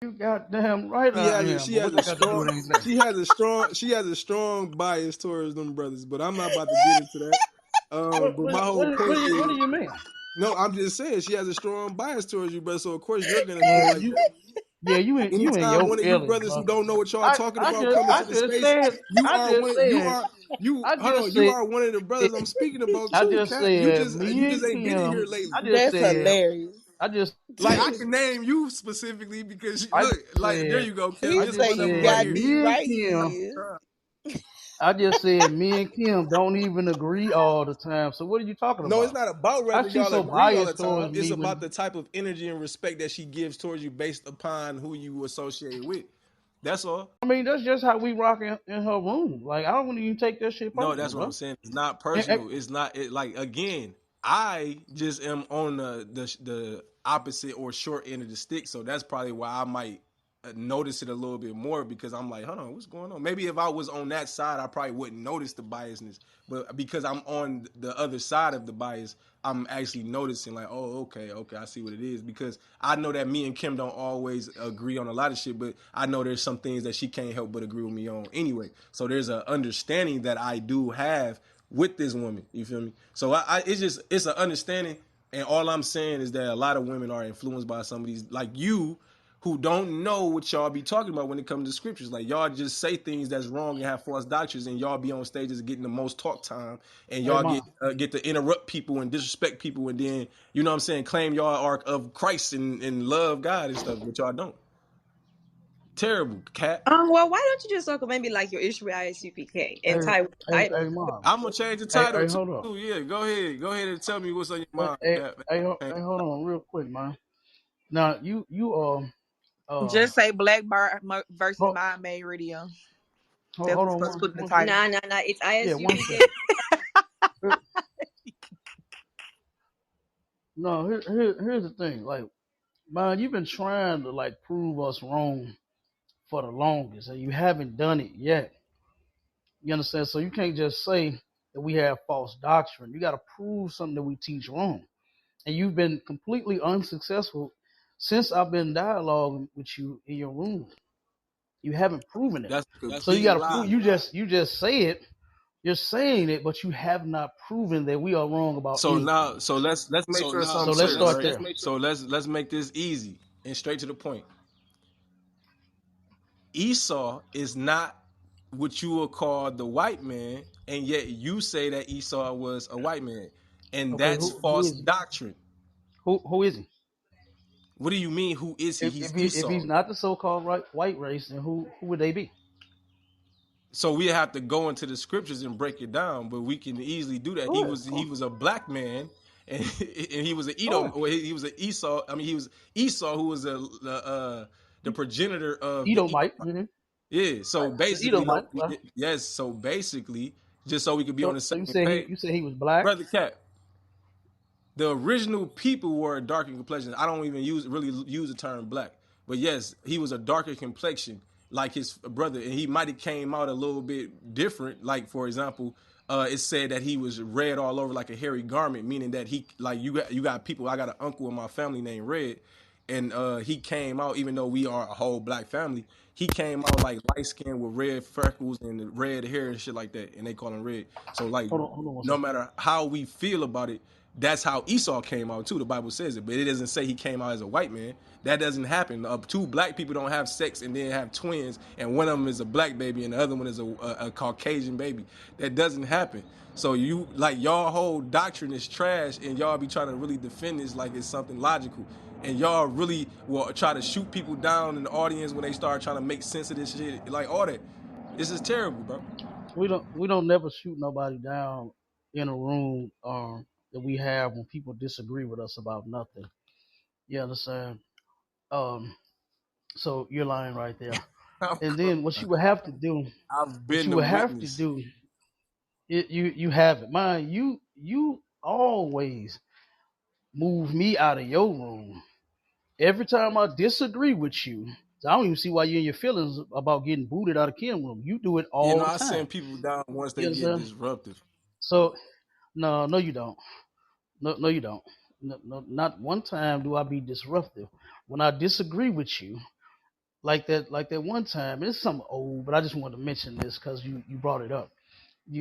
You goddamn right She I has a am. she But has what a that got to do strong with anything? she has a strong bias towards them brothers, but I'm not about to get into that. But my whole point What do is, you mean? no, I'm just saying she has a strong bias towards you, brother. So of course you're gonna feel Man, like that. you in Anytime your one of you feelings, brothers who brother. don't know what y'all talking about come I into the just space, said I just said you I hold just on, you said are one of the brothers I'm speaking about I too, just Cat. said You me just and ain't been in here Kim. lately. That's hilarious. I just Like I can name you specifically because I look, just like there said you go, Kim. He Here's say one of you them right said got here. me me and right. Kim. He is. I just said me and Kim don't even agree all the time. So what are you talking No, it's about? not about I whether see y'all so agree all the biased time. towards It's me about when the type of energy and respect that she gives towards you based upon who you associate with. That's all. I mean that's just how we rock in her room. Like I don't even take that shit No, personal, that's what I'm bro. saying. It's not And personal. It's not like again. I just am on the opposite or short end of the stick, so that's probably why I might notice it a little bit more because I'm like, hold on, what's going on? Maybe if I was on that side, I probably wouldn't notice the biasness, but because I'm on the other side of the bias, I'm actually noticing like, oh, okay, I see what it is because I know that me and Kim don't always agree on a lot of shit, but I know there's some things that she can't help but agree with me on anyway. So there's an understanding that I do have with this woman. You feel me? So it's an understanding, and all I'm saying is that a lot of women are influenced by some of these like you who don't know what y'all be talking about when it comes to scriptures. Like y'all just say things that's wrong and have false doctrines, and y'all be on stages getting the most talk time, and hey y'all mom, get to interrupt people and disrespect people, and then you know what I'm saying, claim y'all are of Christ and love God and stuff, but y'all don't. Terrible, cat. Well, why don't you just talk about maybe like your issue with ISUPK hey and tie with the title? mom. I'm gonna change the title too. Hold up. Yeah, go ahead and tell me what's on your mind, cat. Hold on real quick, man. Now uh Just say Black Bar versus hold, Mind Made Radio. That's hold what we're on supposed to put in the one title. Nah, nah, nah. It's yeah, one ISUPK. second. Here- No, here's the thing. Like, man, you've been trying to like prove us wrong for the longest, and you haven't done it yet. You understand? So you can't just say that we have false doctrine. You got to prove something that we teach wrong, and you've been completely unsuccessful since I've been dialoguing with you in your room. You haven't proven it. That's a So you complete got to prove. lie. You just say it. You're saying it, but you have not proven that we are wrong about So anything. now, let's make sure So something's let's clear, start right? there. So let's make this easy and straight to the point. Esau is not what you would call the white man, and yet you say that Esau was a white man, and Okay, that's who false is he? doctrine. Who is he? What do you mean? Who is he? He's If he's Esau. not the so-called white race, then who would they be? So we have to go into the scriptures and break it down, but we can easily do that. Go ahead. He was a black man, and, and he was an Go Edom. ahead. Or he was an Esau. I mean, he was Esau, who was the progenitor of the Edom. Edomite. Mm-hmm. Yeah. So Right. The basically, Edomite. Right. yes. So basically, just so we could be on the So you same said page, you said he was black. brother Cat. The original people were darker complexion. I don't even really use the term black, but yes, he was a darker complexion like his brother, and he might have came out a little bit different. Like for example, it said that he was red all over like a hairy garment, meaning that he like you got people. I got an uncle in my family named Red, and he came out even though we are a whole black family. He came out like light skinned with red freckles and red hair and shit like that, and they call him Red. So like, Hold on one no second. matter how we feel about it, that's how Esau came out too. The Bible says it, but it doesn't say he came out as a white man. That doesn't happen. Two black people don't have sex and then have twins, and one of them is a black baby and the other one is a Caucasian baby. That doesn't happen. So you like y'all whole doctrine is trash, and y'all be trying to really defend this like it's something logical, and y'all really will try to shoot people down in the audience when they start trying to make sense of this shit, like all that. This is terrible, bro. we don't never shoot nobody down in a room that we have when people disagree with us about nothing. You understand? Um, so you're lying right there. I'm And then what crying. you would have to do, I've what been you the would have to witness. do, you have it. Mind you always move me out of your room every time I disagree with you. So I don't even see why you're in your feelings about getting booted out of Kim room. You do it You all know, the I time. send people down once You they get understand? disruptive. So no, no, you don't. No, no, you don't. No, no, not one time do I be disruptive. When I disagree with you, like that one time, it's something old, but I just wanted to mention this because you brought it up.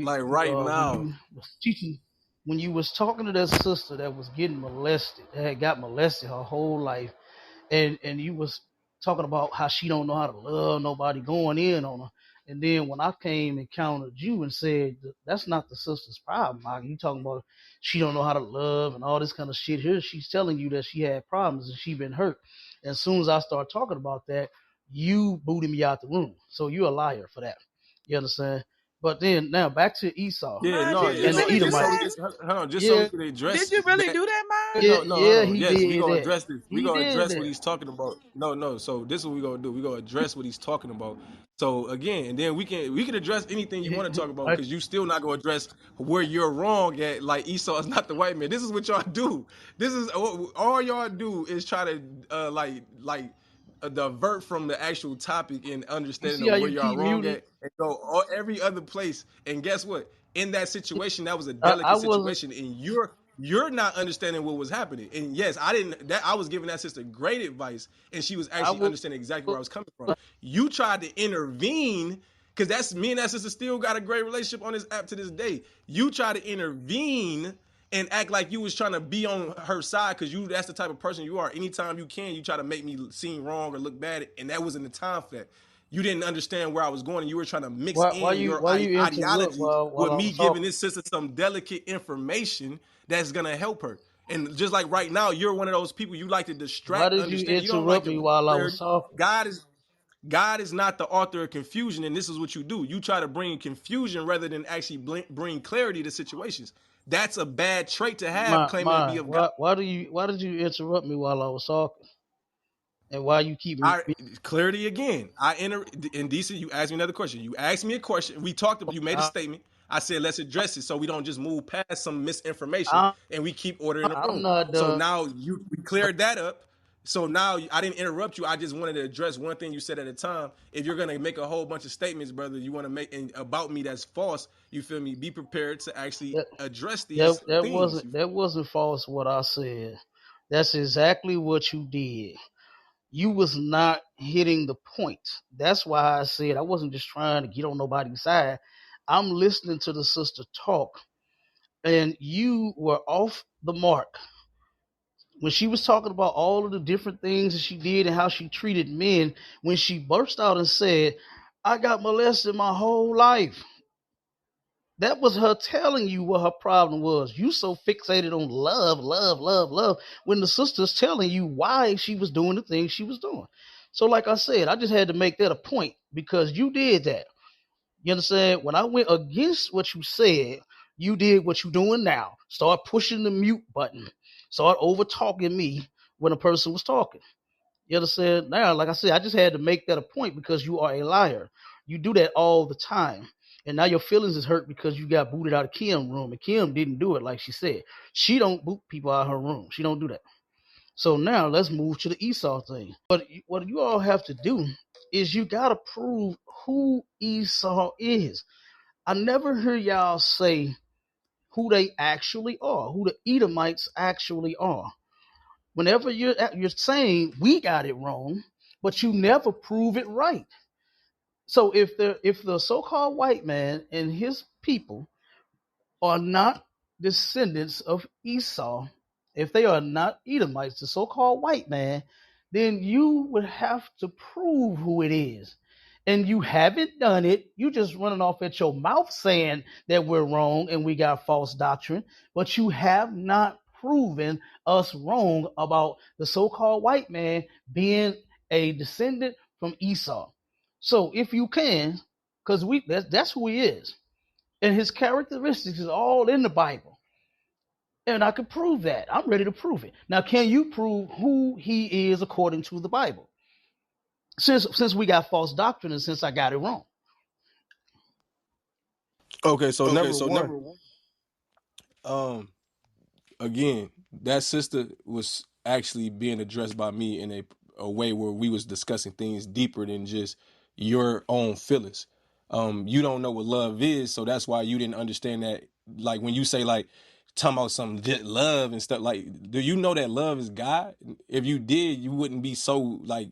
Like right When now. you was teaching, when you was talking to that sister that was getting molested, that had got molested her whole life, and you was talking about how she don't know how to love nobody, going in on her. And then when I came and countered you and said that's not the sister's problem, like you talking about she don't know how to love and all this kind of shit. Here she's telling you that she had problems and she been hurt. And as soon as I start talking about that, you booted me out the room. So you're a liar for that. You understand? But then now back to Esau Yeah, no, Did you you and know, the really do just so Edomites. we that? can hold on, just so we Yeah, can Did address you really that. do that, yeah, No, hold yeah, on. he Yes, we did gonna that. address this. We He gonna did address what that. he's talking about. No, no. So this is what we gonna do. We gonna address what he's talking about. So again, and then we can address anything you want to talk about I, because you still not gonna address where you're wrong at. Like Esau is not the white man. This is what y'all do. This is all y'all do is try to divert from the actual topic and you understanding see how of where you y'all keep wrong muting? at and go every other place. And guess what? In that situation, that was a I delicate wasn't. situation, and you're not understanding what was happening. And yes, I didn't. That I was giving that sister great advice, and she was I actually was. understanding exactly where I was coming from. You tried to intervene because that's me and that sister still got a great relationship on this app to this day. You tried to intervene and act like you was trying to be on her side because that's the type of person you are. Anytime you can, you try to make me seem wrong or look bad, and that wasn't the time for that. You didn't understand where I was going, and you were trying to mix Why in you your why you interrupt ideology while with I me was giving talking? this sister some delicate information that's gonna help her. And just like right now, you're one of those people you like to Why distract did you understanding. You don't like interrupt to me bring while I was clarity. talking? God is God is not the author of confusion, and this is what you do. You try to bring confusion rather than actually bring clarity to situations. That's a bad trait to have, claiming to be of God. Why did you interrupt me while I was talking? And why you keep I me? clarity again. I enter in DC. You asked me another question. You asked me a question. We talked about. You made a I, statement. I said let's address it so we don't just move past some misinformation I and we keep ordering the I'm room. not So done. now we cleared that up. So now I didn't interrupt you. I just wanted to address one thing you said at a time. If you're gonna make a whole bunch of statements, brother, you want to make about me that's false. You feel me? Be prepared to actually That, address that these that things. wasn't that wasn't false what I said. That's exactly what you did. You was not hitting the point. That's why I said I wasn't just trying to get on nobody's side. I'm listening to the sister talk, and you were off the mark when she was talking about all of the different things that she did and how she treated men. When she burst out and said, "I got molested my whole life," that was her telling you what her problem was. You so fixated on love, love, love, love, when the sister's telling you why she was doing the things she was doing. So, like I said, I just had to make that a point because you did that. You understand? When I went against what you said, you did what you're doing now. Start pushing the mute button. Start over talking me when a person was talking. You understand? Now, like I said, I just had to make that a point because you are a liar. You do that all the time. And now your feelings is hurt because you got booted out of Kim's room. And Kim didn't do it like she said. She don't boot people out of her room. She don't do that. So now let's move to the Esau thing. But what you all have to do is you got to prove who Esau is. I never hear y'all say who they actually are, who the Edomites actually are. Whenever you're saying we got it wrong, but you never prove it right. So if the so-called white man and his people are not descendants of Esau, if they are not Edomites, the so-called white man, then you would have to prove who it is. And you haven't done it. You just running off at your mouth saying that we're wrong and we got false doctrine, but you have not proven us wrong about the so-called white man being a descendant from Esau. So if you can, because that's who he is. And his characteristics is all in the Bible. And I could prove that. I'm ready to prove it. Now, can you prove who he is according to the Bible? Since we got false doctrine and since I got it wrong. Okay, so Okay, number so one, number one. um, again, that sister was actually being addressed by me in a way where we was discussing things deeper than just your own feelings. You don't know what love is, so that's why you didn't understand that. Like when you say like talking about some love and stuff, like do you know that love is God? If you did, you wouldn't be so like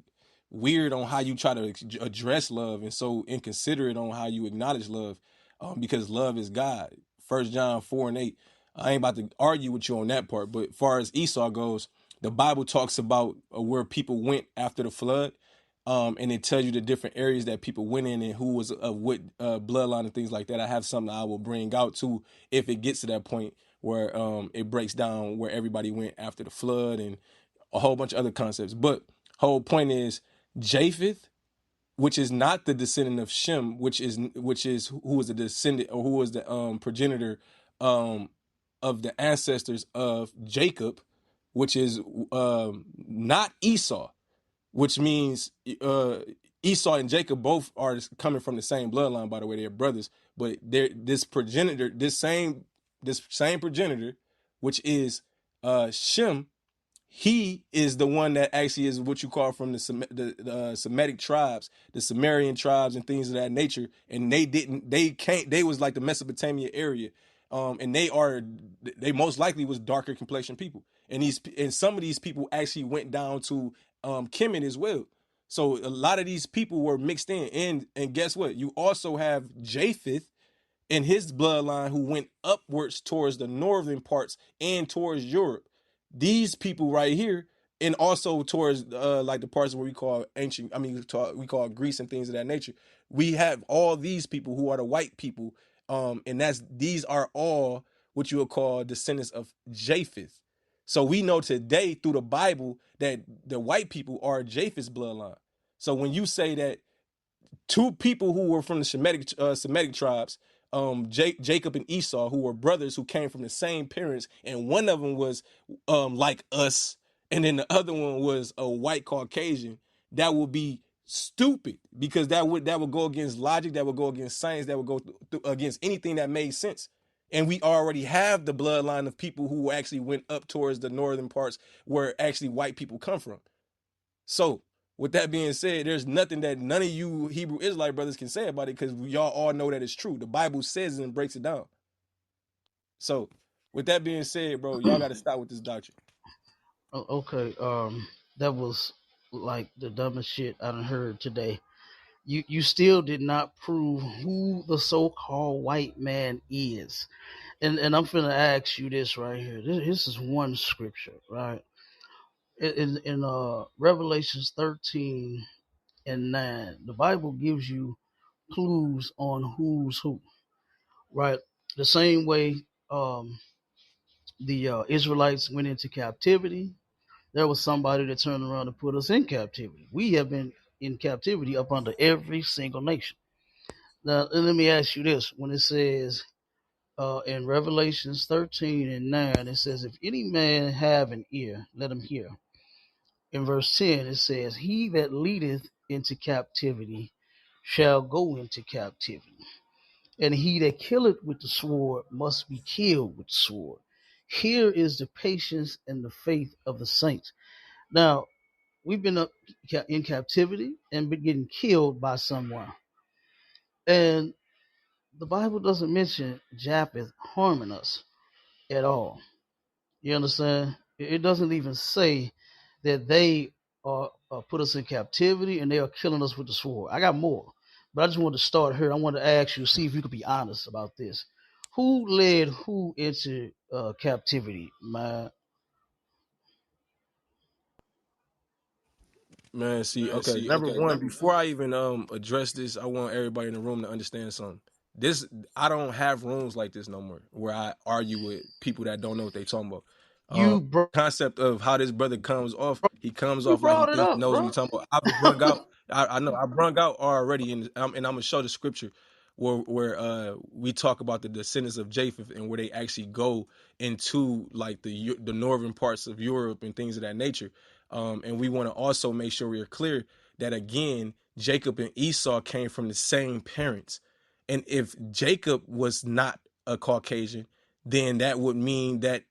weird on how you try to address love and so inconsiderate on how you acknowledge love, because love is God. 1 John 4:8. I ain't about to argue with you on that part, but as far as Esau goes, the Bible talks about where people went after the flood, and it tells you the different areas that people went in and who was of what bloodline and things like that. I have something I will bring out too if it gets to that point where it breaks down where everybody went after the flood and a whole bunch of other concepts. But whole point is Japheth, which is not the descendant of Shem, which is who was the descendant or who was the progenitor um of the ancestors of Jacob, which is not Esau, which means Esau and Jacob both are coming from the same bloodline. By the way, they're brothers, but they're this same progenitor, which is Shem, he is the one that actually is what you call from the Semitic tribes, the Sumerian tribes and things of that nature. And they was like the Mesopotamia area. And they most likely was darker complexion people. And some of these people actually went down to Kemet as well. So a lot of these people were mixed in. And guess what? You also have Japheth and his bloodline who went upwards towards the northern parts and towards Europe. These people right here, and also towards like the parts where we call ancient, we call Greece and things of that nature. We have all these people who are the white people, and these are all what you would call descendants of Japheth. So we know today through the Bible that the white people are Japheth's bloodline. So when you say that two people who were from the Semitic tribes, Jacob and Esau, who were brothers who came from the same parents, and one of them was like us, and then the other one was a white Caucasian. That would be stupid because that would go against logic, that would go against science, that would go against anything that made sense. And we already have the bloodline of people who actually went up towards the northern parts where actually white people come from. So, with that being said, there's nothing that none of you Hebrew Israelite brothers can say about it because y'all all know that it's true. The Bible says it and breaks it down. So, with that being said, bro, y'all got to stop with this doctrine. Okay, that was like the dumbest shit I done heard today. You still did not prove who the so-called white man is. And I'm finna ask you this right here. This is one scripture, right? In Revelations 13 and 9, the Bible gives you clues on who's who, right? The same way the Israelites went into captivity, there was somebody that turned around and put us in captivity. We have been in captivity up under every single nation. Now, let me ask you this. When it says in Revelations 13 and 9, it says, if any man have an ear, let him hear. In verse 10, it says, he that leadeth into captivity shall go into captivity. And he that killeth with the sword must be killed with the sword. Here is the patience and the faith of the saints. Now, we've been in captivity and been getting killed by someone. And the Bible doesn't mention Japheth harming us at all. You understand? It doesn't even say that they are put us in captivity and they are killing us with the sword. I got more, but I just wanted to start here. I wanted to ask you, see if you could be honest about this. Who led who into captivity, man? Man, see, okay, number one, before I even address this, I want everybody in the room to understand something. This I don't have rooms like this no more where I argue with people that don't know what they talking about. You brought Concept of how this brother comes off, he comes off like he it thinks he up, knows what bro. he's talking about. I've brung out, I know I brung out already, and I'm gonna show the scripture. where we talk about the descendants of Japheth and where they actually go into like the northern parts of Europe and things of that nature. And we want to also make sure we're clear that again, Jacob and Esau came from the same parents. And if Jacob was not a Caucasian, then that would mean that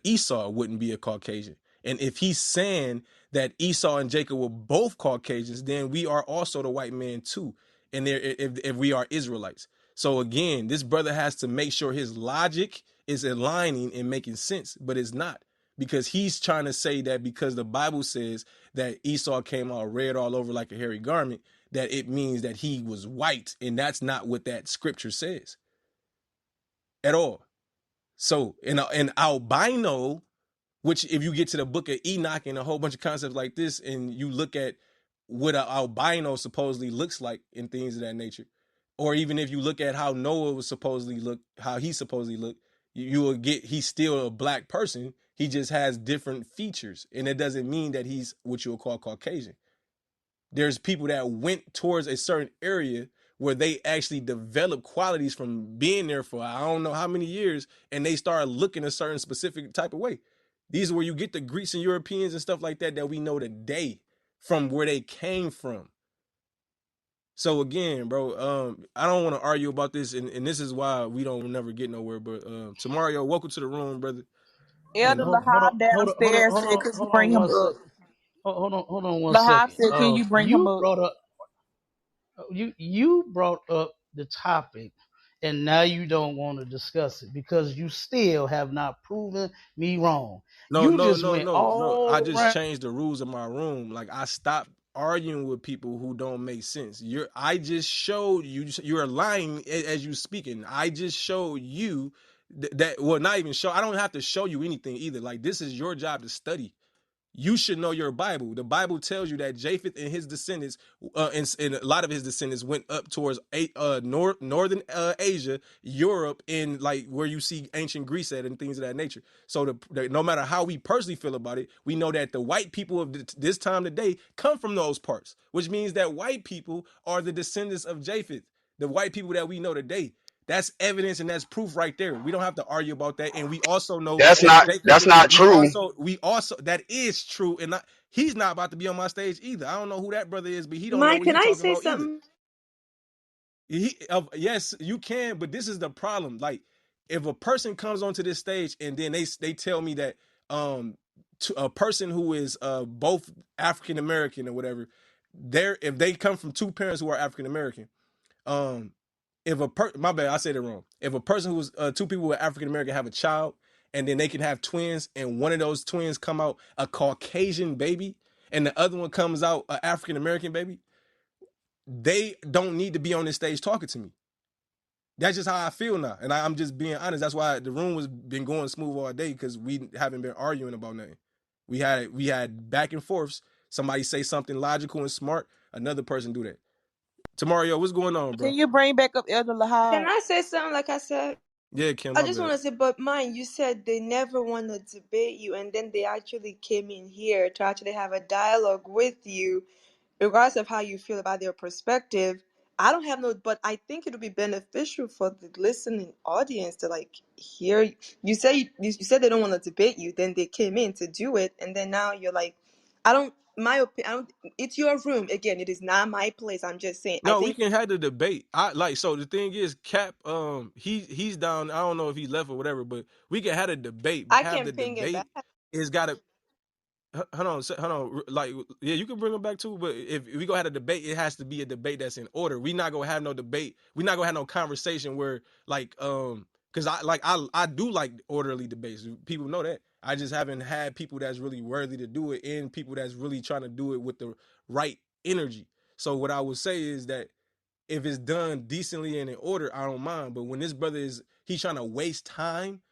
Esau wouldn't be a Caucasian. And if he's saying that Esau and Jacob were both Caucasians, then we are also the white man too. And there, if we are Israelites. So again, this brother has to make sure his logic is aligning and making sense, but it's not, because he's trying to say that because the Bible says that Esau came out red all over like a hairy garment, that it means that he was white, and that's not what that scripture says at all. So an albino, which if you get to the book of Enoch and a whole bunch of concepts like this, and you look at what an albino supposedly looks like and things of that nature, or even if you look at how Noah was supposedly look, how he supposedly looked, you will get he's still a black person. He just has different features, and it doesn't mean that he's what you'll call Caucasian. There's people that went towards a certain area where they actually developed qualities from being there for I don't know how many years, and they start looking a certain specific type of way. These are where you get the Greeks and Europeans and stuff like that that we know today from where they came from. So again, bro, I don't want to argue about this, and this is why we don't never get nowhere. But Tamario, welcome to the room, brother. Elder And Lahab downstairs said, "Could you hold on bring him one up?" second. Hold on one Lahab second. said, "Can you bring him You up?" brought up you brought up the topic, and now you don't want to discuss it because you still have not proven me wrong. no, You no, just no, went no, no. I all just around. changed the rules of my room. Like I stopped arguing with people who don't make sense. I just showed you. You're lying as you speaking. I just showed you that. Well, not even show. I don't have to show you anything either. Like this is your job to study. You should know your Bible. The Bible tells you that Japheth and his descendants, and a lot of his descendants, went up towards northern Asia, Europe, and like where you see ancient Greece at and things of that nature. So no matter how we personally feel about it, we know that the white people of this time today come from those parts, which means that white people are the descendants of Japheth. The white people that we know today. That's evidence and that's proof right there. We don't have to argue about that. And we also know That's that not Jacob, that's not true. we also that is true. And he's not about to be on my stage either. I don't know who that brother is, but he don't know Mike, what can he I talking say about either. something? Yes, you can, but this is the problem. Like, if a person comes onto this stage and then they tell me that to a person who is both African American or whatever, if they come from two parents who are African American, um if my bad, I said it wrong. If a person who's two people who are African American have a child and then they can have twins and one of those twins come out a Caucasian baby and the other one comes out an African American baby, they don't need to be on this stage talking to me. That's just how I feel now, and I'm just being honest. That's why the room was been going smooth all day because we haven't been arguing about nothing. We had back and forths. Somebody say something logical and smart, another person do that. Tamario, what's going on, Can bro? you bring back up Elder Can Lahab? I say something? Like I said, Yeah, Kim, I my just bad. want to say, but mine, you said they never want to debate you, and then they actually came in here to actually have a dialogue with you, regardless of how you feel about their perspective. I don't have no, but I think it would be beneficial for the listening audience to like hear. You say you said they don't want to debate you, then they came in to do it, and then now you're like, I don't. My opinion, I don't. It's your room again. It is not my place. I'm just saying. I No, we think can have the debate. I like so the thing is Cap he's down. I don't know if he left or whatever, but we can have a debate. I Have can the ping it back. debate. It's got to hold on, hold on. Like, yeah, you can bring them back too. But if we go have a debate, it has to be a debate that's in order. We not gonna have no debate. We not gonna have no conversation where like because I do like orderly debates. People know that. I just haven't had people that's really worthy to do it and people that's really trying to do it with the right energy. So what I would say is that if it's done decently and in order, I don't mind. But when this brother he's trying to waste time,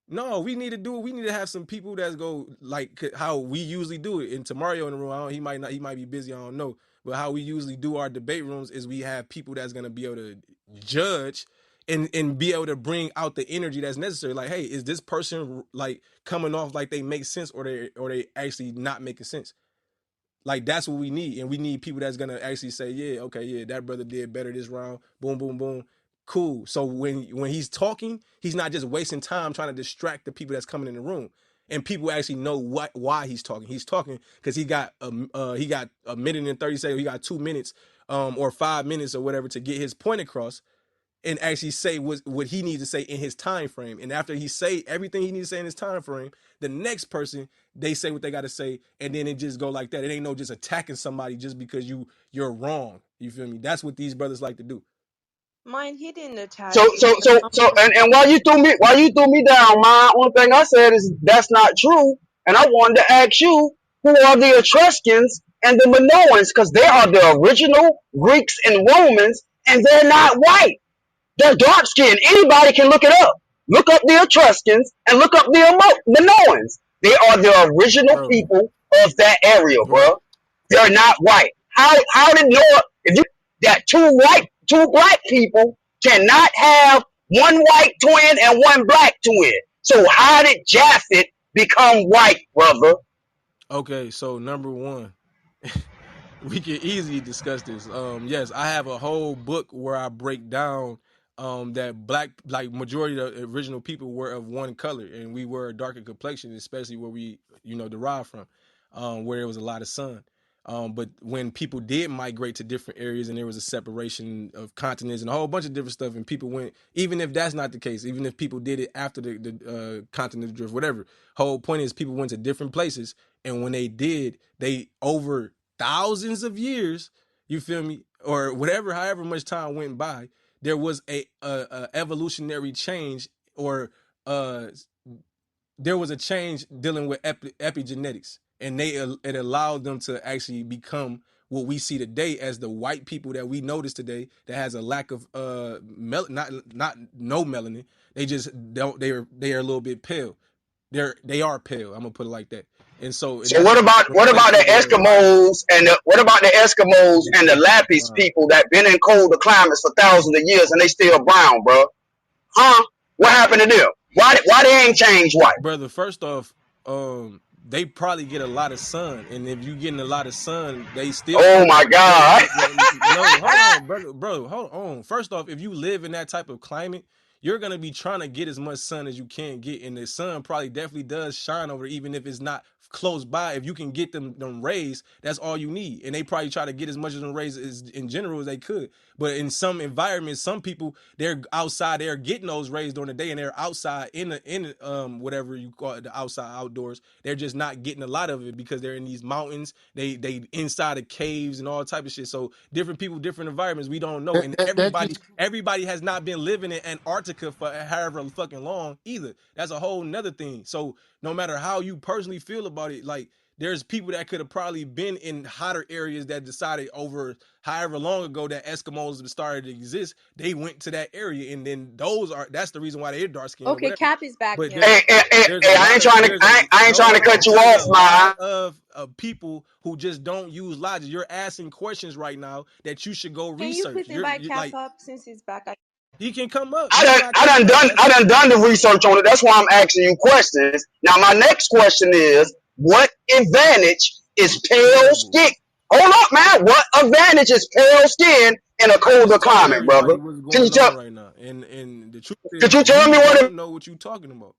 no, we need to do it. We need to have some people that's go like how we usually do it. And Tamario in the room, he might be busy, I don't know. But how we usually do our debate rooms is we have people that's gonna be able to judge and be able to bring out the energy that's necessary. Like, hey, is this person like coming off like they make sense or they actually not making sense? Like that's what we need, and we need people that's gonna actually say, yeah, okay, yeah, that brother did better this round. Boom, boom, boom. Cool. So when he's talking, he's not just wasting time trying to distract the people that's coming in the room, and people actually know why he's talking. He's talking because he got a minute and 30 seconds. He got 2 minutes, or 5 minutes or whatever to get his point across and actually say what he needs to say in his time frame. And after he say everything he needs to say in his time frame, the next person they say what they got to say, and then it just go like that. It ain't no just attacking somebody just because you're wrong. You feel me? That's what these brothers like to do. Mine, he didn't attack So you. so so so and while you threw me down, my only thing I said is that's not true. And I wanted to ask you, who are the Etruscans and the Minoans? Because they are the original Greeks and Romans, and they're not white. They're dark skinned. Anybody can look it up. Look up the Etruscans and look up the Minoans. They are the original Bro, people of that area, bro. bro. They're not white. How did Noah, if you that two black people cannot have one white twin and one black twin? So how did Japhet become white, brother? Okay, so number one, we can easily discuss this. Yes, I have a whole book where I break down that black, like majority of the original people were of one color, and we were a darker complexion, especially where we derived from, where there was a lot of sun. But when people did migrate to different areas and there was a separation of continents and a whole bunch of different stuff, and people went, even if that's not the case, even if people did it after the continental drift, whatever, whole point is people went to different places, and when they did, they over thousands of years, you feel me, or whatever, however much time went by, there was a evolutionary change, or uh there was a change dealing with epigenetics, and it allowed them to actually become what we see today as the white people that we notice today, that has a lack of not no melanin. They just don't, they are a little bit pale. They are pale, I'm gonna put it like that. And so, and So that's what about reflected the in their body. Eskimos and what about the Eskimos and the Lapis people that been in colder climates for thousands of years and they still brown, bro? Huh? What happened to them? Why they ain't changed white? Brother, first off, they probably get a lot of sun, and if you getting a lot of sun, they still Oh my probably God. no. Hold on, brother, bro, hold on. First off, if you live in that type of climate, you're gonna be trying to get as much sun as you can get, and the sun probably definitely does shine over, even if it's not close by. If you can get them rays, that's all you need, and they probably try to get as much of them rays as in general as they could. But in some environments, some people, they're outside, they're getting those rays during the day, and they're outside in whatever you call it, the outside outdoors. They're just not getting a lot of it because they're in these mountains. They inside of caves and all type of shit. So different people, different environments. We don't know, and That everybody just everybody has not been living in Antarctica for however fucking long either. That's a whole nother thing. So no matter how you personally feel about it, like there's people that could have probably been in hotter areas that decided over however long ago that Eskimos started to exist, they went to that area, and then that's the reason why they're dark skinned or Okay, whatever. Cap is back But now. there's a I ain't lot of trying to there's a I ain't no trying to hold cut on you there's off, a man. lot of people who just don't use logic. You're asking questions right now that you should go Can you research. please You're, invite you're Cap like, up since he's back? he can come up. I He done not I coming done up. done That's I the done done the research on it. That's why I'm asking you questions. Now my next question is, what advantage is pale terrible. skin? Hold up, man. What advantage is pale skin in a I colder just told climate, everybody brother? what's Can you going tell? on right now, and the truth Could is you tell me you what? don't know what you're talking about.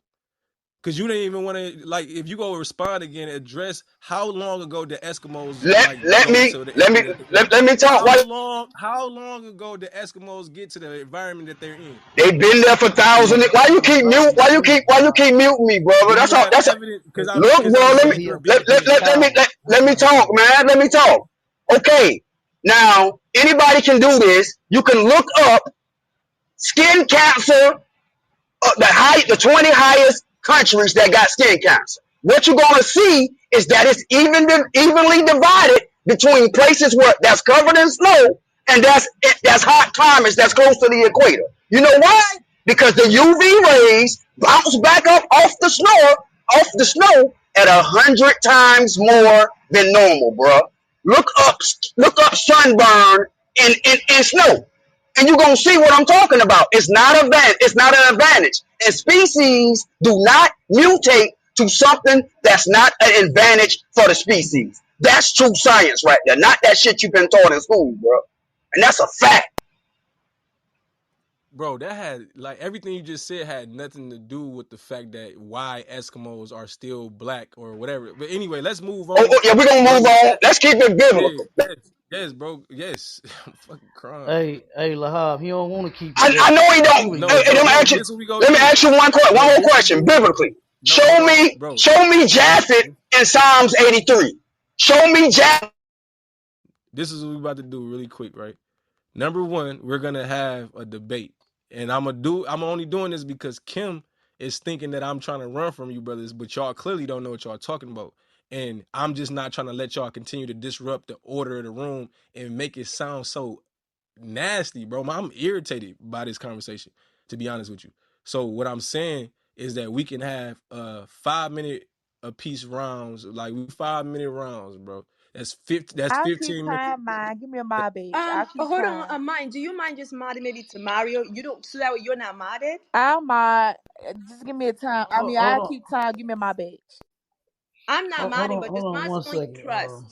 Cause you didn't even want to, like, if you go respond again, address how long ago the Eskimos Let like let go me to the let me area that they're in. let me talk. Why How long ago the Eskimos get to the environment that they're in? they been there for yeah, thousands? Why hold you on, keep bro. mute? Why you keep muting me, brother? Do you That's all. have That's evidence? Hey, look, Because bro. I'm Let me saying he you're a being coward. let me talk, man. Let me talk. Okay. Now anybody can do this. You can look up skin cancer, the 20 highest countries that got skin cancer. What you're gonna see is that it's evenly divided between places where that's covered in snow and that's hot climates that's close to the equator. You know why? Because the UV rays bounce back up off the snow at 100 times more than normal, bro. Look up, look up sunburn in snow and you're gonna see what I'm talking about. It's not an advantage. And species do not mutate to something that's not an advantage for the species. That's true science right there. Not that shit you've been taught in school, bro. And that's a fact. Bro, that had like everything you just said had nothing to do with the fact that why Eskimos are still black or whatever. But anyway, let's move Oh, on. oh yeah, we're gonna move Brother, on. Let's keep it yeah, biblical. yes, bro, yes. I'm fucking crying, bro. Hey, Lahab, he don't want to keep it I that. know he I don't. see what he No, And bro, doing. let me no. ask you. This is what we gonna Let me do. ask you one No, more this is question what we gonna biblically. do. No, hold on, bro. Show me Japhet in Psalms 83. Show me Japhet. This is what we about to do really quick, right? Number one, we're gonna have a debate, and I'm only doing this because Kim is thinking that I'm trying to run from you, brothers, but y'all clearly don't know what y'all talking about, and I'm just not trying to let y'all continue to disrupt the order of the room and make it sound so nasty, bro. I'm irritated by this conversation, to be honest with you. So what I'm saying is that we can have 5 minute a piece rounds, like 5 minute rounds, bro. That's 50. That's I'll keep 15 minutes. time, man. Give me a my bitch. I'll keep Hold on, time. mine. Do you mind just modding maybe to Mario? You don't, so that way you're not modded. I'm my. Just give me a time. I mean, Hold I'll on, keep time. Give me my bitch. I'm not modding, but hold just on mod one someone you second. trust.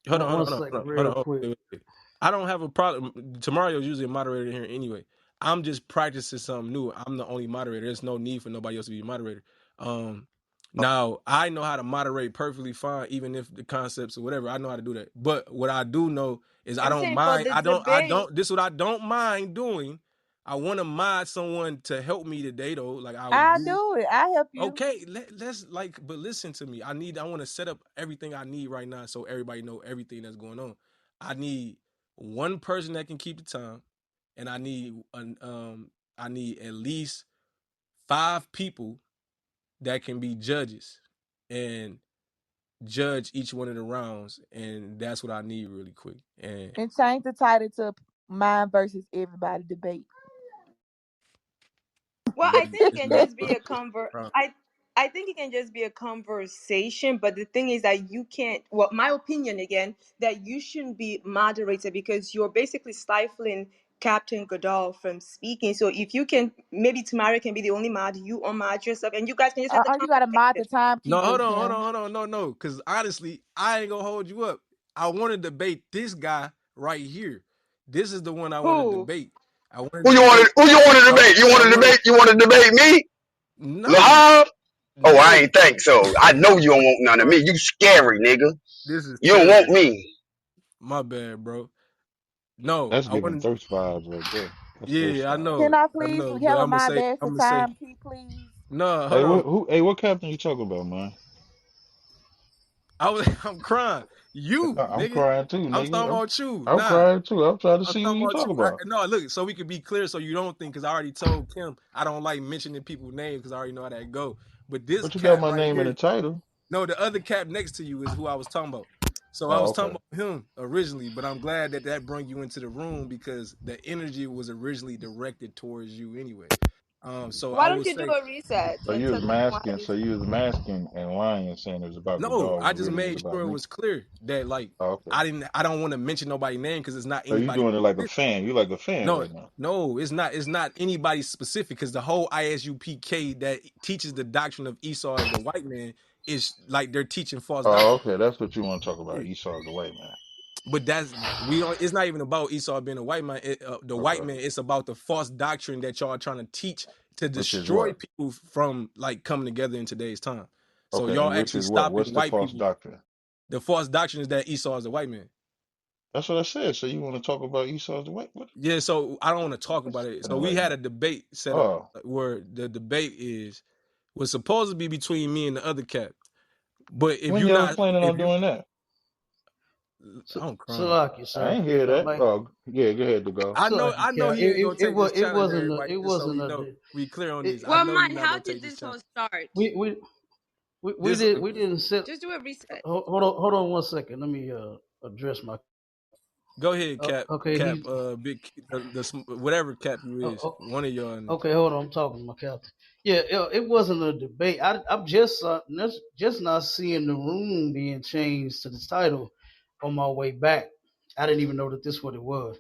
One second, Hold real on. quick. Wait. I don't have a problem. Tamario's usually a moderator here anyway. I'm just practicing something new. I'm the only moderator. There's no need for nobody else to be a moderator. Um, Now I know how to moderate perfectly fine, even if the concepts or whatever. I know how to do that. But what I do know is I I'm don't saying for mind. the I debate. don't. This is what I don't mind doing. I want to mod someone to help me today, though. Like I would I'll do. do it. I'll help you. Okay, let's like, but listen to me. I want to set up everything I need right now so everybody know everything that's going on. I need one person that can keep the time, and I need at least 5 people that can be judges and judge each one of the rounds, and that's what I need really quick. And And change the title to mine versus everybody debate. Well, I think it it's can not just be a conver. a I think it can just be a conversation, but the thing is that you can't. Well, my opinion again, that you shouldn't be moderator because you're basically stifling Captain Godal from speaking. So if you can, maybe Tamara can be the only mod. You unmod yourself, and you guys can just have the You gotta mod the conversation. No, timekeepers, Kim. no. Because honestly, I ain't gonna hold you up. I want to debate this guy right here. This is the one I want to Who? debate. I want to debate. Who you want to I, debate? You I want to want to. debate? You want to debate me? No, Lahab? Oh, I no, ain't think so. I know you don't want none of bro. me. You scary, nigga. This is You don't want terrible. me. My bad, bro. No, That's I giving want to. thirst vibes right there. That's thirst Yeah, vibes. Can I I please know. But have a my badge for I'm gonna say. timekeep, please? No, hold Hey, on. what captain you talking about, man? I'm crying. You, I'm nigga. crying too, I'm nigga. talking about you. I'm Nah. crying too. I'm trying to I'm see who talking you about talk you. about. No, look, so we could be clear, so you don't think, because I already told Kim I don't like mentioning people's names because I already know how that go. But this But you got cat my right name in the here, title. no, the other cat next to you is who I was talking about. So I Oh, was okay. talking about him originally, but I'm glad that that brought you into the room because the energy was originally directed towards you anyway. So I Why don't would you do say a reset So and you tell was everyone masking. this? So you was masking and lying, saying it was about no, Godal I when just really it was made sure about it me. was clear that like Oh, okay. I don't want to mention nobody's name because it's not So you anybody. doing it like a fan. You like a fan No, right now. no, it's not. It's not anybody specific because the whole ISUPK that teaches the doctrine of Esau as the white man is like they're teaching false Oh, doctrine. okay. That's what you want to talk Yeah. about. Esau the white man. But that's we don't. It's not even about Esau being a white man. The white Okay. man. It's about the false doctrine that y'all are trying to teach to Which is destroy what? people from like coming together in today's time. So Okay. y'all And which actually is what? stopping What's the white false people. doctrine? The false doctrine is that Esau is a white man. That's what I said. So you want to talk about Esau the white? Yeah, so I don't want to talk about What's it. So happening we right had now? a debate set up Oh, where the debate was supposed to be between me and the other cat. But if when you y'all not, planning if on you, doing that? I'm crying. Salaki, I sir. ain't hear that. Like Oh, yeah. Go ahead to go. Salaki, I know Cal. he ain't gonna take this It challenge, wasn't everybody. it Just so wasn't we a know, we clear on it, this. I Well, know you're man, not how gonna did take this this challenge. all start? we we This, we didn't sit. Just do a reset. Hold on one second. Let me address my. go ahead, Okay, Cap, he. big, whatever Cap you Oh, is, oh, one of y'all. okay, hold on. I'm talking to my captain. Yeah, it wasn't a debate. I'm just not seeing the room being changed to the title on my way back. I didn't even know that this what it was.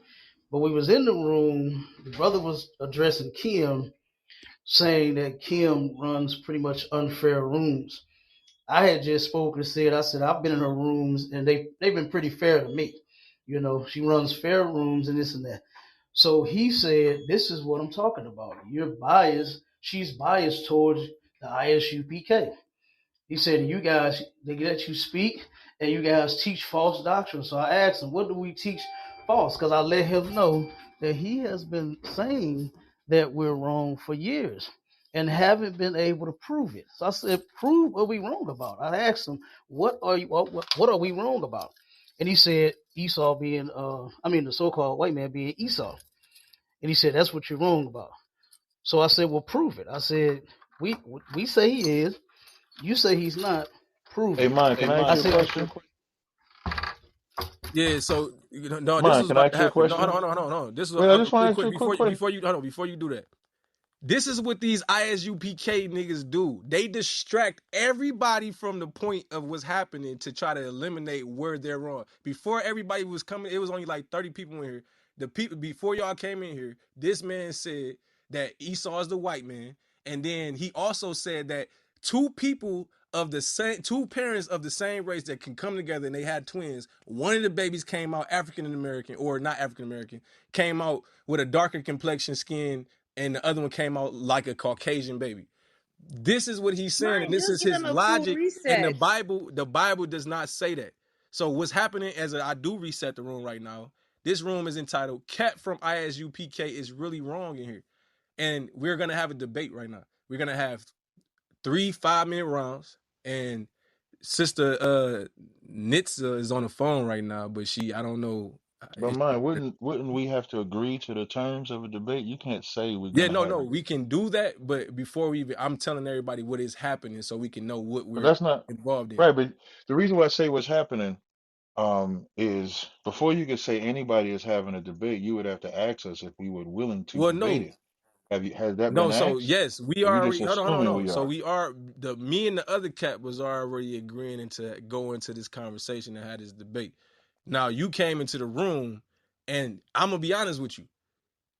But we was in the room. The brother was addressing Kim, saying that Kim runs pretty much unfair rooms. I had just spoken and said, I said, I've been in her rooms and they've been pretty fair to me. You know, she runs fair rooms and this and that. So he said, this is what I'm talking about. You're biased. She's biased towards the ISUPK. He said, you guys, they let you speak and you guys teach false doctrine. So I asked him, what do we teach false? Because I let him know that he has been saying that we're wrong for years and haven't been able to prove it. So I said, prove what we wrong about. I asked him, what are we wrong about? And he said, Esau being, the so-called white man being Esau. And he said, that's what you're wrong about. So I said, well, prove it. I said, we say he is. You say he's not. Prove Hey, it. Mine, can I ask I you a said, question? Yeah, so you know, no, this Mine, was can I about to ask you a happen. No, hold on, question? hold on, hold on, hold on. This is Wait, I just want really to ask you quick a quick before question. before you hold on before you do that. This is what these ISUPK niggas do. They distract everybody from the point of what's happening to try to eliminate where they're wrong. Before everybody was coming, it was only like 30 people in here. The people before y'all came in here, this man said that Esau is the white man, and then he also said that two parents of the same race that can come together and they had twins. One of the babies came out African American or not African American, came out with a darker complexion skin and the other one came out like a Caucasian baby. This is what he's saying, and Mine, this just is give his them a full logic. And the reset. Bible does not say that. So what's happening as I do reset the room right now, this room is entitled Cat from ISUPK is really wrong in here. And we're gonna have a debate right now. We're gonna have 3 5-minute rounds. And Sister Nitza is on the phone right now, but I don't know. But Mine, wouldn't we have to agree to the terms of a debate? You can't say we're Yeah, gonna no, have no, a. we can do that, but before we even, I'm telling everybody what is happening so we can know what But we're that's not involved in. right. But the reason why I say what's happening is before you could say anybody is having a debate, you would have to ask us if we were willing to Well, debate no, it. Has that no. been So asked? yes, we Or are you just already. Hold assuming on. we So are? we are me and the other cat was already agreeing into go into this conversation and have this debate. Now you came into the room, and I'm gonna be honest with you.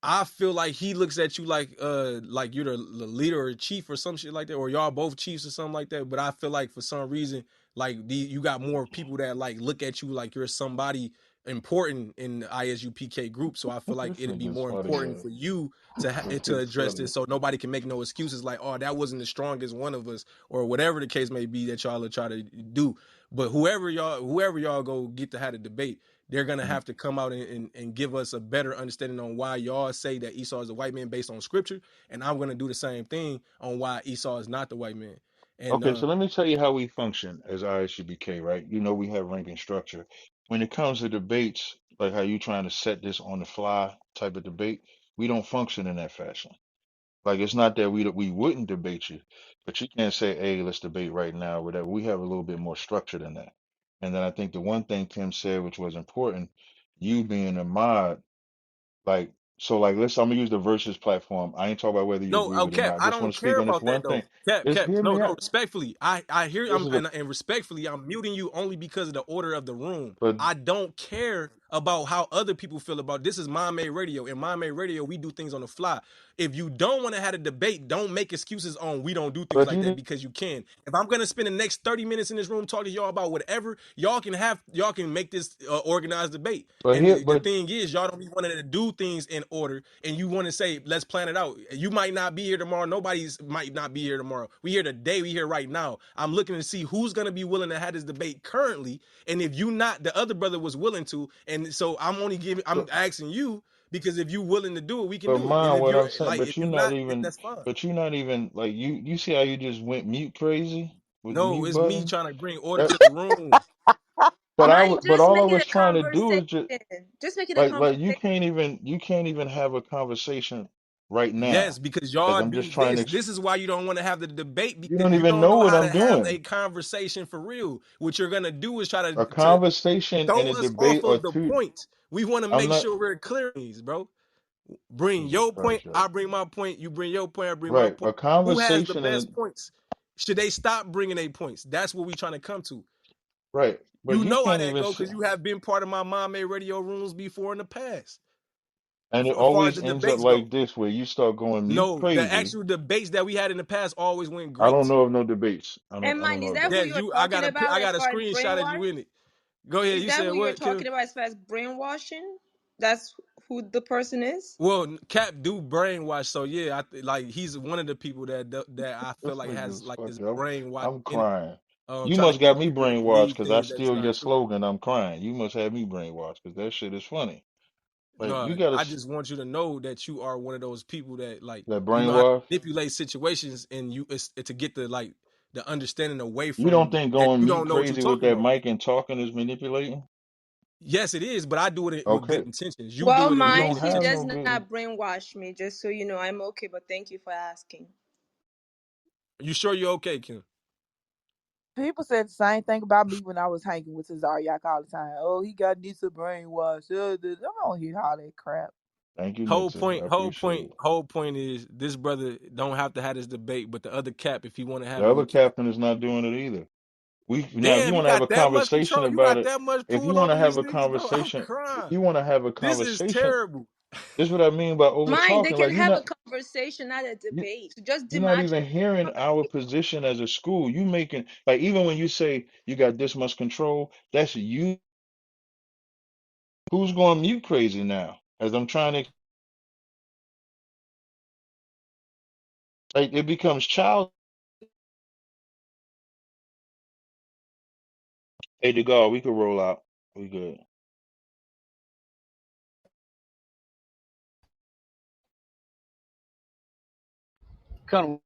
I feel like he looks at you like you're the leader or chief or some shit like that, or y'all both chiefs or something like that. But I feel like for some reason, like you got more people that like look at you like you're somebody important in the ISUPK group. So I feel like This it'd be nigga's more funny, important man. for you to It's address funny. this, so nobody can make no excuses like, oh, that wasn't the strongest one of us, or whatever the case may be that y'all are trying to do. But whoever y'all go get to have a debate, they're gonna Mhm. have to come out and give us a better understanding on why y'all say that Esau is the white man based on scripture, and I'm gonna do the same thing on why Esau is not the white man. And Okay, so let me tell you how we function as ISUBK, right? You know we have ranking structure. When it comes to debates, like how you trying to set this on the fly type of debate, we don't function in that fashion. Like it's not that we wouldn't debate you, but you can't say, "Hey, let's debate right now," whatever. We have a little bit more structure than that. And then I think the one thing Tim said, which was important, you being a mod, like so, like I'm gonna use the versus platform. I ain't talking about whether you no, agree with it or Cap, not. I I just don't want to speak care on this about that one though. thing. Cap, Just hear no, me no, out. respectfully, I hear This is the and respectfully, I'm muting you only because of the order of the room. but I don't care about how other people feel about this. Is My Made Radio. In My Made Radio, we do things on the fly. If you don't want to have a debate, don't make excuses on we don't do things but like you that didn't. because you can. If I'm gonna spend the next 30 minutes in this room talking to y'all about whatever, y'all can make this organized debate. But And here, the but thing is, y'all don't be wanting to do things in order, and you want to say, let's plan it out. You might not be here tomorrow. Nobody's might not be here tomorrow. We here today. We here right now. I'm looking to see who's gonna be willing to have this debate currently, and if you not, the other brother was willing to, and so I'm but asking you because if you willing to do it, we can but do it. And mind if what you're I'm saying. like, if But you're you're not not, even. that's fine. But you're not even like you. See how you just went mute crazy with the No, mute it's me button. trying to bring order That. to the room. But Mine, but just all I make it was a trying to do is conversation. just Just make it a like conversation. you can't even have a conversation right Yes, now. because Like y'all I'm do just trying to. this. This is why you don't want to have the debate You because don't you even don't know know what how I'm to have a doing. conversation for real. What you're gonna do is try A to conversation throw and a us off debate are of the two. point. We want to I'm make not. sure we're clear, bro. Bring Jesus your point, Christ, yo. I bring my point. You bring your point, I bring my Right. point. A Who has the conversation and best points? Should they stop bringing their points? That's what we trying to come to. right. But You you know how can't that even. go because you have been part of my mom made radio rooms before in the past. And it as far as always the ends up debates go. like this, where you start going mute No, the crazy. actual debates that we had in the past always went I don't great. know of no debates. And I don't mind, know is of that that. who Yes, you're you. talking I about got as a far as screenshot of you brainwash? in it. Go ahead. Is You that said who you're what, Kim? talking about as far as brainwashing? That's who the person is? Well, Cap do brainwash, so yeah, like he's one of the people that I feel This like has nigga's like this fucking. brainwash I'm in it, crying. You trying to must got get me people to brainwashed believe because I things that's steal your not true. slogan. I'm crying. You must have me brainwashed because that shit is funny. Like you No, gotta I just want you to know that you are one of those people that like that you know how to brainwash. manipulate situations, and it's to get the understanding away You don't from think that going you mute don't know what you're crazy with talking that about. mic and talking is manipulating? Yes, it is, but I do it with good Okay. intentions. You Well, do it in You wicked mine, don't he have does no intentions. good. not brainwash me, just so you know. I'm okay, but thank you for asking. You sure you're okay, Kim? People said the same thing about me when I was hanging with Cesariak all the time. Oh, he got this a brainwash. I don't hear all that crap. Thank you, Whole Nixie. point, I whole appreciate point, it. whole point is this brother don't have to have this debate, but the other cap, if he want to have The it, other we can. captain is not doing it either. We now, if you Damn, you want to have a got that much conversation control. You about got it, that much if you pull want to over have these a niggas, bro. I'm conversation, if crying. you want to have a This is conversation, terrible. this is what I mean by over Mine, they talking. can Like have a conversation, not a you, debate. So just you're not imagine even hearing our position as a school. You making like even when you say you got this much control, that's you. Who's going mute crazy now? As I'm trying to like, it becomes child. Hey, the God, we could roll out. We good. Kind of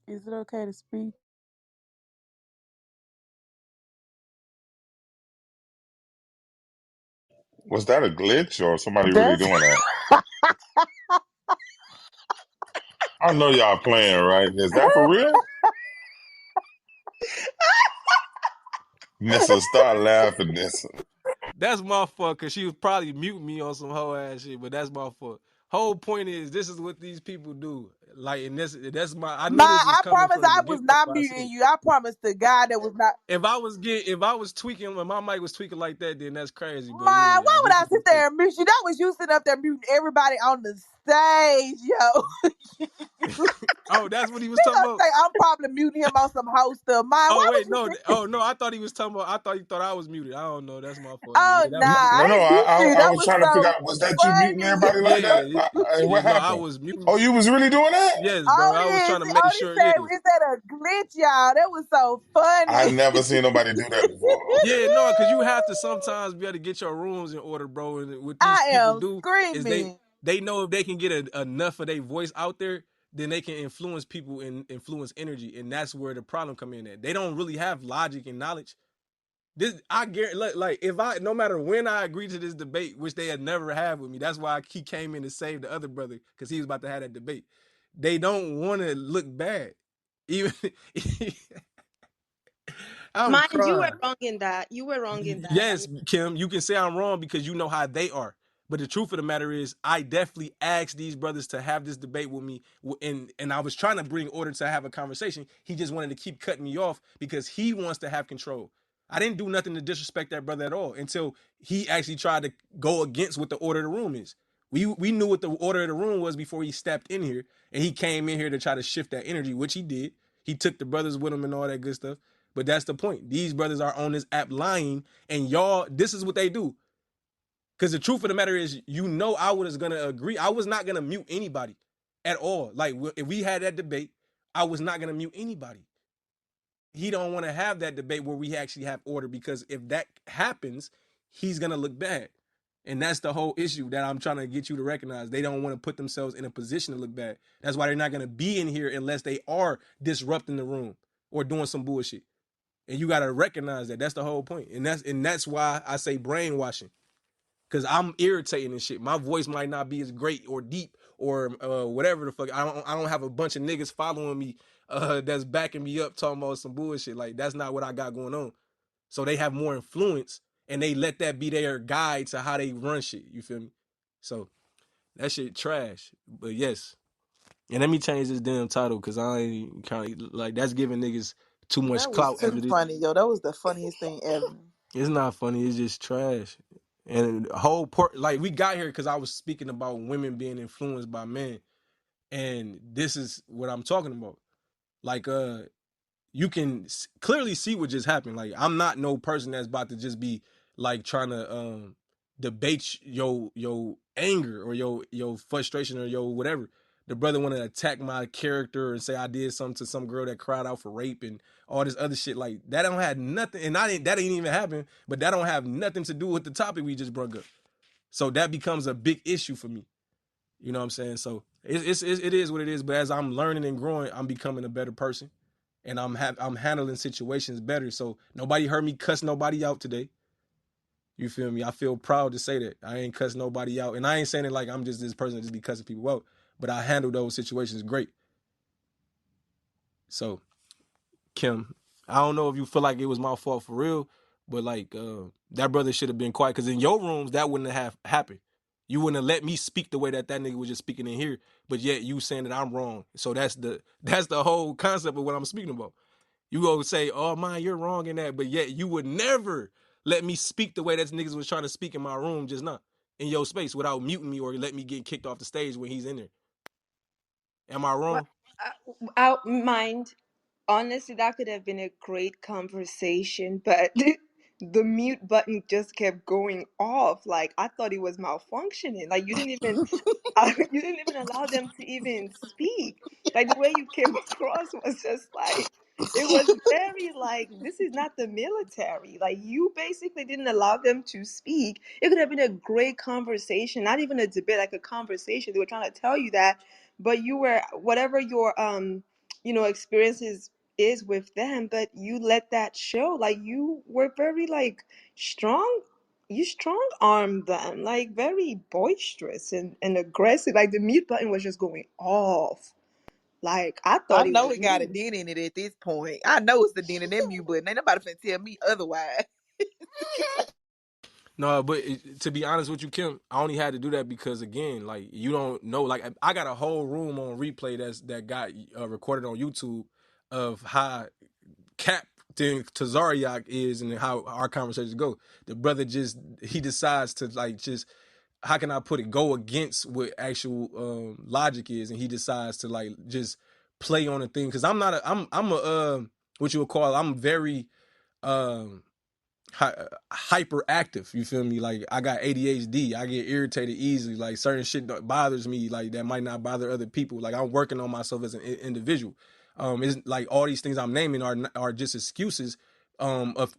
Is it okay to speak? Was that a glitch or somebody really That's doing that? I know y'all playing, right? Is that for real? Nissa, start laughing, Nissa. That's my fault, cause she was probably muting me on some whole ass shit, but that's my fault. Whole point is this is what these people do. Like, and that's my. I my. knew this was I coming promise from the I was beginning. That's not why I said muting it. you. I promise the God that was not. If I was tweaking when my mic was tweaking like that, then that's crazy. But My, yeah, why would this I is the sit thing. there and mute you? That was you sitting up there muting everybody on the stage, yo. Oh, that's what he was He talking gonna about. say I'm probably muting him on some host stuff. My, Oh why would wait, you no, sit there? oh no, I thought he was talking about. I thought he thought I was muted. I don't know. That's my fault. Then Oh yeah, that nah, was No, I no, ain't mute you. I That was was trying to figure so out, was that you muting funny. everybody like yeah, that? What no, I happened? was muting. Oh, you was really doing that? Yes, bro. I was Otis, trying to make Otis sure. said, Yeah. "Is that a glitch, y'all?" That was so I funny. never seen nobody do that before. Okay. Yeah, no, because you have to sometimes be able to get your rooms in order, bro. And what these I people am do is screaming. they know if they can get enough of their voice out there, then they can influence people and influence energy, and that's where the problem come in. At they don't really have logic and knowledge. This I guarantee, like if I no matter when I agree to this debate, which they had never had with me, that's why he came in to save the other brother because he was about to have that debate. They don't want to look bad, even. I'm mind, you were crying. wrong in that. You were wrong in that. Yes, Kim, you can say I'm wrong because you know how they are. But the truth of the matter is, I definitely asked these brothers to have this debate with me, and I was trying to bring order to have a conversation. He just wanted to keep cutting me off because he wants to have control. I didn't do nothing to disrespect that brother at all until he actually tried to go against what the order of the room is. We knew what the order of the room was before he stepped in here, and he came in here to try to shift that energy, which he did. He took the brothers with him and all that good stuff. But that's the point. These brothers are on this app lying, and y'all, this is what they do. Because the truth of the matter is, you know, I was gonna agree. I was not gonna mute anybody at all. Like if we had that debate, I was not gonna mute anybody. He don't want to have that debate where we actually have order because if that happens, he's gonna look bad. And that's the whole issue that I'm trying to get you to recognize. They don't want to put themselves in a position to look bad. That's why they're not gonna be in here unless they are disrupting the room or doing some bullshit. And you gotta recognize that. That's the whole point. And that's why I say brainwashing. Cause I'm irritating and shit. My voice might not be as great or deep or whatever the fuck. I don't have a bunch of niggas following me that's backing me up talking about some bullshit. Like that's not what I got going on. So they have more influence and they let that be their guide to how they run shit. You feel me? So that shit trash. But yes. And let me change this damn title because I ain't kind of like that's giving niggas too much That was clout too after this. funny, yo. That was the funniest thing ever. It's not funny. It's just trash. And the whole like we got here because I was speaking about women being influenced by men, and this is what I'm talking about. Like, you can clearly see what just happened. Like, I'm not no person that's about to just be like trying to debate your anger or your frustration or your whatever. The brother want to attack my character and say I did something to some girl that cried out for rape and all this other shit. Like that don't have nothing, and that ain't even happen. But that don't have nothing to do with the topic we just brought up. So that becomes a big issue for me. You know what I'm saying? So it is what it is. But as I'm learning and growing, I'm becoming a better person, and I'm handling situations better. So nobody heard me cuss nobody out today. You feel me? I feel proud to say that I ain't cuss nobody out, and I ain't saying it like I'm just this person that just be cussing people out. But I handle those situations great. So Kim, I don't know if you feel like it was my fault for real, but like that brother should have been quiet because in your rooms that wouldn't have happened. You wouldn't have let me speak the way that nigga was just speaking in here, but yet you saying that I'm wrong. So that's the whole concept of what I'm speaking about. You go say, "Oh man, you're wrong in that," but yet you would never let me speak the way that niggas was trying to speak in my room just now in your space without muting me or let me get kicked off the stage when he's in there. Am I Well, wrong? I mind. Honestly, that could have been a great conversation, but the mute button just kept going off. Like I thought it was malfunctioning. Like you didn't even, you didn't even allow them to even speak. Like the way you came across was just like it was very like this is not the military. Like you basically didn't allow them to speak. It could have been a great conversation, not even a debate, like a conversation. They were trying to tell you that, but you were whatever your experiences is with them, but you let that show. Like you were very like strong. You strong armed them, like very boisterous and aggressive. Like the mute button was just going off. Like I I thought it know was it got a me. dent in it at this point. I know it's the dent in that mute button. Ain't nobody finna tell me otherwise. No, but to be honest with you, Kim, I only had to do that because again, like you don't know, like I got a whole room on replay that got recorded on YouTube of how Captain Tazariak is and how our conversations go. The brother he decides to like just how can I put it go against what actual logic is, and he decides to like just play on a thing because I'm a what you would call I'm very um hyperactive. You feel me? Like I got ADHD. I get irritated easily. Like certain shit that bothers me. Like that might not bother other people. Like I'm working on myself as an individual. It's like all these things I'm naming are just excuses of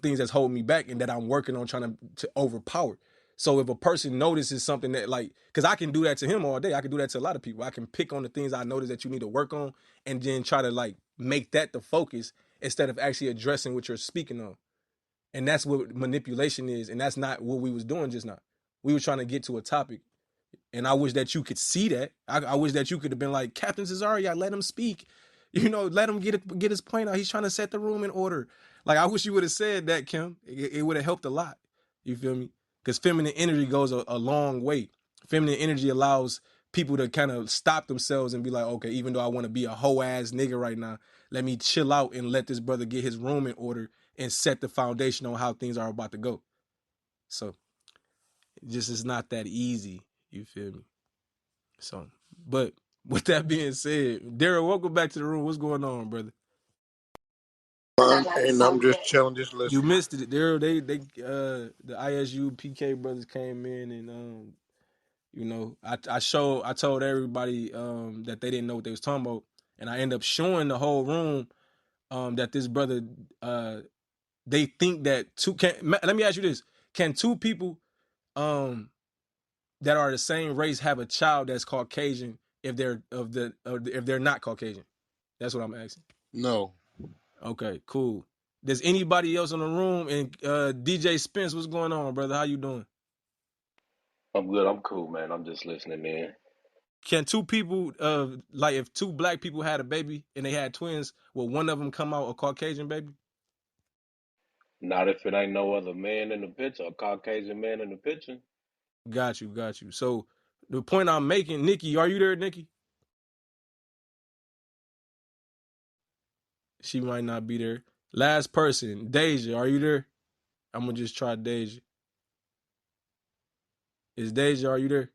things that's holding me back and that I'm working on trying to overpower. So if a person notices something that like, because I can do that to him all day, I can do that to a lot of people. I can pick on the things I notice that you need to work on, and then try to like make that the focus instead of actually addressing what you're speaking on. And that's what manipulation is, and that's not what we was doing just now. We were trying to get to a topic, and I wish that you could see that. I wish that you could have been like, Captain Cesario, let him speak. Let him get his point out. He's trying to set the room in order. Like I wish you would have said that, Kim. It would have helped a lot. You feel me? Because feminine energy goes a long way. Feminine energy allows people to kind of stop themselves and be like, okay, even though I want to be a hoe ass nigga right now, let me chill out and let this brother get his room in order and set the foundation on how things are about to go. So it just is not that easy. You feel me? So, but with that being said, Daryl, welcome back to the room. What's going on, brother? And I'm just chilling, just You listening. missed it, Daryl. The ISU PK brothers came in and I told everybody that they didn't know what they was talking about, and I end up showing the whole room that this brother they think that let me ask you this: can two people that are the same race have a child that's Caucasian if they're not Caucasian? That's what I'm asking. No. Okay, cool. Does anybody else in the room and DJ Spence, what's going on, brother? How you doing? I'm good. I'm cool, man. I'm just listening in. Can two people, like if two black people had a baby and they had twins, will one of them come out a Caucasian baby? Not if it ain't no other man in the picture, a Caucasian man in the picture. Got you, got you. So the point I'm making, Nikki, are you there, Nikki? She might not be there. Last person, Deja, are you there? I'm gonna just try Deja. Is Deja, are you there?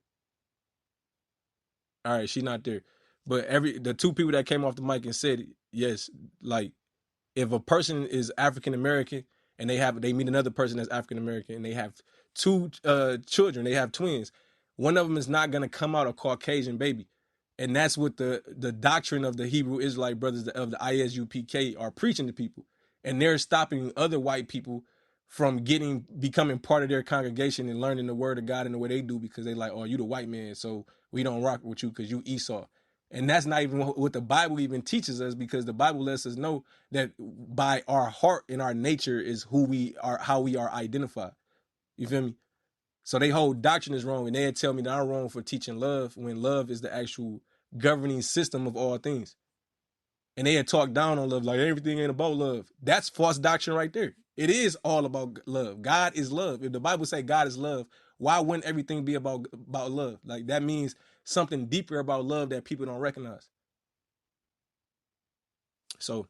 All right, she not there. But the two people that came off the mic and said yes, like if a person is African American and they meet another person that's African American and they have two children, they have twins, one of them is not gonna come out a Caucasian baby. And that's what the doctrine of the Hebrew Israelite brothers of the ISUPK are preaching to people. And they're stopping other white people from becoming part of their congregation and learning the word of God in the way they do, because they like, oh, you the white man, so we don't rock with you because you Esau. And that's not even what the Bible even teaches us, because the Bible lets us know that by our heart and our nature is who we are, how we are identified. You feel me? So they whole doctrine is wrong, and they tell me that I'm wrong for teaching love when love is the actual governing system of all things. And they had talked down on love, like everything ain't about love. That's false doctrine right there. It is all about love. God is love. If the Bible say God is love, why wouldn't everything be about love? Like that means something deeper about love that people don't recognize. So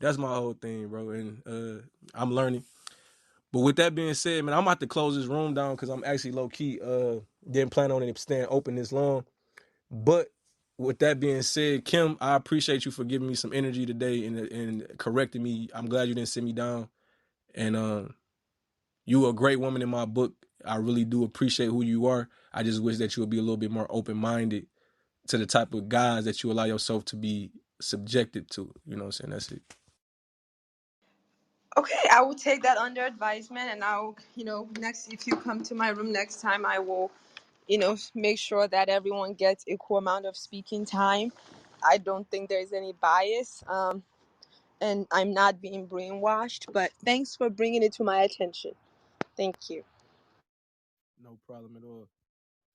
that's my whole thing, bro. And I'm learning. But with that being said, man, I'm about to close this room down because I'm actually low key didn't plan on it staying open this long. But with that being said, Kim, I appreciate you for giving me some energy today and correcting me. I'm glad you didn't sit me down. And you a great woman in my book. I really do appreciate who you are. I just wish that you would be a little bit more open-minded to the type of guys that you allow yourself to be subjected to. You know what I'm saying? That's it. Okay, I will take that under advisement, and I'll, if you come to my room next time, I will, make sure that everyone gets equal amount of speaking time. I don't think there's any bias, and I'm not being brainwashed, but thanks for bringing it to my attention. Thank you. No problem at all.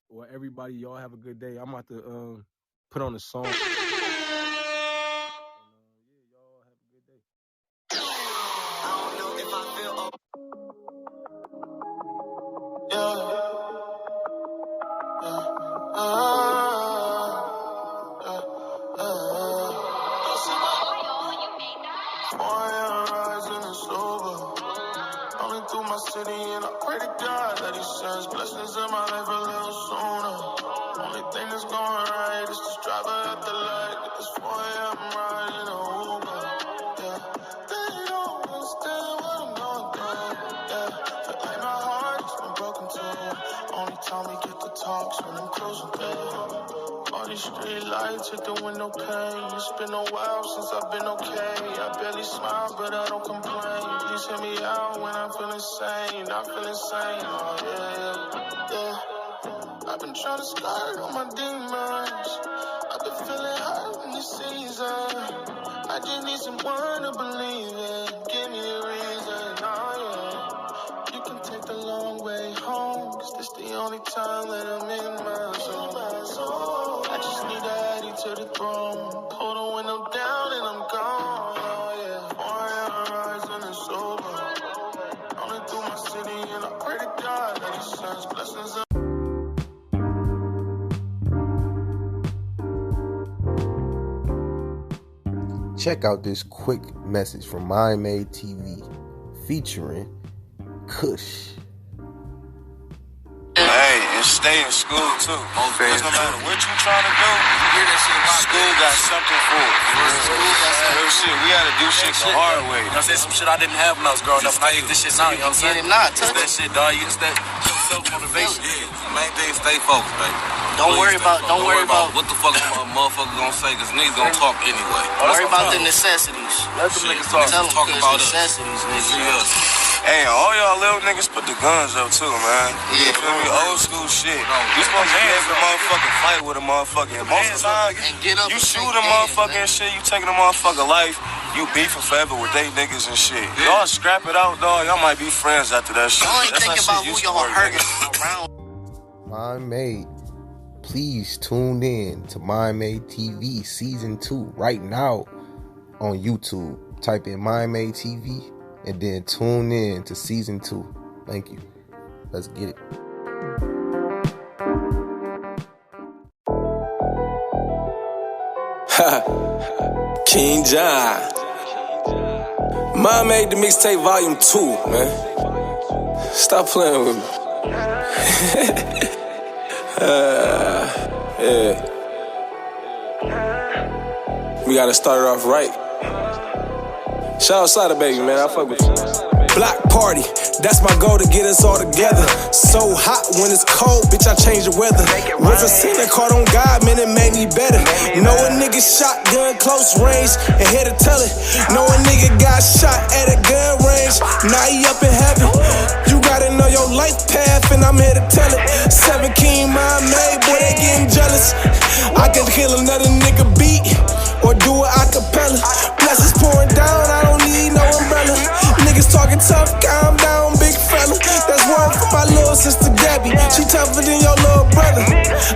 Well, everybody, y'all have a good day. I'm about to put on a song. And yeah, y'all have a good day. I don't know if I feel Running through my city and I pray to God that He sends blessings in my life a little sooner. Only thing that's going right is to drive at the light. Get this 4 a.m. ride in a Uber. Yeah, they don't understand what I'm going through. Yeah, feel like my heart has been broken too. Only time we get to talk's when I'm cruising through. All these street lights hit the window pane. It's been a while since I've been okay. I barely smile, but I don't complain. Please hear me out when I feel insane. I feel insane. Oh yeah, yeah. I've been trying to skirt on my demons. I've been feeling hurt in this season. I just need someone to believe in. Give me a reason. Oh yeah. You can take the long way home, 'cause this the only time that I'm in my zone. I just need to add you to the throne. Pull the window down and I'm gone. Oh yeah, 4 a.m. rise and it's over. Running through my city and I pray to God that He sends blessings. Check out this quick message from Mind Made TV featuring Kush. Hey, and stay in school too. Because no matter what you trying to do, school got something for it. Real shit, we had to do shit the hard way. You know what I'm saying? Some shit I didn't have when I was growing up. And I use this shit now, you know what I'm saying? It's that shit, dog. Use that self-motivation. Yeah. Main thing, stay focused, baby. Don't worry about what the fuck a motherfucker gonna say, because niggas gonna talk anyway. Worry about the necessities. Let them niggas talk. Tell them talk about necessities, nigga. Hey, all y'all little niggas put the guns up too, man. Yeah, you feel me? Old school shit. You supposed to be able to motherfucking fight with a motherfucker. And most of the time, you shoot a motherfucker and shit, you taking a motherfucker life, you beefing forever with they niggas and shit. Y'all scrap it out, dog. Y'all might be friends after that shit. Y'all ain't thinking about who y'all hurting around. Mind Made please tune in to Mind Made TV Season 2 right now on YouTube. Type in Mind Made TV and then tune in to Season 2. Thank you. Let's get it. King John. Mom made the mixtape volume 2, man. Stop playing with me. Yeah. We gotta start it off right. Shout out Sada Baby, man. I fuck with you. Block party, that's my goal to get us all together. So hot when it's cold, bitch, I change the weather. Was a sinner caught on God, man, it made me better. Know a nigga shotgun close range and here to tell it. Know a nigga got shot at a gun range, now he up in heaven. You gotta know your life path and I'm here to tell it. 7 King Mind Made, boy, they getting jealous. I could kill another nigga beat or do it acapella. Blessings pouring down, I don't need no umbrella. Niggas talking tough, calm down, big fella. That's word for my little sister Gabby. She tougher than your little brother.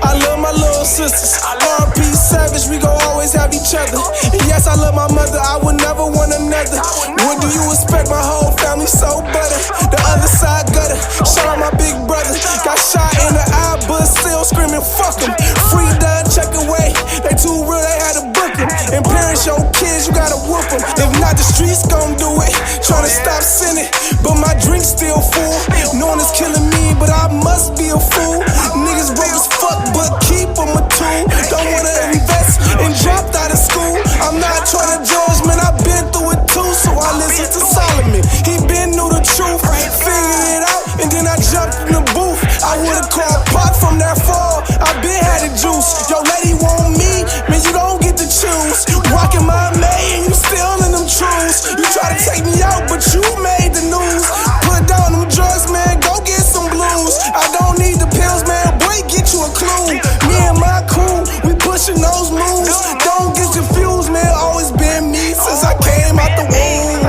I love my little sisters. R.P. Savage, we gon' always have each other. And yes, I love my mother, I would never want another. What do you expect? My whole family so butter. The other side gutter. Shout out my big brother. Got shot in the eye, but still screaming, fuck him. Free done, check away. They too real, they had to book him. And parents, your kids, you gotta whoop them. If not, the streets gon' do it. Tryna stop sinning, but my drink's still full. Knowing it's killing me, but I must be a fool. Niggas broke as fuck, but keep them a tool. Don't wanna invest and dropped out of school. I'm not tryna judge, man, I've been through it too. So I listen to Solomon, he been knew the truth. Figured it out, and then I jumped in the booth. I would've called pot from that fall, I been had the juice. Yo, lady want me, man, you don't get to choose. Rockin' my May, and you still in them truths. You try to take me out, but you made the news. Put down them drugs, man, go get some blues. I don't need the pills, man, boy, get you a clue. Me and my crew, we pushing those moves. Don't get confused, man, always been me since I came out the womb.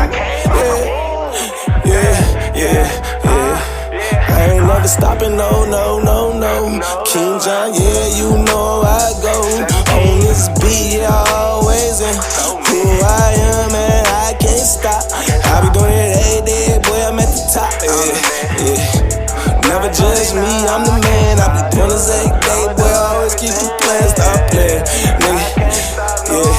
Yeah. I ain't never stopping, no. King John, yeah, you know I go. On this beat, yeah, always in. Who I am, man, I can't stop. I be doing it every day, boy, I'm at the top. Yeah. Never judge me, I'm the man. I be doing this every day, boy, I always keep the plan. Stop playing, nigga. Yeah.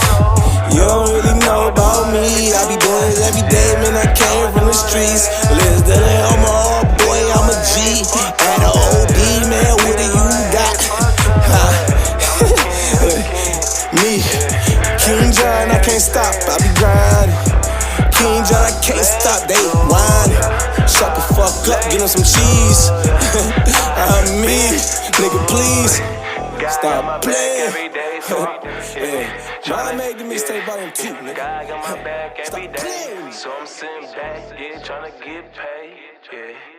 You don't really know about me. I be doing this every day, man. I came from the streets. Liz, that ain't on my heart, boy, I'm a G. At a OD, man, what do you got? Me, King John, I can't stop, I be grinding. King John, I can't stop, they whining. Shut the fuck up, get them some cheese. I'm me, nigga, please. Stop playing. Yeah. I made the mixtape volume 2, nigga. Stop playing. So I'm sitting back, yeah, tryna get paid, yeah.